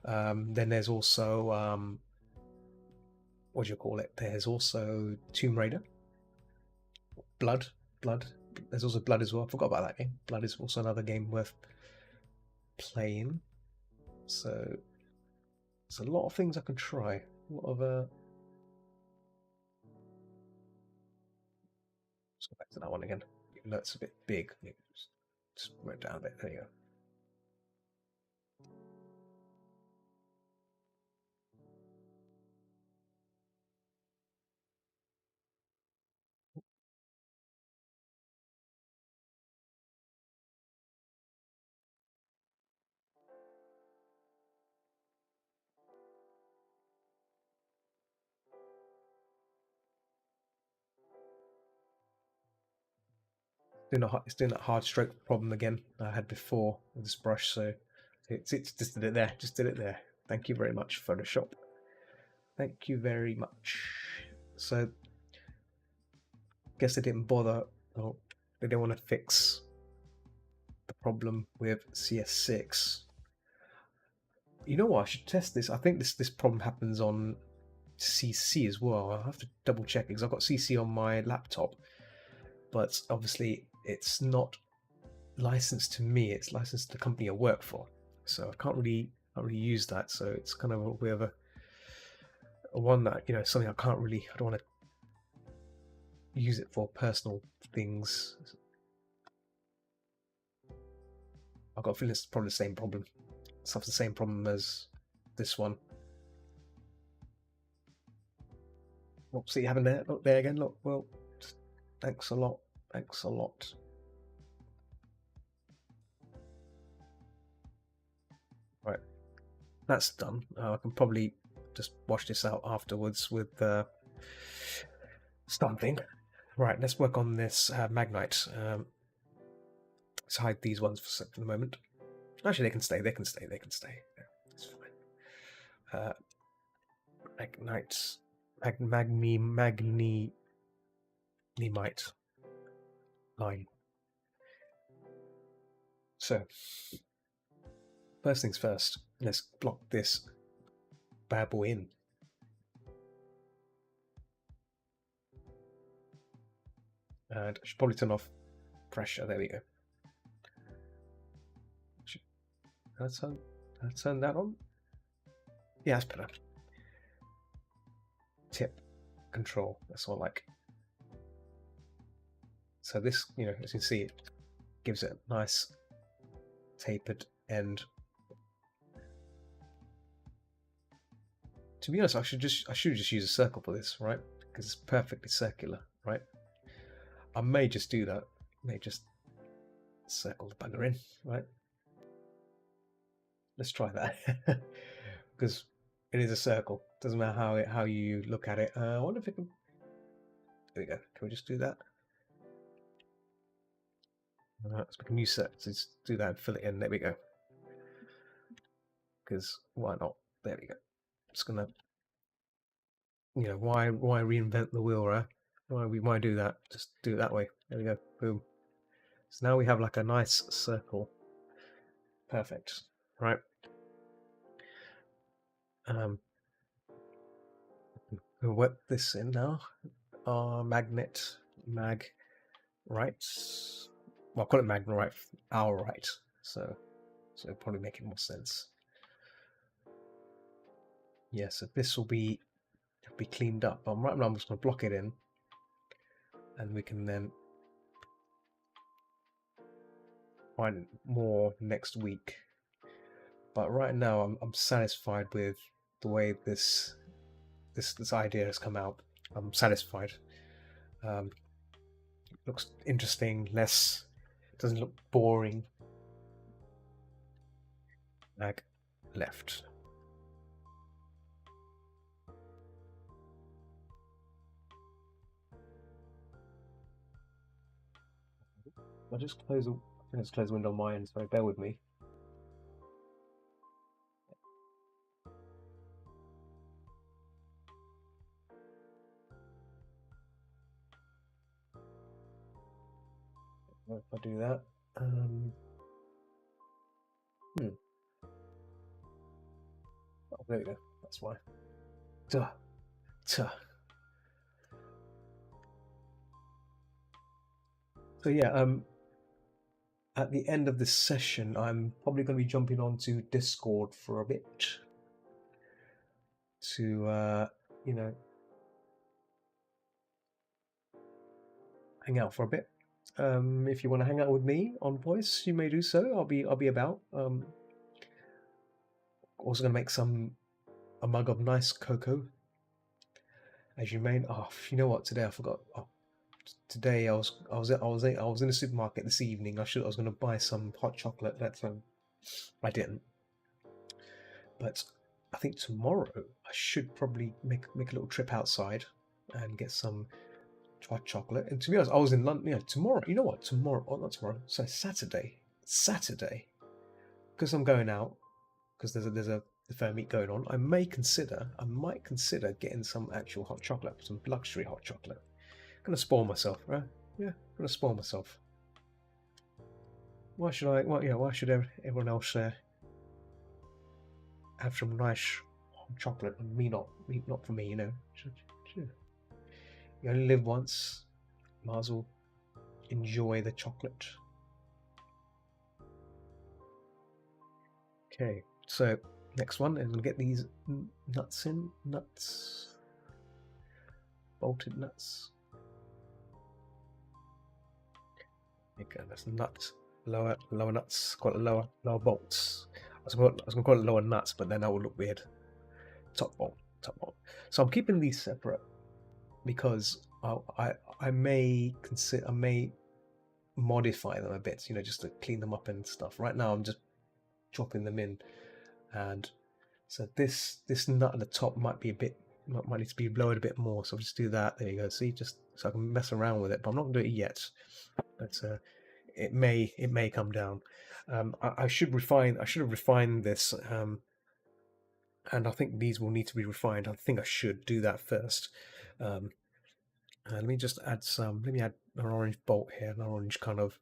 Then there's also what do you call it? There's also Tomb Raider, Blood. There's also Blood as well. I forgot about that game. Blood is also another game worth playing. So there's a lot of things I can try. A lot of let's go back to that one again. Even though it's a bit big, just went down a bit. There you go. It's doing that hard stroke problem again I had before with this brush, so it's just did it there. Just did it there. Thank you very much, Photoshop. Thank you very much. So, guess they didn't bother. Oh, they didn't want to fix the problem with CS6. You know what? I should test this. I think this problem happens on CC as well. I'll have to double check because I've got CC on my laptop, but obviously it's not licensed to me. It's licensed to the company I work for, so I can't really use that. So it's kind of a bit of a one that something I don't want to use it for personal things. I've got a feeling it's probably the same problem. It's the same problem as this one. What see you having there? Look there again. Look, well, thanks a lot. Thanks a lot. Right, that's done. I can probably just wash this out afterwards with something. Right, let's work on this Magnite. Let's hide these ones for the moment. Actually, they can stay. They can stay. They can stay. It's fine. Magnite, Magnemite line. So, first things first. Let's block this bad boy in. And I should probably turn off pressure. There we go. Let's turn that on. Yeah, that's better. Tip control. That's all I like. So this, as you can see, it gives it a nice tapered end. To be honest, I should just use a circle for this, right? Because it's perfectly circular, right? I may just do that. May just circle the bugger in, right? Let's try that. Because it is a circle. Doesn't matter how you look at it. I wonder if it can. There we go. Can we just do that? Let's make a new set. Let's do that and fill it in. There we go. Because why not? There we go. Just gonna, why reinvent the wheel, right? Why do that? Just do it that way. There we go. Boom. So now we have like a nice circle. Perfect. Right. We'll wet this in now. Magnet mag right. Well, I'll call it magnet right. Our right. So it'll probably make it more sense. Yeah. So this will be cleaned up. Right now I'm just going to block it in, and we can then find more next week. But right now I'm satisfied with the way this idea has come out. I'm satisfied. Looks interesting. Doesn't look boring. Mag left. I'll just close. I think I just close the window on my end. So bear with me. If I do that, oh, there you go. That's why. Duh. Tuh. So yeah, at the end of this session, I'm probably going to be jumping onto Discord for a bit to, you know, hang out for a bit. If you want to hang out with me on voice, you may do so. I'll be about. Also going to make a mug of nice cocoa, as you may. Oh, you know what? Today I forgot. Oh, today I was in the supermarket this evening. I was going to buy some hot chocolate. I didn't. But I think tomorrow I should probably make a little trip outside and get some hot chocolate. And to be honest, I was in London. You know, tomorrow. You know what? Tomorrow, oh, not tomorrow. So Saturday. Saturday, because I'm going out. Because there's a fair meet going on. I might consider getting some actual hot chocolate, some luxury hot chocolate. I'm gonna spoil myself, right? Yeah, I'm gonna spoil myself. Why should I? Why should everyone else have some nice hot chocolate and me not? Not for me, you know. You only live once. Might as well enjoy the chocolate. Okay, so next one, and we'll get these nuts in. Nuts. Bolted nuts. Okay, that's nuts. Lower nuts. Call it lower bolts. I was gonna call it lower nuts, but then that would look weird. Top bolt. So I'm keeping these separate because I may modify them a bit, you know, just to clean them up and stuff. Right now I'm just dropping them in, and so this nut at the top might need to be lowered a bit more. So I'll just do that. There you go. See, just so I can mess around with it, but I'm not gonna do it yet. But it may come down. I should have refined this, and I think these will need to be refined. I think I should do that first. Let me just add some. Let me add an orange bolt here, an orange kind of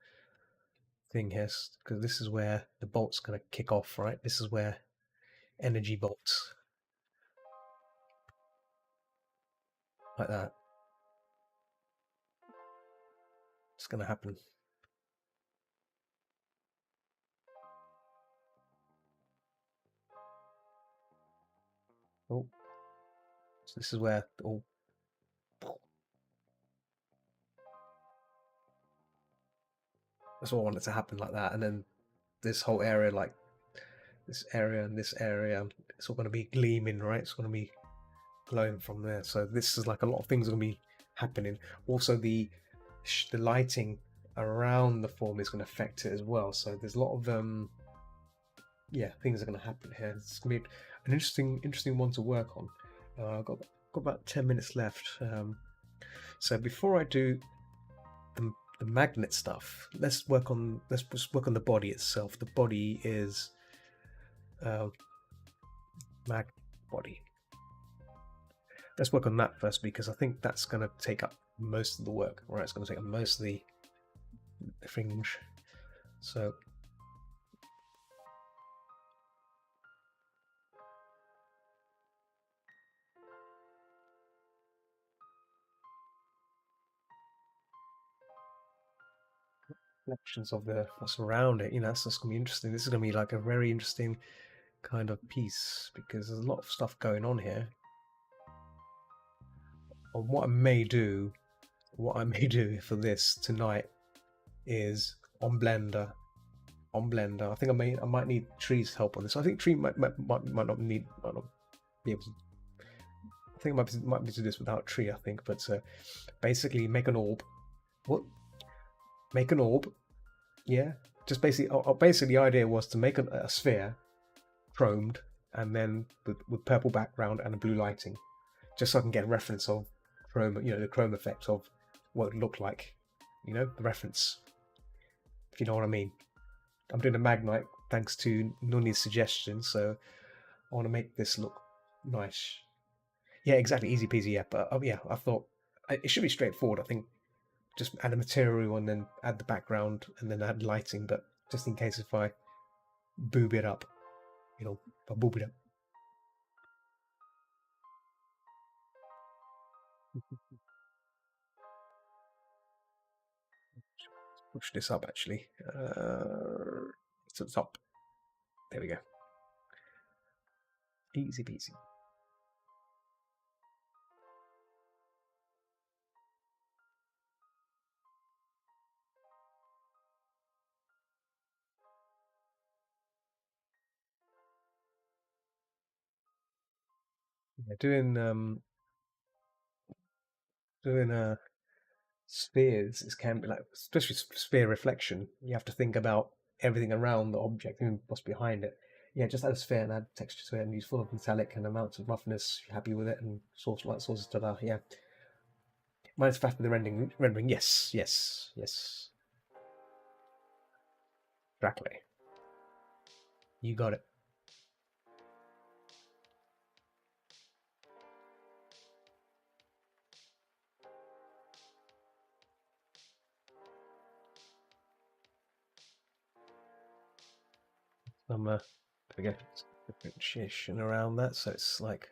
thing here, because this is where the bolt's going to kick off, right? This is where energy bolts, like that. It's going to happen. Oh, so this is where all. That's what I wanted to happen, like that, and then this whole area, like this area and this area, it's all going to be gleaming, right? It's going to be glowing from there. So this is like a lot of things are going to be happening. Also, the lighting around the form is going to affect it as well. So there's a lot of things are going to happen here. It's going to be an interesting one to work on. I've got about 10 minutes left. So before I do the magnet stuff, let's just work on the body itself. The body is mag body. Let's work on that first, because I think that's going to take up most of the work. Right, it's going to take up most of the fringe. So reflections of what's around it, you know, that's just going to be interesting. This is going to be like a very interesting kind of piece, because there's a lot of stuff going on here. And what I may do for this tonight is on Blender. I think I might need Tree's help on this. I think Tree might not be able to. I think I might be able to do this without Tree. I think, but basically make an orb. What? Make an orb. Yeah. Just basically, the idea was to make a sphere, chromed, and then with purple background and a blue lighting, just so I can get a reference of chrome. You know, the chrome effect of what it looked like. You know, the reference. if you know what I mean. I'm doing a Magnite thanks to Nuni's suggestion, so I want to make this look nice. Yeah, exactly, easy peasy. Yeah, but yeah, I thought it should be straightforward. I think just add a material and then add the background and then add lighting. But just in case if I boob it up, if I boob it up. Push this up actually. To the top. There we go. Easy peasy. Yeah, doing spheres is can be like, especially sphere reflection. You have to think about everything around the object and what's behind it. Yeah, just add a sphere and add texture to it and use full of metallic and amounts of roughness. You're happy with it and source light sources to that. Yeah. Minus fast with the rendering. Yes, yes, yes. Exactly. You got it. There we go. Differentiation around that, so it's like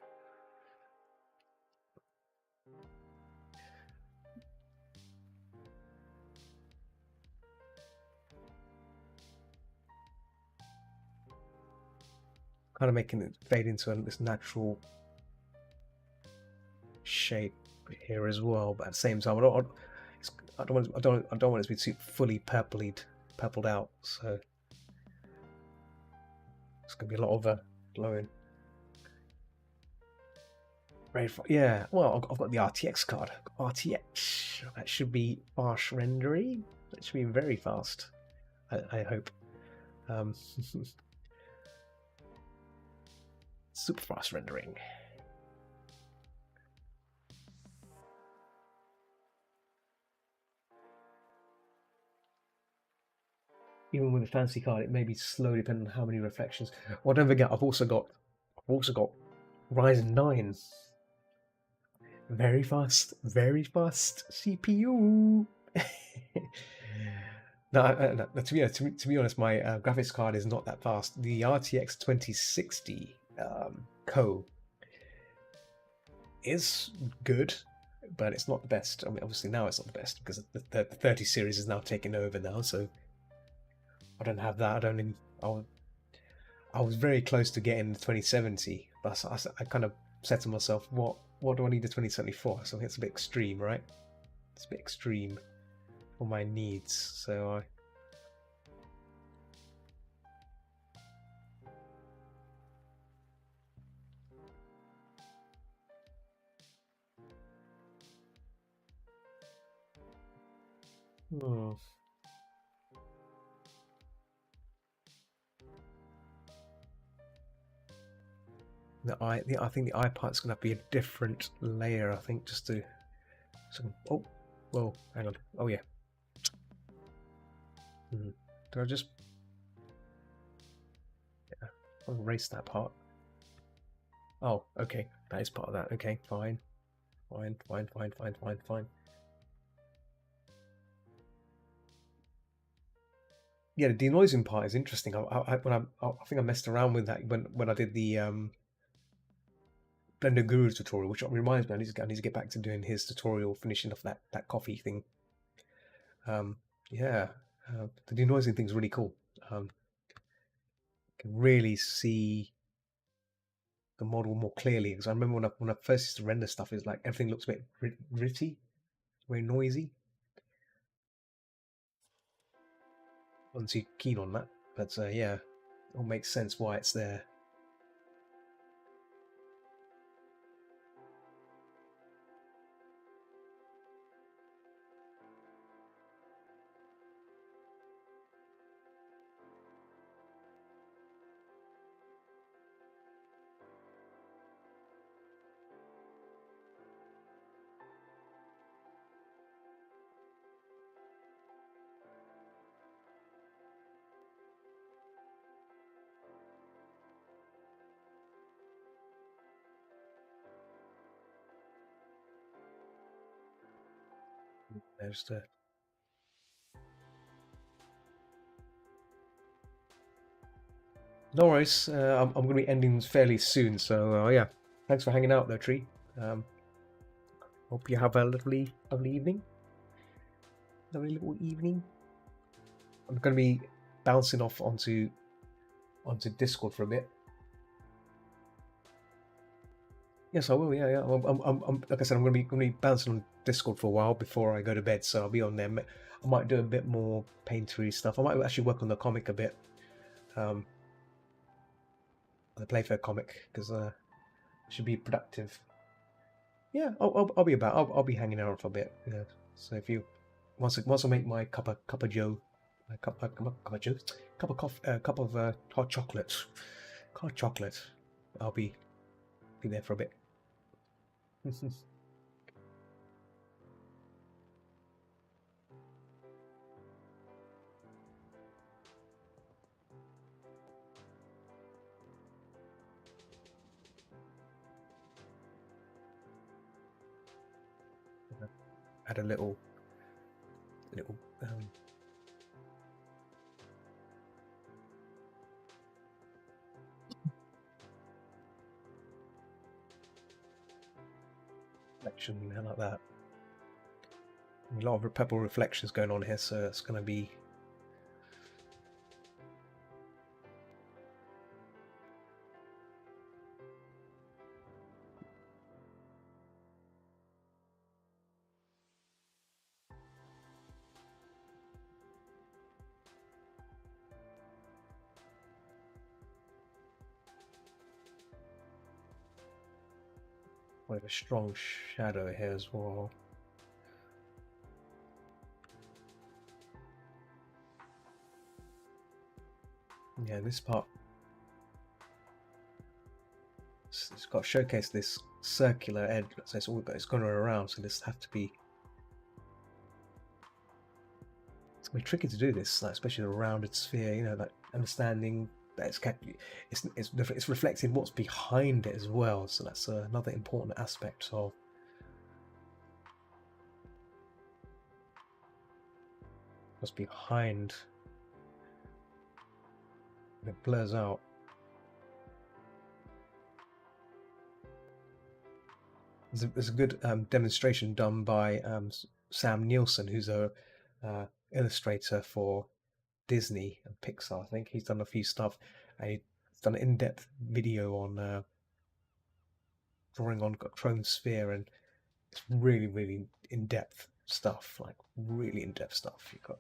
kind of making it fade into this natural shape here as well. But at the same time, I don't want it to be too fully purpled out. So it's gonna be a lot of glowing. Yeah. Well, I've got the RTX card. RTX. That should be fast rendering. That should be very fast. I hope. Um, super fast rendering. Even with a fancy card, it may be slow depending on how many reflections. Well, don't forget, I've also got Ryzen 9. Very fast CPU. No, to be honest, my graphics card is not that fast. The RTX 2060 Co is good, but it's not the best. I mean, obviously now it's not the best because the 30 series is now taking over now, so I don't have that. I was very close to getting the 2070, but I kind of said to myself, what do I need the 2070 for? So I think it's a bit extreme, right? It's a bit extreme for my needs, so I. Hmm. I think the iPad's gonna be a different layer. I think just to. Oh, whoa, hang on. Oh yeah. Did I just? Yeah, I'll erase that part. Oh, okay, that is part of that. Okay, fine. Yeah, the denoising part is interesting. I think I messed around with that when I did the Blender Guru tutorial, which reminds me, I need to get back to doing his tutorial, finishing off that coffee thing. Um, yeah, the denoising thing is really cool. Can really see the model more clearly because I remember when I first used to render stuff, it's like everything looks a bit gritty, very noisy. I wasn't too keen on that, but yeah, it all makes sense why it's there. There's the. No worries. I'm going to be ending fairly soon, so yeah. Thanks for hanging out, though, Tree. Um, Hope you have a lovely, lovely evening. Lovely little evening. I'm going to be bouncing off onto Discord for a bit. Yes, I will. Yeah, yeah. Like I said, I'm going to be bouncing on Discord for a while before I go to bed. So I'll be on there. I might do a bit more paintery stuff. I might actually work on the comic a bit, the Playfair comic, because it should be productive. Yeah, I'll be about. I'll be hanging out for a bit. Yeah. So if you once I make my cup of Joe, my cup of Joe, cup of coffee, cup of hot chocolate, I'll be there for a bit. Add a little reflection like that. A lot of purple reflections going on here, so it's going to be. Quite a strong shadow here as well. Yeah, this part, it's got to showcase this circular edge, so it's going around, so this have to be. It's going to be tricky to do this, like, especially the rounded sphere. You know, like understanding that it's reflecting what's behind it as well. So that's another important aspect of what's behind. It blurs out. There's a good demonstration done by Sam Nielsen, who's a illustrator for Disney and Pixar. I think he's done a few stuff. And he's done an in-depth video on drawing on Chrome Sphere, and it's really, really in-depth stuff. Like really in-depth stuff. You got.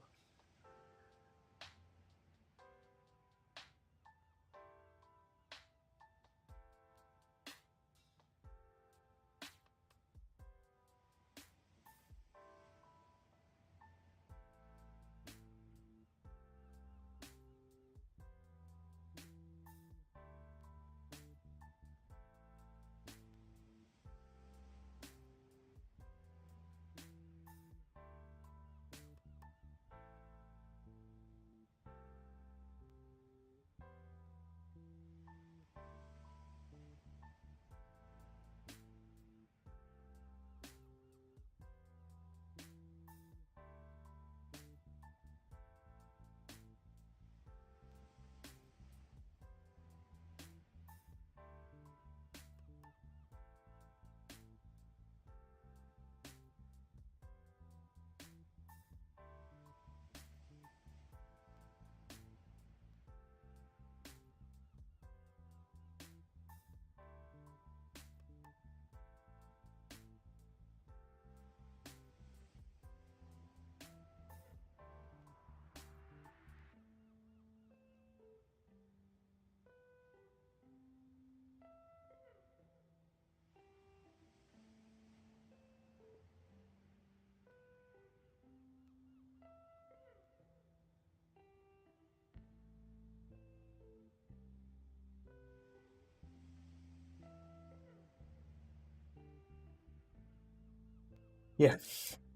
Yeah,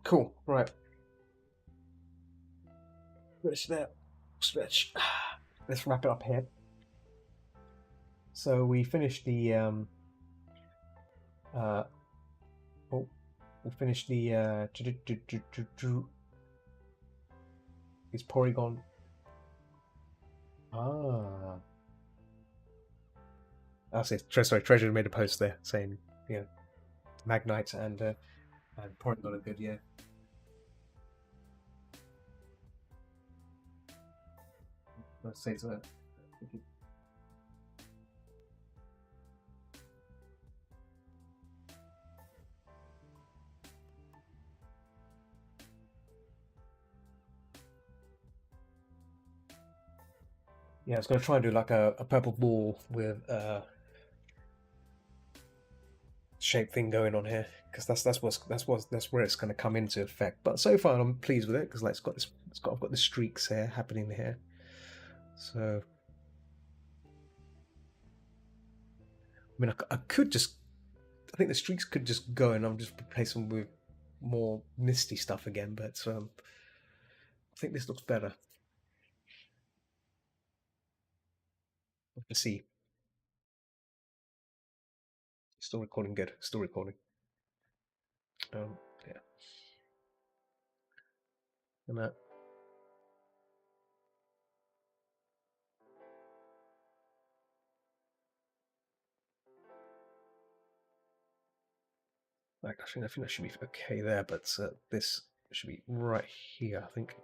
cool. Right. Stretch. Let's wrap it up here. So we finished the oh, We'll finish the is Porygon. Ah, I'll say sorry. Treasure made a post there saying, you know, Magnite and Porygon are good. Yeah. Let's say so. Yeah, I was going to try and do like a purple ball with shape thing going on here, because that's where it's going to come into effect. But so far I'm pleased with it, because like I've got the streaks here happening here. So I mean, I could just, I think the streaks could just go, and I'm just replace them with more misty stuff again. But I think this looks better. Let's see. Still recording, good. Still recording. Yeah. And actually, I think that should be okay there, but this should be right here, I think.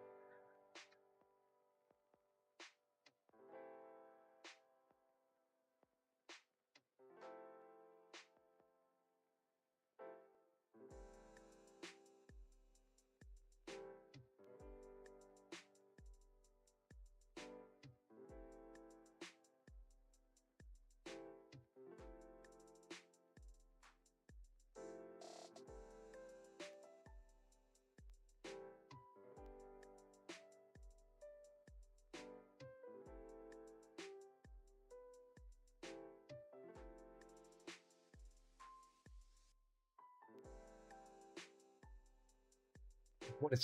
Wanted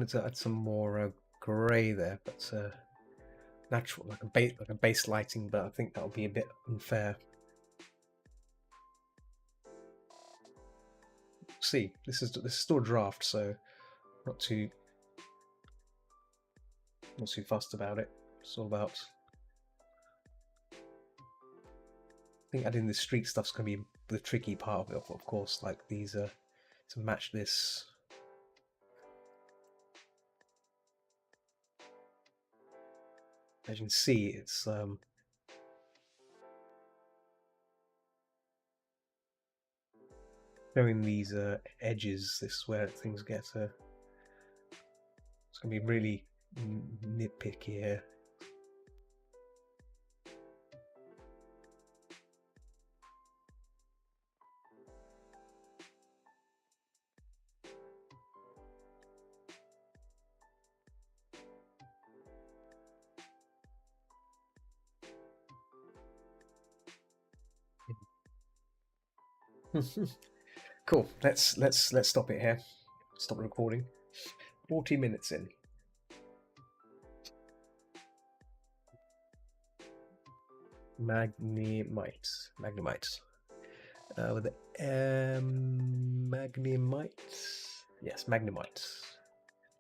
to add some more grey there, but natural like a base lighting, but I think that'll be a bit unfair. See, this is still a draft, so not too fussed about it. It's all about, I think adding the streak stuff's gonna be the tricky part of it, of course. Like these to match this. As you can see, it's showing these edges. This is where things get it's gonna be really nitpicky here. Cool. Let's stop it here. Stop recording. 40 minutes in. Magnemite. With the Magnemite. Yes, Magnemite.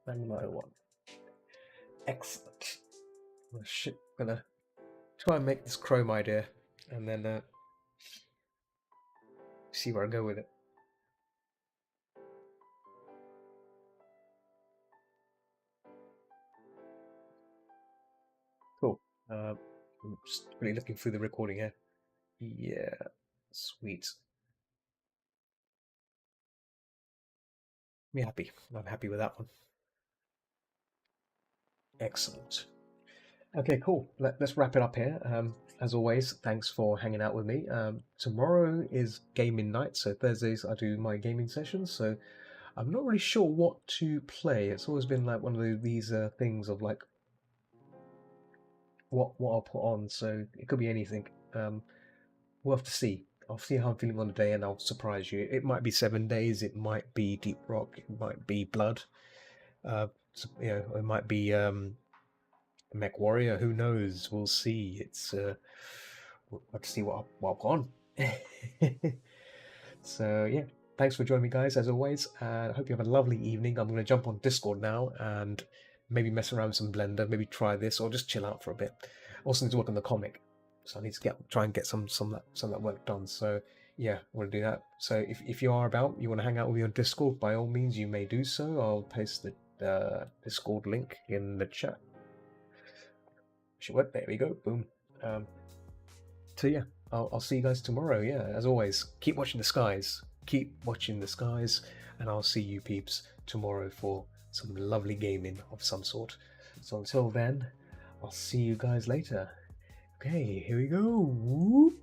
Magnemite 1. Excellent. Gonna try and make this Chrome idea, and then see where I go with it. Cool. I'm just really looking through the recording here. Yeah, sweet. I'm happy. I'm happy with that one. Excellent. Okay, cool. Let's wrap it up here. As always, thanks for hanging out with me. Tomorrow is gaming night, so Thursdays I do my gaming sessions. So I'm not really sure what to play. It's always been like one of these things of like what I'll put on. So it could be anything. We'll have to see. I'll see how I'm feeling on the day, and I'll surprise you. It might be 7 days. It might be Deep Rock. It might be Blood. You know, it might be Mech Warrior. Who knows? We'll see. We'll have to see what I'll put on. So yeah. thanks for joining me, guys, as always. And I hope you have a lovely evening. I'm going to jump on Discord now and maybe mess around with some Blender, maybe try this, or just chill out for a bit. Also need to work on the comic, so I need to try and get some of that work done. So yeah, I want to do that. So if you are about, you want to hang out with me on Discord, by all means, you may do so. I'll paste the Discord link in the chat. Should work. There we go. Boom. So yeah, I'll see you guys tomorrow. Yeah, as always, keep watching the skies. Keep watching the skies, and I'll see you peeps tomorrow for some lovely gaming of some sort. So until then, I'll see you guys later. Okay, here we go. Whoop.